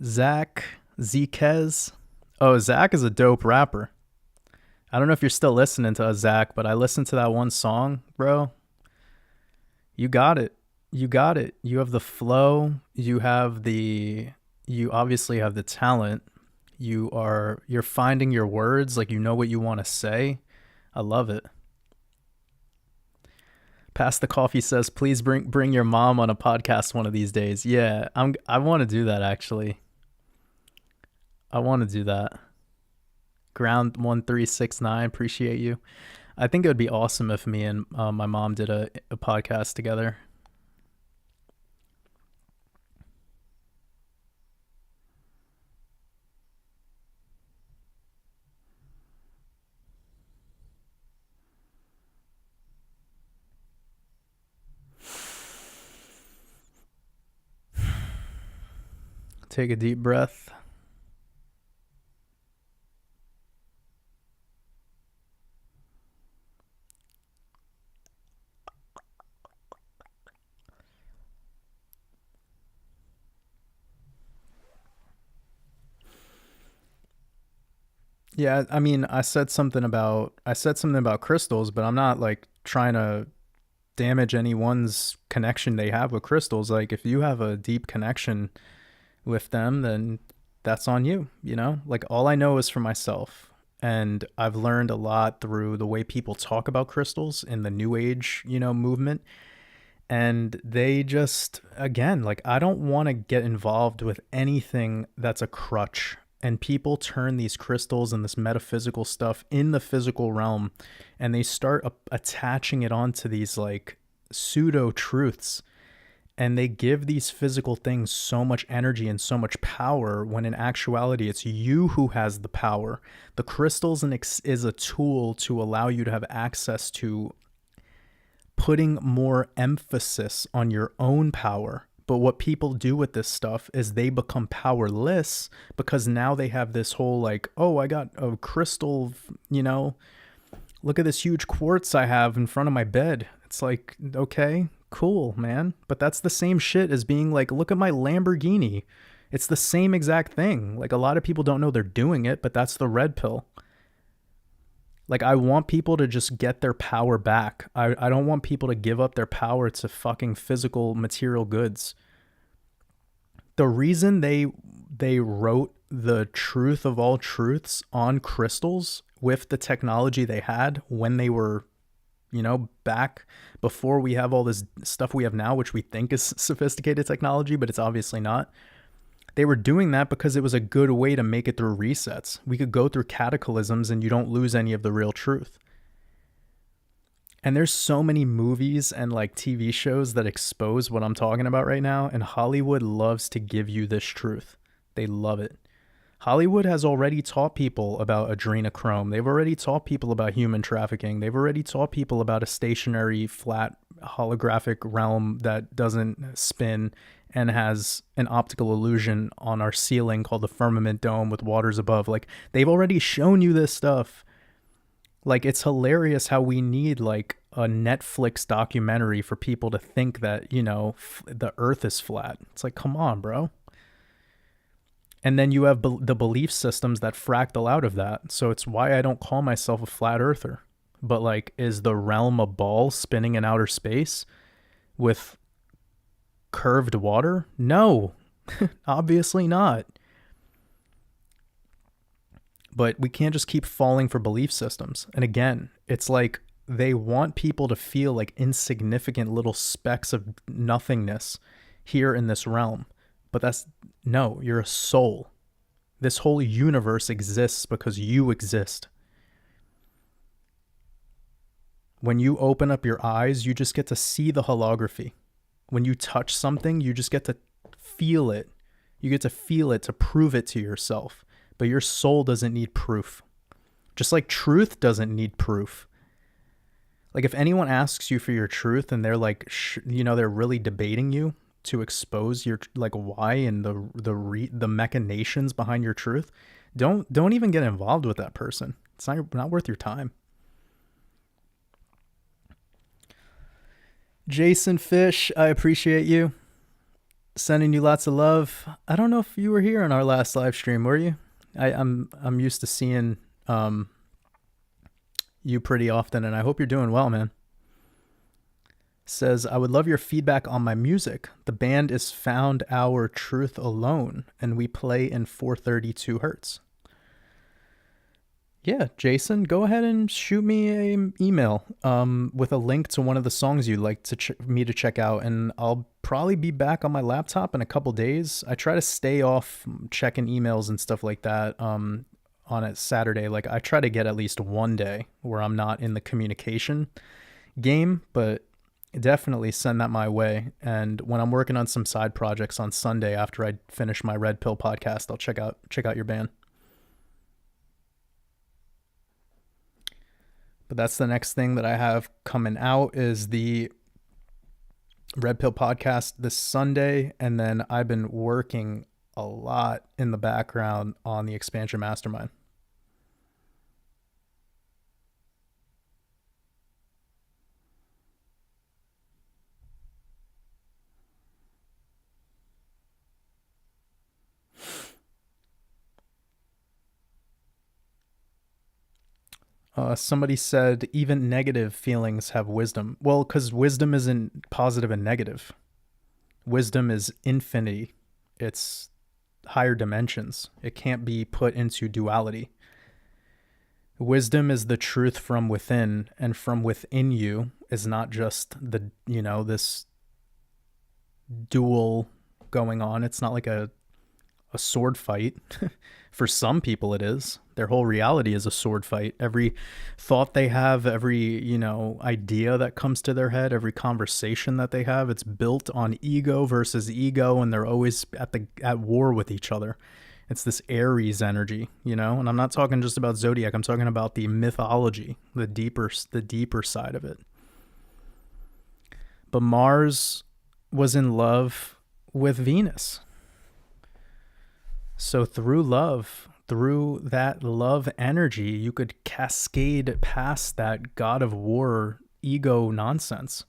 Zach Zekez. Oh, Zach is a dope rapper. I don't know if you're still listening to us, Zach, but I listened to that one song, bro. You got it. You got it. You have the flow. You obviously have the talent. You're finding your words, like you know what you want to say. I love it. Pass the Coffee says, please bring your mom on a podcast one of these days. Yeah, I want to do that, actually. I want to do that. Ground 1369, appreciate you. I think it would be awesome if me and my mom did a podcast together. Take a deep breath. Yeah, I mean, I said something about crystals, but I'm not like trying to damage anyone's connection they have with crystals. Like if you have a deep connection with them, then that's on you, you know? Like all I know is for myself. And I've learned a lot through the way people talk about crystals in the new age, movement. And they just, again, like I don't want to get involved with anything that's a crutch. And people turn these crystals and this metaphysical stuff in the physical realm and they start attaching it onto these like pseudo truths, and they give these physical things so much energy and so much power when in actuality it's you who has the power. The crystals is a tool to allow you to have access to putting more emphasis on your own power. But what people do with this stuff is they become powerless because now they have this whole like, oh, I got a crystal, look at this huge quartz I have in front of my bed. It's like, okay, cool, man. But that's the same shit as being like, look at my Lamborghini. It's the same exact thing. Like a lot of people don't know they're doing it, but that's the red pill. Like I want people to just get their power back. I don't want people to give up their power to fucking physical material goods. The reason they wrote the truth of all truths on crystals with the technology they had when they were, back before we have all this stuff we have now, which we think is sophisticated technology, but it's obviously not. They were doing that because it was a good way to make it through resets. We could go through cataclysms and you don't lose any of the real truth. And there's so many movies and like TV shows that expose what I'm talking about right now. And Hollywood loves to give you this truth. They love it. Hollywood has already taught people about adrenochrome. They've already taught people about human trafficking. They've already taught people about a stationary, flat, holographic realm that doesn't spin and has an optical illusion on our ceiling called the firmament dome with waters above. Like, they've already shown you this stuff. Like, it's hilarious how we need, like, a Netflix documentary for people to think that, the earth is flat. It's like, come on, bro. And then you have the belief systems that fractal out of that. So it's why I don't call myself a flat earther. But like, is the realm a ball spinning in outer space with curved water? No, obviously not. But we can't just keep falling for belief systems. And again, it's like they want people to feel like insignificant little specks of nothingness here in this realm. But no, you're a soul. This whole universe exists because you exist. When you open up your eyes, you just get to see the holography. When you touch something, you just get to feel it. You get to feel it to prove it to yourself. But your soul doesn't need proof. Just like truth doesn't need proof. Like if anyone asks you for your truth and they're like, they're really debating you to expose your like why and the machinations behind your truth, don't even get involved with that person. It's not worth your time. Jason Fish, I appreciate you. Sending you lots of love. I don't know if you were here in our last live stream, were you? I'm used to seeing you pretty often, and I hope you're doing well, man. Says, I would love your feedback on my music. The band is Found Our Truth Alone, and we play in 432 hertz. Yeah, Jason, go ahead and shoot me an email with a link to one of the songs you'd like me to check out, and I'll probably be back on my laptop in a couple days. I try to stay off checking emails and stuff like that on a Saturday. Like, I try to get at least one day where I'm not in the communication game, but definitely send that my way. And when I'm working on some side projects on Sunday after I finish my Red Pill podcast, I'll check out your band. But that's the next thing that I have coming out is the Red Pill podcast this Sunday. And then I've been working a lot in the background on the Expansion Mastermind. Somebody said even negative feelings have wisdom. Well, because wisdom isn't positive and negative. Wisdom is infinity. It's higher dimensions. It can't be put into duality. Wisdom is the truth from within, and from within you is not just this duel going on. It's not like a sword fight. For some people it is. Their whole reality is a sword fight. Every thought they have, every, idea that comes to their head, every conversation that they have, it's built on ego versus ego, and they're always at war with each other. It's this Aries energy, and I'm not talking just about zodiac. I'm talking about the mythology, the deeper side of it. But Mars was in love with Venus. So through that love energy, you could cascade past that God of War ego nonsense.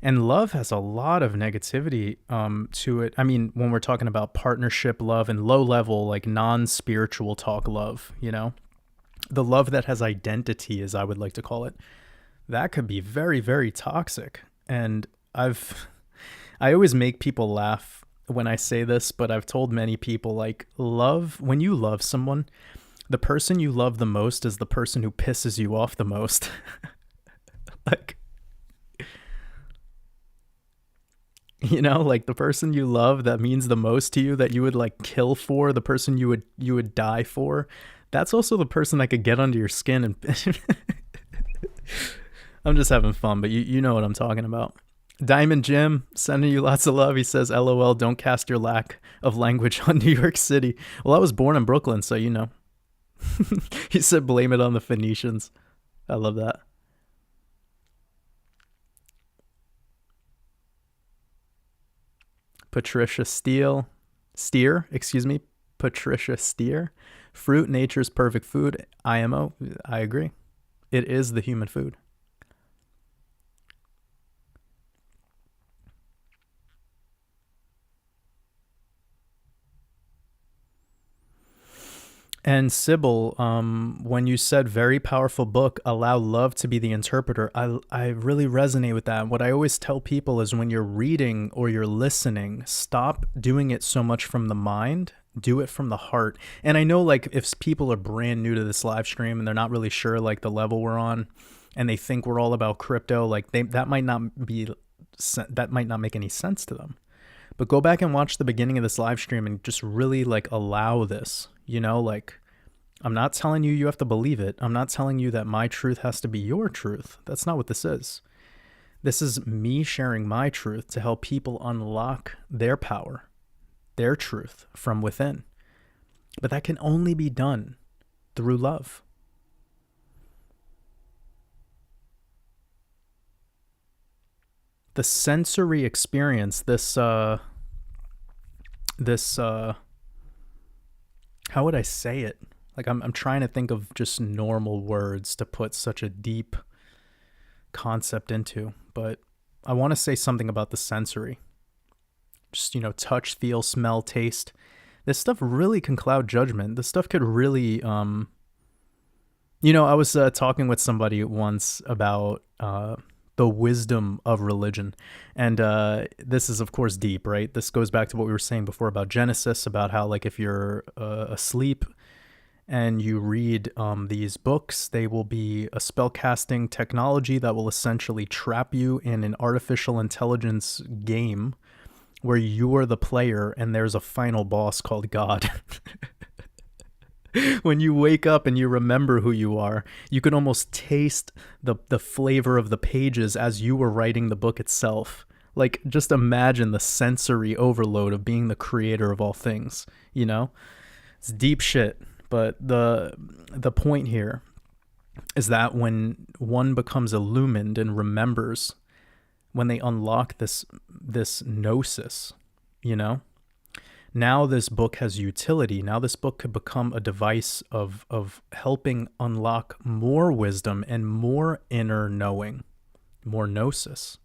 And love has a lot of negativity to it. I mean, when we're talking about partnership love and low level, like non-spiritual talk love, the love that has identity, as I would like to call it, that could be very, very toxic. And I always make people laugh when I say this, but I've told many people, like, when you love someone, the person you love the most is the person who pisses you off the most. Like, like the person you love that means the most to you, that you would like kill for, the person you would die for, that's also the person that could get under your skin. And I'm just having fun, but you know what I'm talking about. Diamond Jim, sending you lots of love. He says, LOL, don't cast your lack of language on New York City. Well, I was born in Brooklyn, so you know. He said, blame it on the Phoenicians. I love that. Patricia Steer, Patricia Steer. Fruit, nature's perfect food. IMO, I agree. It is the human food. And Sybil, when you said very powerful book, allow love to be the interpreter, I really resonate with that. What I always tell people is when you're reading or you're listening, stop doing it so much from the mind, do it from the heart. And I know, like, if people are brand new to this live stream and they're not really sure like the level we're on, and they think we're all about crypto, like that might not make any sense to them. But go back and watch the beginning of this live stream and just really like allow this, like, I'm not telling you have to believe it. I'm not telling you that my truth has to be your truth. That's not what this is. This is me sharing my truth to help people unlock their power, their truth from within. But that can only be done through love. The sensory experience, how would I say it? Like, I'm trying to think of just normal words to put such a deep concept into, but I want to say something about the sensory. Just, touch, feel, smell, taste. This stuff really can cloud judgment. This stuff could really, I was talking with somebody once about the wisdom of religion. And this is, of course, deep, right? This goes back to what we were saying before about Genesis, about how, like, if you're asleep and you read these books, they will be a spellcasting technology that will essentially trap you in an artificial intelligence game where you are the player and there's a final boss called God. When you wake up and you remember who you are, you can almost taste the flavor of the pages as you were writing the book itself. Like, just imagine the sensory overload of being the creator of all things, It's deep shit. But the point here is that when one becomes illumined and remembers, when they unlock this gnosis, now this book has utility. Now this book could become a device of helping unlock more wisdom and more inner knowing, more gnosis.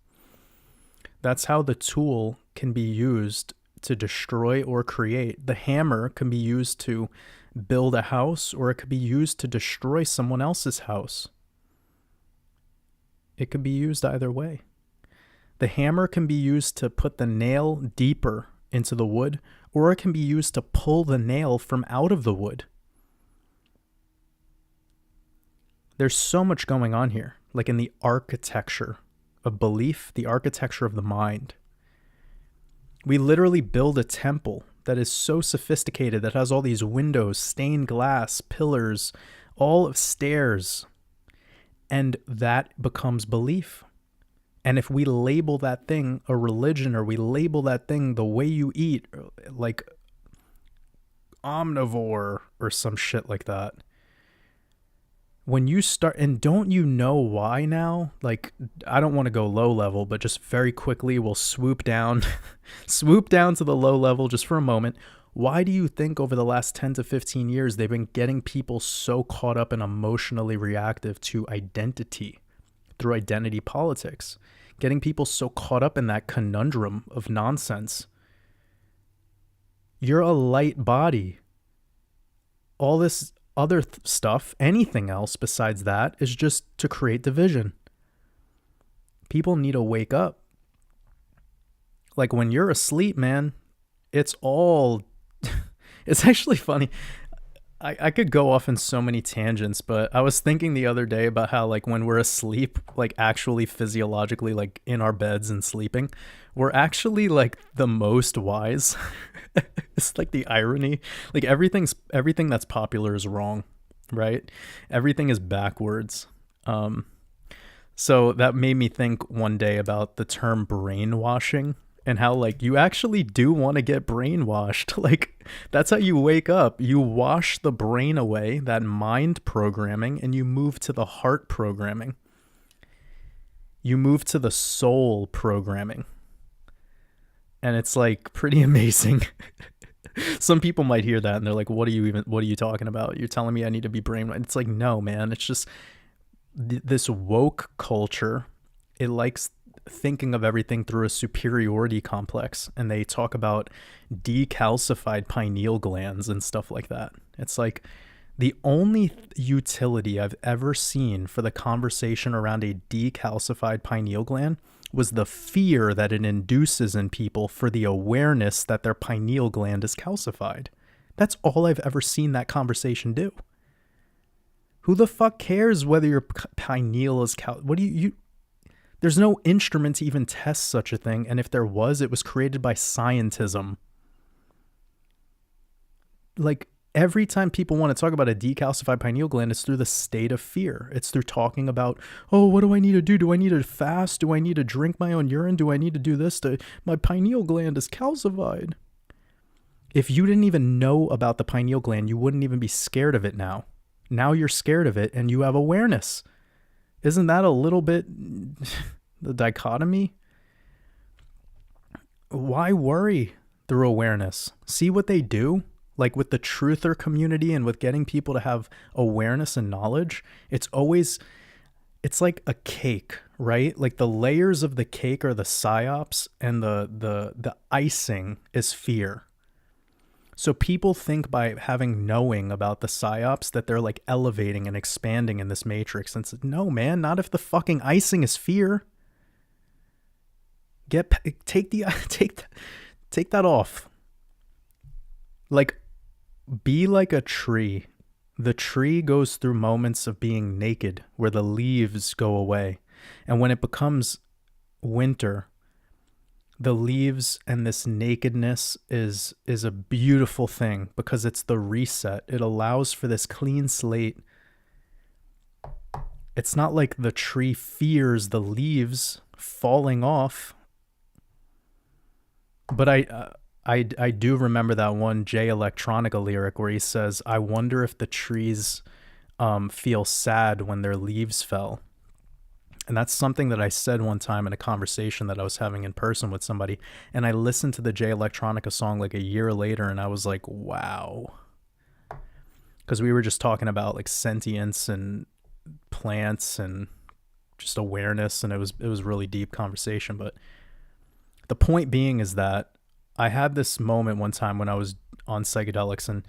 That's how the tool can be used to destroy or create. The hammer can be used to build a house, or it could be used to destroy someone else's house. It could be used either way. The hammer can be used to put the nail deeper into the wood, or it can be used to pull the nail from out of the wood. There's so much going on here, like in the architecture of belief, the architecture of the mind. We literally build a temple that is so sophisticated, that has all these windows, stained glass, pillars, all of stairs, and that becomes belief. And if we label that thing a religion, or we label that thing the way you eat, like omnivore or some shit like that, when you start, and don't you know why now? Like, I don't want to go low level, but just very quickly we'll swoop down, swoop down to the low level just for a moment. Why do you think over the last 10 to 15 years they've been getting people so caught up and emotionally reactive to identity through identity politics? Getting people so caught up in that conundrum of nonsense. You're a light body. All this other stuff, anything else besides that, is just to create division. People need to wake up. Like when you're asleep, man, it's all... It's actually funny. I could go off in so many tangents, but I was thinking the other day about how, like, when we're asleep, like actually physiologically, like in our beds and sleeping, we're actually like the most wise. It's like the irony. Like everything that's popular is wrong, right? Everything is backwards. So that made me think one day about the term brainwashing, and how, like, you actually do want to get brainwashed. Like, that's how you wake up. You wash the brain away, that mind programming, and you move to the heart programming. You move to the soul programming. And it's, like, pretty amazing. Some people might hear that and they're like, what are you talking about? You're telling me I need to be brainwashed? It's like, no, man. It's just this woke culture. It likes thinking of everything through a superiority complex, and they talk about decalcified pineal glands and stuff like that. It's like the only utility I've ever seen for the conversation around a decalcified pineal gland was the fear that it induces in people for the awareness that their pineal gland is calcified. That's all I've ever seen that conversation do. Who the fuck cares whether your pineal is what do you there's no instrument to even test such a thing, and if there was, it was created by scientism. Like, every time people want to talk about a decalcified pineal gland, it's through the state of fear. It's through talking about, oh, what do I need to do? Do I need to fast? Do I need to drink my own urine? Do I need to do this? My pineal gland is calcified. If you didn't even know about the pineal gland, you wouldn't even be scared of it now. Now you're scared of it and you have awareness. Isn't that a little bit the dichotomy? Why worry through awareness? See what they do? Like with the truther community and with getting people to have awareness and knowledge, it's like a cake, right? Like the layers of the cake are the psyops, and the icing is fear. So people think by having knowing about the psyops that they're like elevating and expanding in this matrix. And it's, no, man, not if the fucking icing is fear. Take that off. Like, be like a tree. The tree goes through moments of being naked where the leaves go away. And when it becomes winter, the leaves and this nakedness is a beautiful thing because it's the reset. It allows for this clean slate. It's not like the tree fears the leaves falling off. But I do remember that one Jay Electronica lyric where he says, I wonder if the trees feel sad when their leaves fell. And that's something that I said one time in a conversation that I was having in person with somebody. And I listened to the Jay Electronica song like a year later, and I was like, wow. Because we were just talking about like sentience and plants and just awareness, and it was really deep conversation. But the point being is that I had this moment one time when I was on psychedelics, and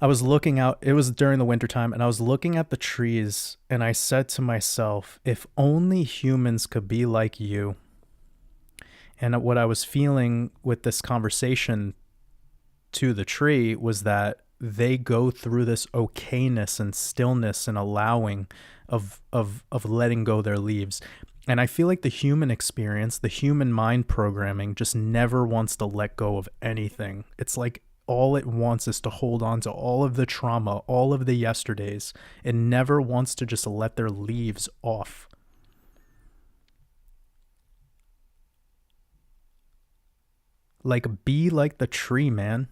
I was looking out, it was during the wintertime, and I was looking at the trees, and I said to myself, if only humans could be like you. And what I was feeling with this conversation to the tree was that they go through this okayness and stillness and allowing of letting go their leaves. And I feel like the human experience, the human mind programming just never wants to let go of anything. It's like all it wants is to hold on to all of the trauma, all of the yesterdays. It never wants to just let their leaves off. Like, be like the tree, man.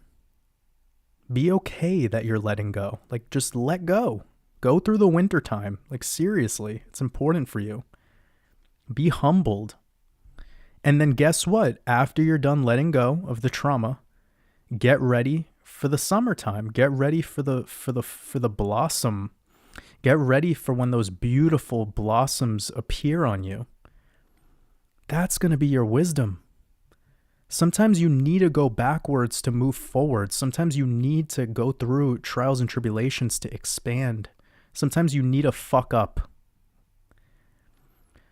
Be okay that you're letting go. Like, just let go. Go through the winter time. Like, seriously, it's important for you. Be humbled. And then guess what? After you're done letting go of the trauma, get ready for the summertime. Get ready for the blossom. Get ready for when those beautiful blossoms appear on you. That's going to be your wisdom. Sometimes you need to go backwards to move forward. Sometimes you need to go through trials and tribulations to expand. Sometimes you need to fuck up.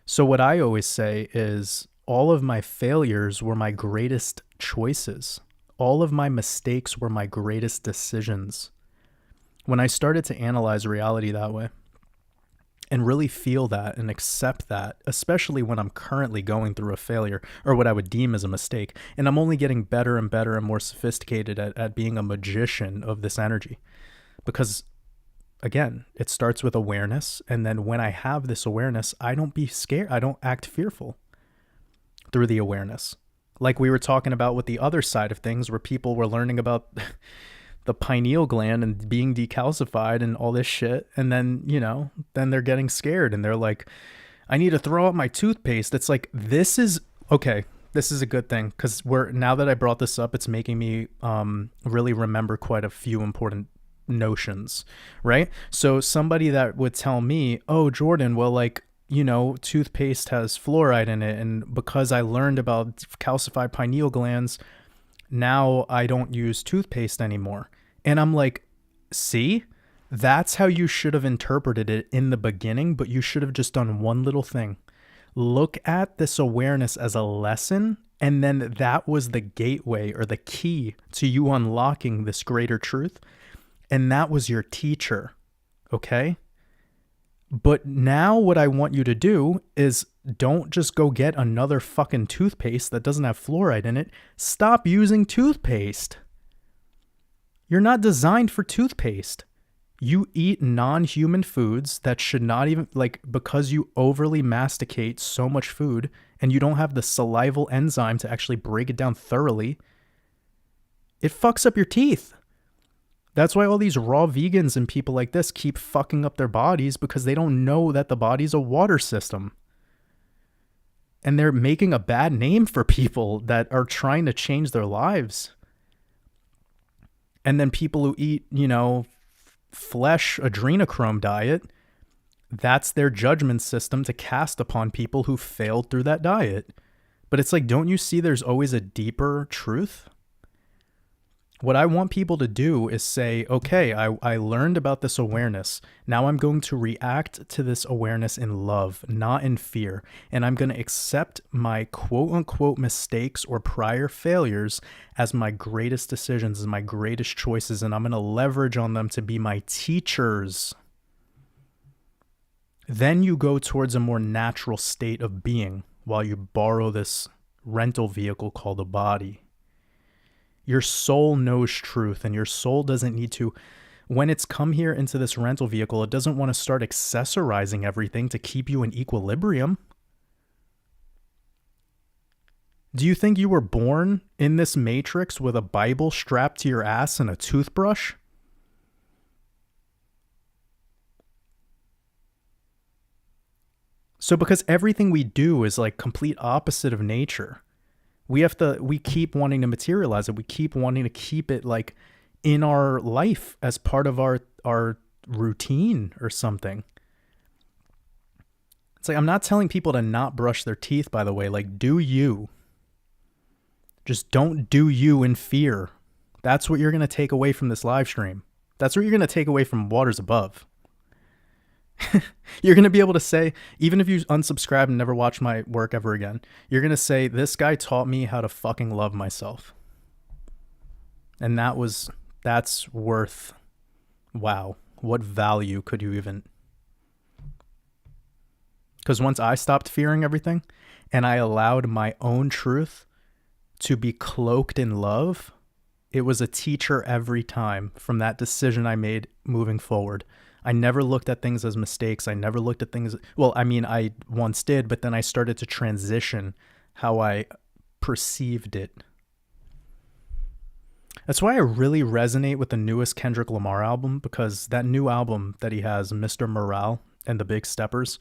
So what I always say is all of my failures were my greatest choices. All of my mistakes were my greatest decisions. When I started to analyze reality that way and really feel that and accept that, especially when I'm currently going through a failure or what I would deem as a mistake, and I'm only getting better and better and more sophisticated at being a magician of this energy. Because again, it starts with awareness. And then when I have this awareness, I don't be scared. I don't act fearful through the awareness. Like we were talking about with the other side of things where people were learning about the pineal gland and being decalcified and all this shit. And then, then they're getting scared and they're like, I need to throw out my toothpaste. It's like, this is okay. This is a good thing because now that I brought this up, it's making me really remember quite a few important notions, right? So somebody that would tell me, oh, Jordan, well, like, toothpaste has fluoride in it. And because I learned about calcified pineal glands, now I don't use toothpaste anymore. And I'm like, see, that's how you should have interpreted it in the beginning, but you should have just done one little thing. Look at this awareness as a lesson. And then that was the gateway or the key to you unlocking this greater truth. And that was your teacher, okay? But now what I want you to do is don't just go get another fucking toothpaste that doesn't have fluoride in it. Stop using toothpaste. You're not designed for toothpaste. You eat non-human foods that should not even, because you overly masticate so much food and you don't have the salival enzyme to actually break it down thoroughly, it fucks up your teeth. That's why all these raw vegans and people like this keep fucking up their bodies because they don't know that the body's a water system. And they're making a bad name for people that are trying to change their lives. And then people who eat, flesh, adrenochrome diet, that's their judgment system to cast upon people who failed through that diet. But it's like, don't you see there's always a deeper truth? What I want people to do is say, okay, I learned about this awareness. Now I'm going to react to this awareness in love, not in fear. And I'm going to accept my quote unquote mistakes or prior failures as my greatest decisions, as my greatest choices. And I'm going to leverage on them to be my teachers. Then you go towards a more natural state of being while you borrow this rental vehicle called a body. Your soul knows truth, and your soul doesn't need to, when it's come here into this rental vehicle, it doesn't want to start accessorizing everything to keep you in equilibrium. Do you think you were born in this matrix with a Bible strapped to your ass and a toothbrush? So because everything we do is like complete opposite of nature, we keep wanting to materialize it. We keep wanting to keep it like in our life as part of our routine or something. It's like, I'm not telling people to not brush their teeth, by the way. Like, do you. Just don't do you in fear. That's what you're going to take away from this live stream. That's what you're going to take away from Waters Above. You're going to be able to say, even if you unsubscribe and never watch my work ever again, you're going to say, this guy taught me how to fucking love myself. And that's worth, wow, what value could you even? Because once I stopped fearing everything and I allowed my own truth to be cloaked in love, it was a teacher every time from that decision I made moving forward. I never looked at things as mistakes. I never looked at things, well, I mean, I once did, but then I started to transition how I perceived it. That's why I really resonate with the newest Kendrick Lamar album, because that new album that he has, Mr. Morale and the Big Steppers,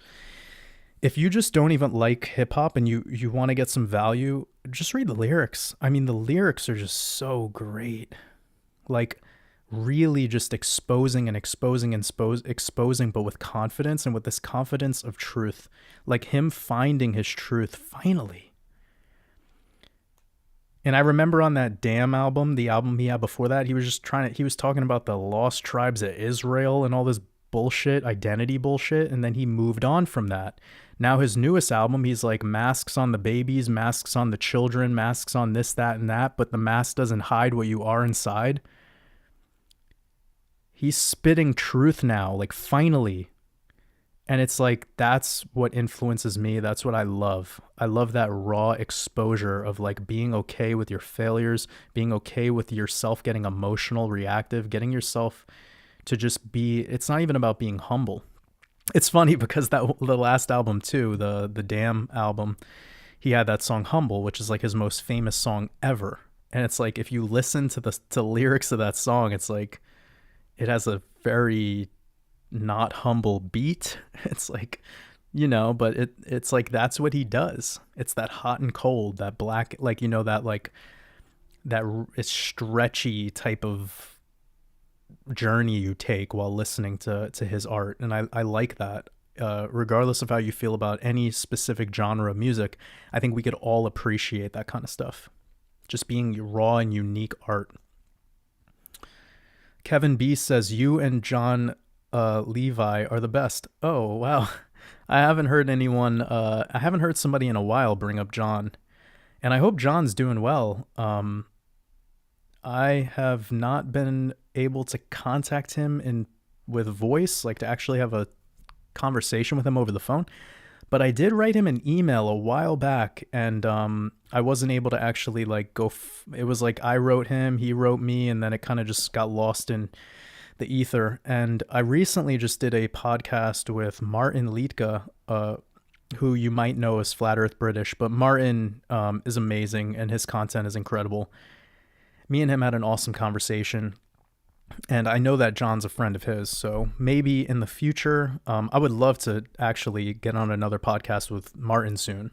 if you just don't even like hip hop and you want to get some value, just read the lyrics. I mean, the lyrics are just so great. Like, really just exposing, but with confidence, and with this confidence of truth. Like him finding his truth finally. And I remember on that Damn album, the album he had before that, he was talking about the lost tribes of Israel and all this bullshit, identity bullshit, and then he moved on from that. Now his newest album, he's like, masks on the babies, masks on the children, masks on this, that, and that, but the mask doesn't hide what you are inside. He's spitting truth now, like finally. And it's like, that's what influences me. That's what I love. I love that raw exposure of like being okay with your failures, being okay with yourself getting emotional, reactive, getting yourself to just be, it's not even about being humble. It's funny because the last album too, the Damn album, he had that song Humble, which is like his most famous song ever. And it's like, if you listen to the lyrics of that song, it's like, it has a very not humble beat. It's like, but it's like, that's what he does. It's that hot and cold, that black, like, that like that stretchy type of journey you take while listening to his art. And I like that. Regardless of how you feel about any specific genre of music, I think we could all appreciate that kind of stuff. Just being raw and unique art. Kevin B says, you and John Levi are the best. Oh, wow. I haven't heard somebody in a while bring up John. And I hope John's doing well. I have not been able to contact him with voice, like to actually have a conversation with him over the phone. But I did write him an email a while back, and I wasn't able to actually like it was like I wrote him, he wrote me, and then it kind of just got lost in the ether. And I recently just did a podcast with Martin Liedtke, who you might know as Flat Earth British, but Martin is amazing and his content is incredible. Me and him had an awesome conversation. And I know that John's a friend of his, so maybe in the future, I would love to actually get on another podcast with Martin soon.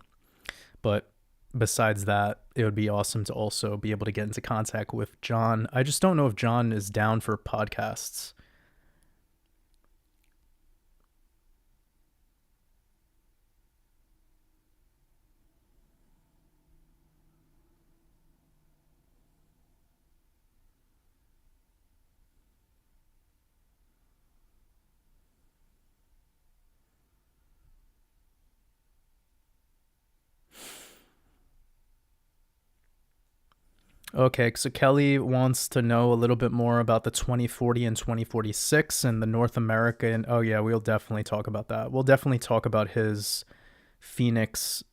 But besides that, it would be awesome to also be able to get into contact with John. I just don't know if John is down for podcasts. Okay, so Kelly wants to know a little bit more about the 2040 and 2046 and the North American. Oh yeah, we'll definitely talk about that. We'll definitely talk about his Phoenix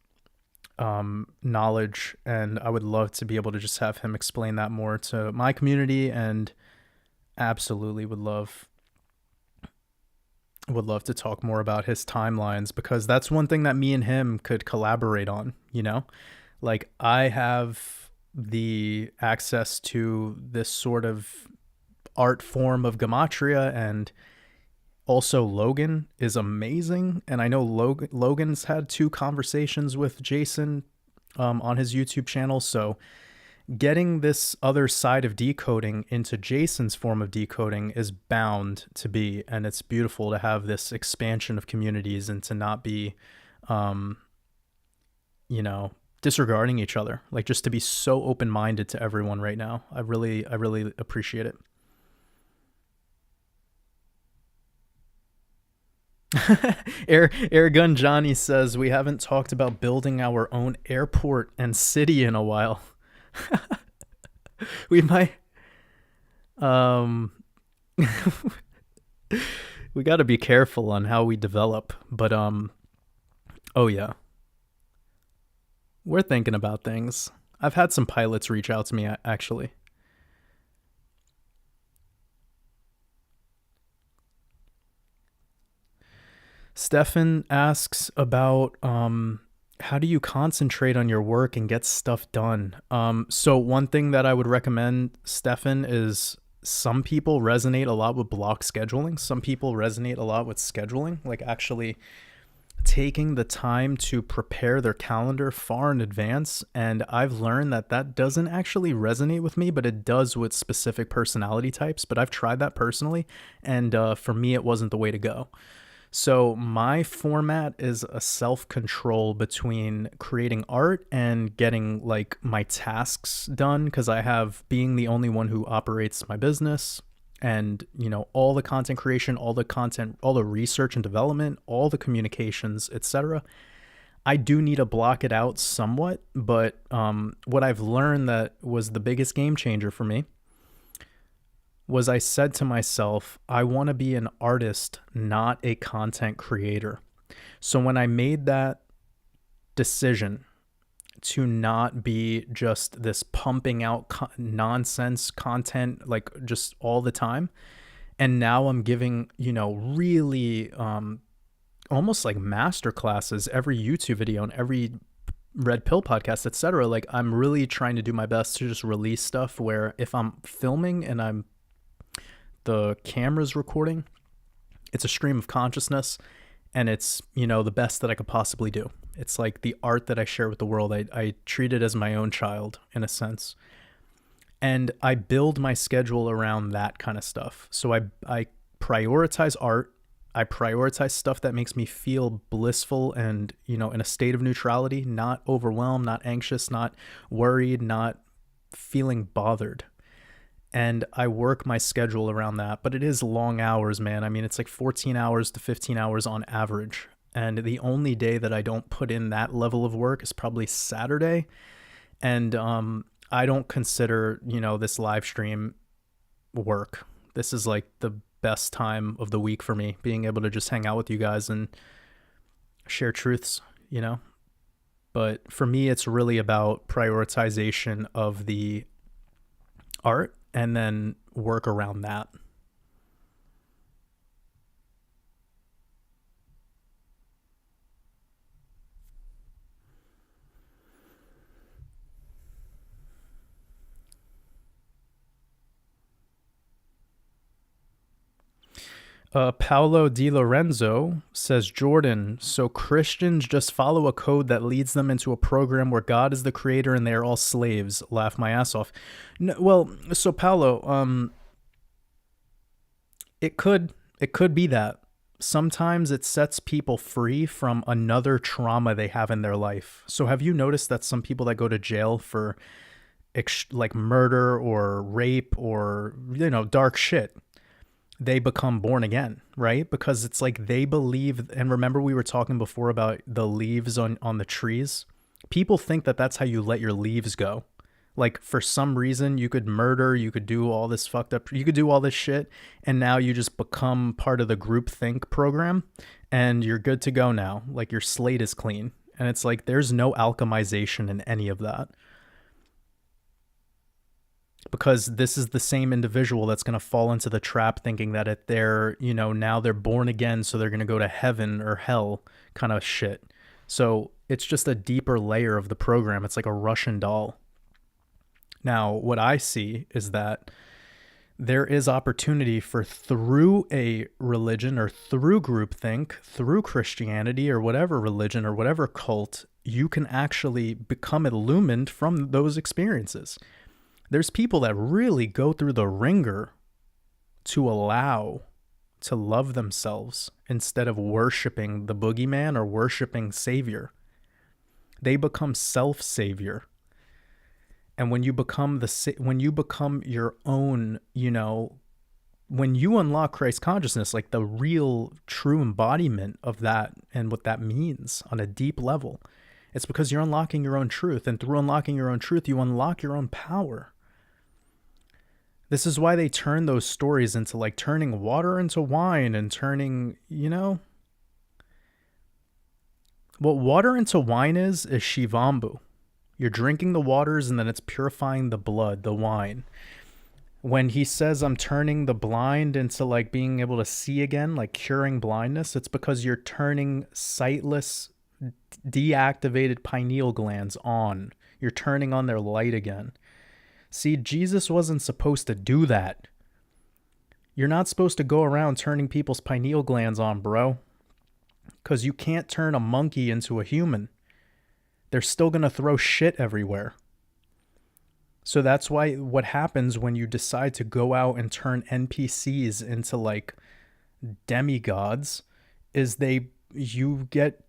knowledge, and I would love to be able to just have him explain that more to my community, and absolutely would love to talk more about his timelines, because that's one thing that me and him could collaborate on, like I have the access to this sort of art form of Gematria, and also Logan is amazing. And I know Logan's had 2 conversations with Jason on his YouTube channel. So getting this other side of decoding into Jason's form of decoding is bound to be, and it's beautiful to have this expansion of communities and to not be, disregarding each other, like just to be so open-minded to everyone right now. I really appreciate it. Airgun Johnny says we haven't talked about building our own airport and city in a while. We might um we got to be careful on how we develop, but oh yeah. We're thinking about things. I've had some pilots reach out to me actually. Stefan asks about how do you concentrate on your work and get stuff done? So one thing that I would recommend, Stefan, is some people resonate a lot with block scheduling. Some people resonate a lot with scheduling, like actually taking the time to prepare their calendar far in advance. And I've learned that that doesn't actually resonate with me, but it does with specific personality types. But I've tried that personally, and for me, it wasn't the way to go. So my format is a self-control between creating art and getting like my tasks done, because I have being the only one who operates my business, and all the content creation, all the content, all the research and development, all the communications, etc. I do need to block it out somewhat, but what I've learned that was the biggest game changer for me was I said to myself, I want to be an artist, not a content creator. So when I made that decision to not be just this pumping out nonsense content like just all the time, and now I'm giving, really almost like master classes, every YouTube video and every Red Pill podcast, etc. Like I'm really trying to do my best to just release stuff where if I'm filming and the camera's recording, it's a stream of consciousness, and it's the best that I could possibly do. It's like the art that I share with the world. I treat it as my own child in a sense, and I build my schedule around that kind of stuff. So I prioritize art. I prioritize stuff that makes me feel blissful and in a state of neutrality, not overwhelmed, not anxious, not worried, not feeling bothered. And I work my schedule around that, but it is long hours, man. I mean, it's like 14 hours to 15 hours on average. And the only day that I don't put in that level of work is probably Saturday. And I don't consider, this live stream work. This is like the best time of the week for me, being able to just hang out with you guys and share truths, But for me, it's really about prioritization of the art and then work around that. Paolo Di Lorenzo says, Jordan, so Christians just follow a code that leads them into a program where God is the creator and they are all slaves. Laugh my ass off. No, well, so Paolo, it could be that. Sometimes it sets people free from another trauma they have in their life. So have you noticed that some people that go to jail for like murder or rape or, dark shit, they become born again, right? Because it's like they believe, and remember we were talking before about the leaves on the trees? People think that that's how you let your leaves go. Like for some reason you could murder, you could do all this fucked up, you could do all this shit, and now you just become part of the group think program and you're good to go now. Like your slate is clean. And it's like there's no alchemization in any of that. Because this is the same individual that's going to fall into the trap thinking that if they're, now they're born again, so they're going to go to heaven or hell kind of shit. So it's just a deeper layer of the program. It's like a Russian doll. Now, what I see is that there is opportunity for through a religion or through groupthink, through Christianity or whatever religion or whatever cult, you can actually become illumined from those experiences. There's people that really go through the ringer to allow to love themselves instead of worshiping the boogeyman or worshiping savior. They become self-savior. And when you become your own, when you unlock Christ consciousness, like the real true embodiment of that and what that means on a deep level, it's because you're unlocking your own truth. And through unlocking your own truth, you unlock your own power. This is why they turn those stories into like turning water into wine and turning, what water into wine is Shivambu. You're drinking the waters and then it's purifying the blood, the wine. When he says I'm turning the blind into like being able to see again, like curing blindness, it's because you're turning sightless, deactivated pineal glands on. You're turning on their light again. See, Jesus wasn't supposed to do that. You're not supposed to go around turning people's pineal glands on, bro. Because you can't turn a monkey into a human. They're still going to throw shit everywhere. So that's why what happens when you decide to go out and turn NPCs into like demigods is you get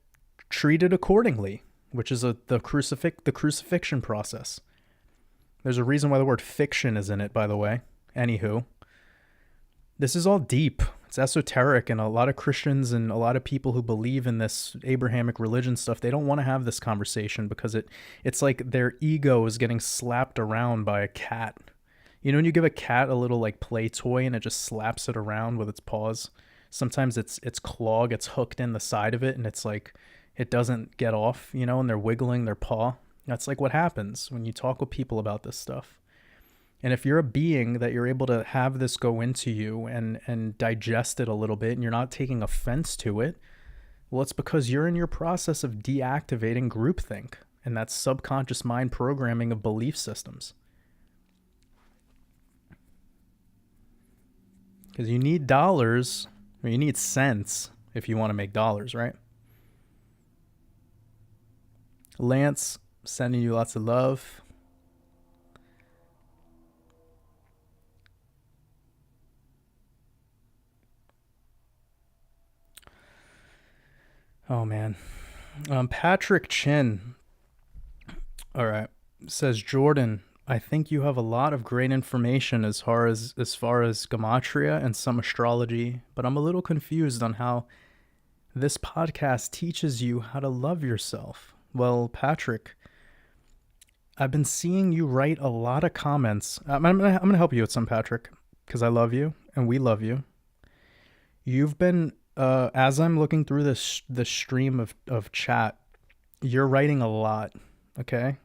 treated accordingly, which is the crucifixion process. There's a reason why the word fiction is in it, by the way. Anywho, this is all deep. It's esoteric, and a lot of Christians and a lot of people who believe in this Abrahamic religion stuff, they don't want to have this conversation because it's like their ego is getting slapped around by a cat. You know when you give a cat a little like play toy and it just slaps it around with its paws? Sometimes its claw gets hooked in the side of it and it's like it doesn't get off, and they're wiggling their paw. That's like what happens when you talk with people about this stuff. And if you're a being that you're able to have this go into you and digest it a little bit and you're not taking offense to it, well, it's because you're in your process of deactivating groupthink and that subconscious mind programming of belief systems. Because you need dollars, or you need cents if you want to make dollars, right? Lance, sending you lots of love. Oh, man. Patrick Chin. All right. Says, Jordan, I think you have a lot of great information as far as Gematria and some astrology, but I'm a little confused on how this podcast teaches you how to love yourself. Well, Patrick, I've been seeing you write a lot of comments. I'm gonna help you with some, Patrick, because I love you and we love you. You've been, as I'm looking through the stream of chat, you're writing a lot, okay?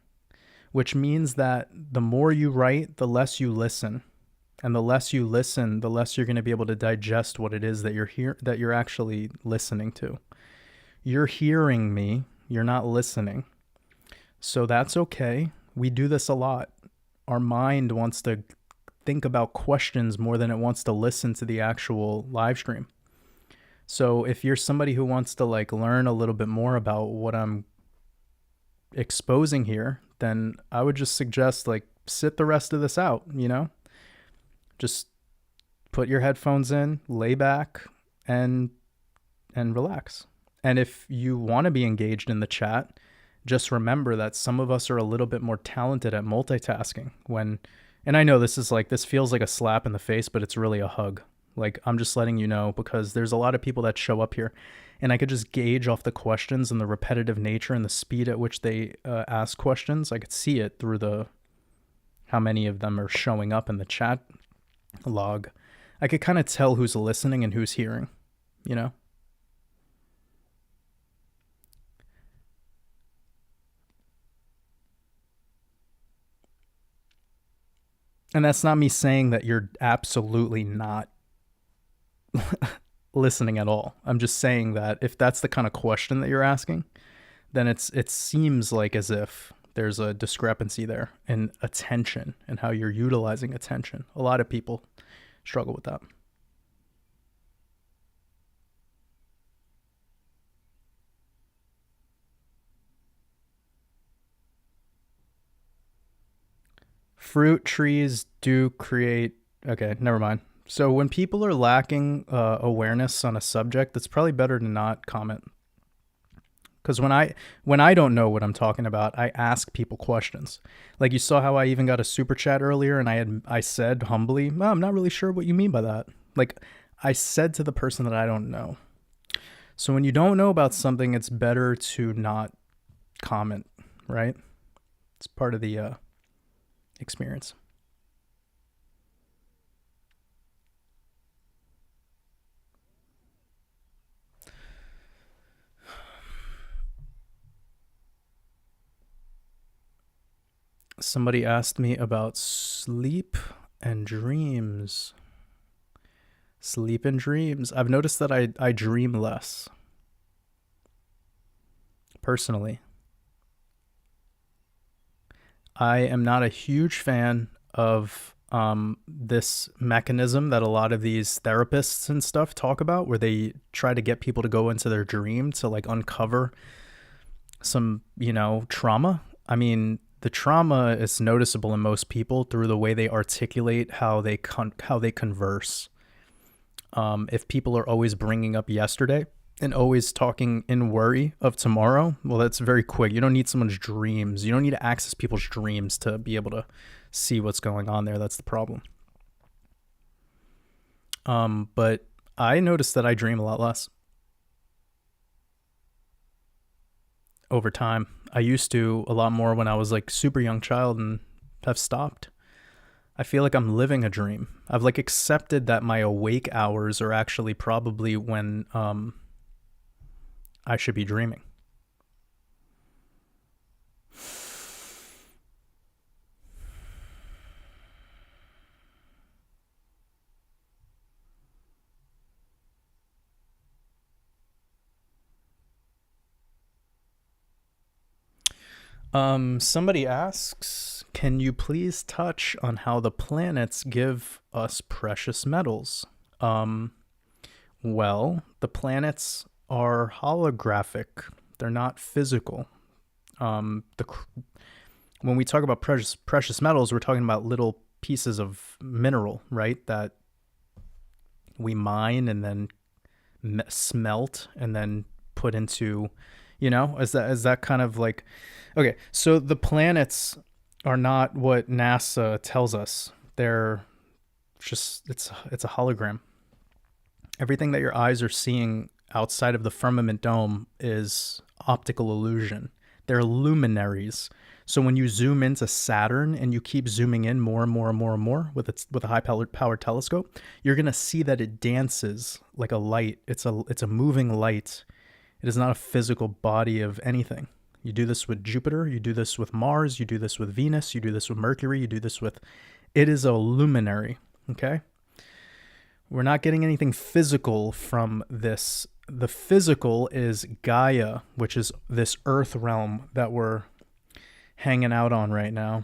Which means that the more you write, the less you listen. And the less you listen, the less you're going to be able to digest what it is that you're actually listening to. You're hearing me, you're not listening. So that's okay. We do this a lot. Our mind wants to think about questions more than it wants to listen to the actual live stream. So if you're somebody who wants to like learn a little bit more about what I'm exposing here, then I would just suggest like sit the rest of this out, Just put your headphones in, lay back, and relax. And if you want to be engaged in the chat, just remember that some of us are a little bit more talented at multitasking. And I know this feels like a slap in the face, but it's really a hug. Like, I'm just letting you know because there's a lot of people that show up here and I could just gauge off the questions and the repetitive nature and the speed at which they ask questions. I could see it through how many of them are showing up in the chat log. I could kind of tell who's listening and who's hearing, And that's not me saying that you're absolutely not listening at all. I'm just saying that if that's the kind of question that you're asking, then it seems like as if there's a discrepancy there in attention and how you're utilizing attention. A lot of people struggle with that. Fruit trees do create... Okay, never mind. So when people are lacking awareness on a subject, it's probably better to not comment. Because when I don't know what I'm talking about, I ask people questions. Like you saw how I even got a super chat earlier, and I said humbly, "Well, I'm not really sure what you mean by that." Like, I said to the person that I don't know. So when you don't know about something, it's better to not comment, right? It's part of the experience. Somebody asked me about sleep and dreams. Sleep and dreams. I've noticed that I dream less. Personally, I am not a huge fan of this mechanism that a lot of these therapists and stuff talk about, where they try to get people to go into their dream to like uncover some, trauma. I mean, the trauma is noticeable in most people through the way they articulate how they converse. If people are always bringing up yesterday and always talking in worry of tomorrow, well, that's very quick. You don't need someone's dreams. You don't need to access people's dreams to be able to see what's going on there. That's the problem. But I noticed that I dream a lot less over time. I used to a lot more when I was like super young child and have stopped. I feel like I'm living a dream. I've like accepted that my awake hours are actually probably when I should be dreaming. Somebody asks, can you please touch on how the planets give us precious metals? Well, the planets are holographic. They're not physical. When we talk about precious metals, we're talking about little pieces of mineral, right? That we mine and then smelt and then put into, is that kind of like, okay, so the planets are not what NASA tells us. They're just, it's a hologram. Everything that your eyes are seeing outside of the firmament dome is optical illusion. They're luminaries. So when you zoom into Saturn and you keep zooming in more and more and more and more with a high powered telescope, you're gonna see that it dances like a light. It's a moving light. It is not a physical body of anything. You do this with Jupiter, you do this with Mars, you do this with Venus, you do this with Mercury, you do this with... It is a luminary, okay? We're not getting anything physical from this. The physical is Gaia, which is this earth realm that we're hanging out on right now.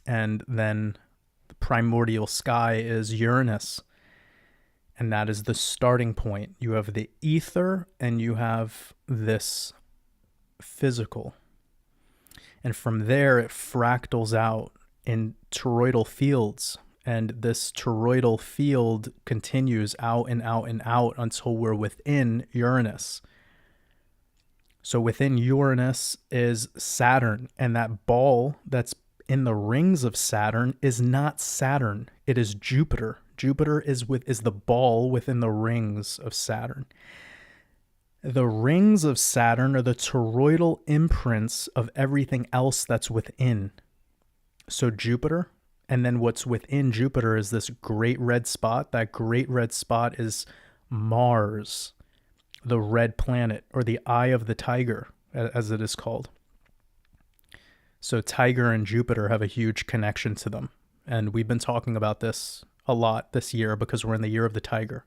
And then the primordial sky is Uranus. And that is the starting point. You have the ether and you have this physical. And from there, it fractals out in toroidal fields. And this toroidal field continues out and out and out until we're within Uranus. So within Uranus is Saturn. And that ball that's in the rings of Saturn is not Saturn. It is Jupiter. Jupiter is the ball within the rings of Saturn. The rings of Saturn are the toroidal imprints of everything else that's within. So Jupiter, and then what's within Jupiter is this great red spot. That great red spot is Mars, the red planet, or the eye of the tiger, as it is called. So Tiger and Jupiter have a huge connection to them. And we've been talking about this a lot this year because we're in the year of the tiger.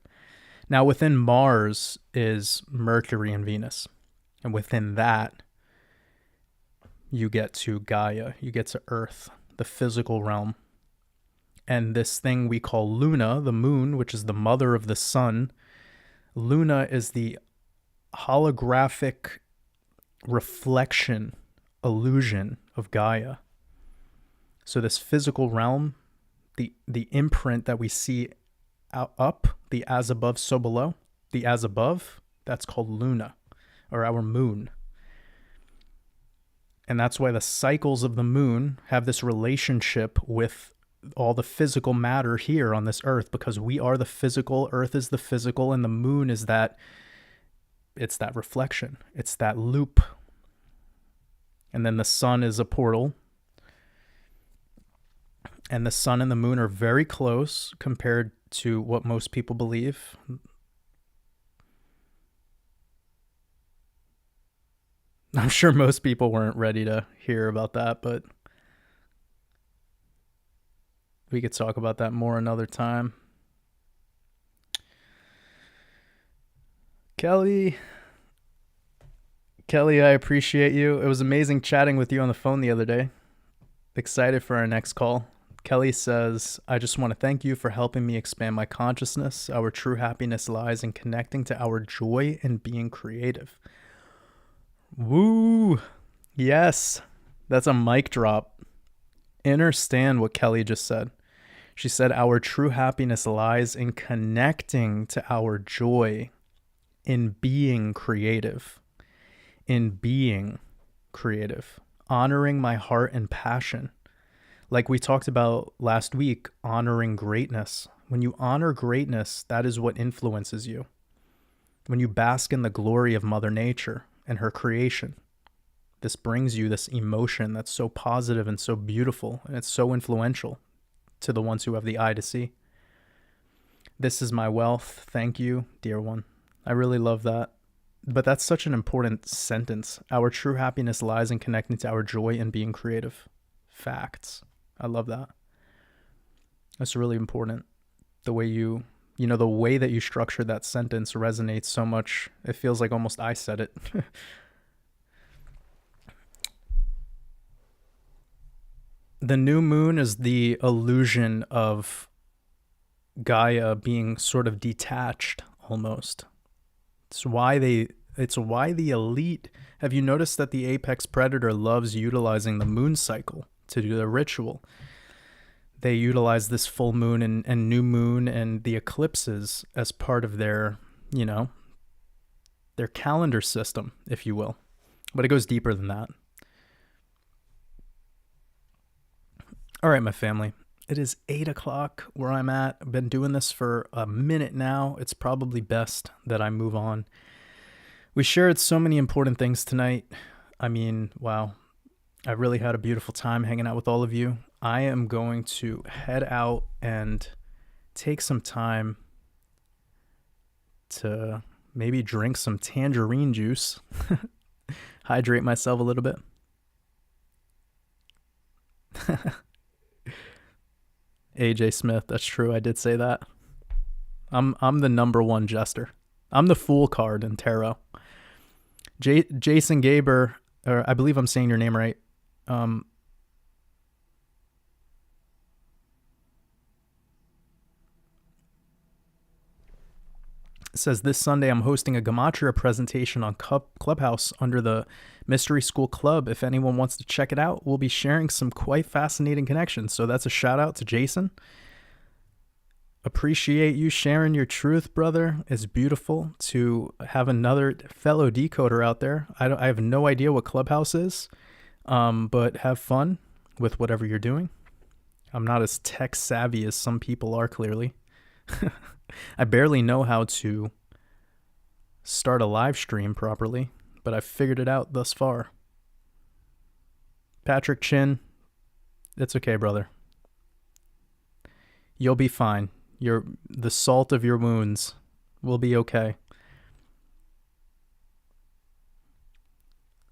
Now, within Mars is Mercury and Venus. And within that, you get to Gaia, you get to Earth, the physical realm. And this thing we call Luna, the moon, which is the mother of the sun, Luna is the holographic reflection, illusion of Gaia. So this physical realm, the imprint that we see up, the as above, so below, the as above, that's called Luna, or our moon. And that's why the cycles of the moon have this relationship with all the physical matter here on this earth, because we are the physical, earth is the physical, and the moon is that, it's that reflection, it's that loop. And then the sun is a portal. And the sun and the moon are very close compared to what most people believe. I'm sure most people weren't ready to hear about that, but we could talk about that more another time. Kelly, I appreciate you. It was amazing chatting with you on the phone the other day. Excited for our next call. Kelly says, I just want to thank you for helping me expand my consciousness. Our true happiness lies in connecting to our joy and being creative. Woo! Yes, that's a mic drop. Understand what Kelly just said. She said, our true happiness lies in connecting to our joy, in being creative, honoring my heart and passion. Like we talked about last week, honoring greatness. When you honor greatness, that is what influences you. When you bask in the glory of Mother Nature and her creation, this brings you this emotion that's so positive and so beautiful, and it's so influential to the ones who have the eye to see. This is my wealth. Thank you, dear one. I really love that. But that's such an important sentence. Our true happiness lies in connecting to our joy and being creative. Facts. I love that. That's really important. The way the way that you structured that sentence resonates so much. It feels like almost I said it. The new moon is the illusion of Gaia being sort of detached almost. It's why the elite, have you noticed that the apex predator loves utilizing the moon cycle to do their ritual? They utilize this full moon and new moon and the eclipses as part of their, their calendar system, if you will. But it goes deeper than that. All right, my family. It is 8 o'clock where I'm at. I've been doing this for a minute now. It's probably best that I move on. We shared so many important things tonight. I mean, wow. I really had a beautiful time hanging out with all of you. I am going to head out and take some time to maybe drink some tangerine juice, hydrate myself a little bit. AJ Smith, that's true. I did say that. I'm the number one jester. I'm the fool card in tarot. Jason Gaber, or I believe I'm saying your name right. Says this Sunday I'm hosting a Gematria presentation on Clubhouse under the Mystery School Club. If anyone wants to check it out, we'll be sharing some quite fascinating connections. So that's a shout out to Jason. Appreciate you sharing your truth, brother. It's beautiful to have another fellow decoder out there. I have no idea what Clubhouse is, but have fun with whatever you're doing. I'm not as tech savvy as some people are, clearly. I barely know how to start a live stream properly, but I've figured it out thus far. Patrick Chin, it's okay, brother. You'll be fine. The salt of your wounds will be okay.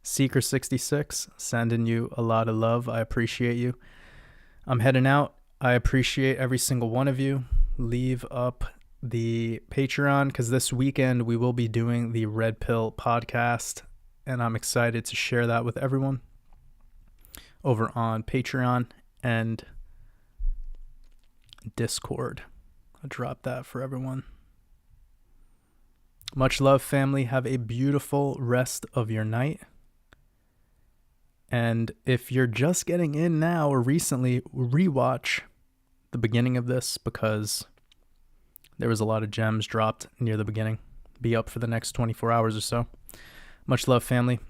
Seeker66, sending you a lot of love. I appreciate you. I'm heading out. I appreciate every single one of you. Leave up the Patreon, because this weekend we will be doing the Red Pill podcast, and I'm excited to share that with everyone over on Patreon and Discord. I'll drop that for everyone. Much love, family. Have a beautiful rest of your night. And if you're just getting in now or recently, rewatch the beginning of this, because there was a lot of gems dropped near the beginning. Be up for the next 24 hours or so. Much love, family.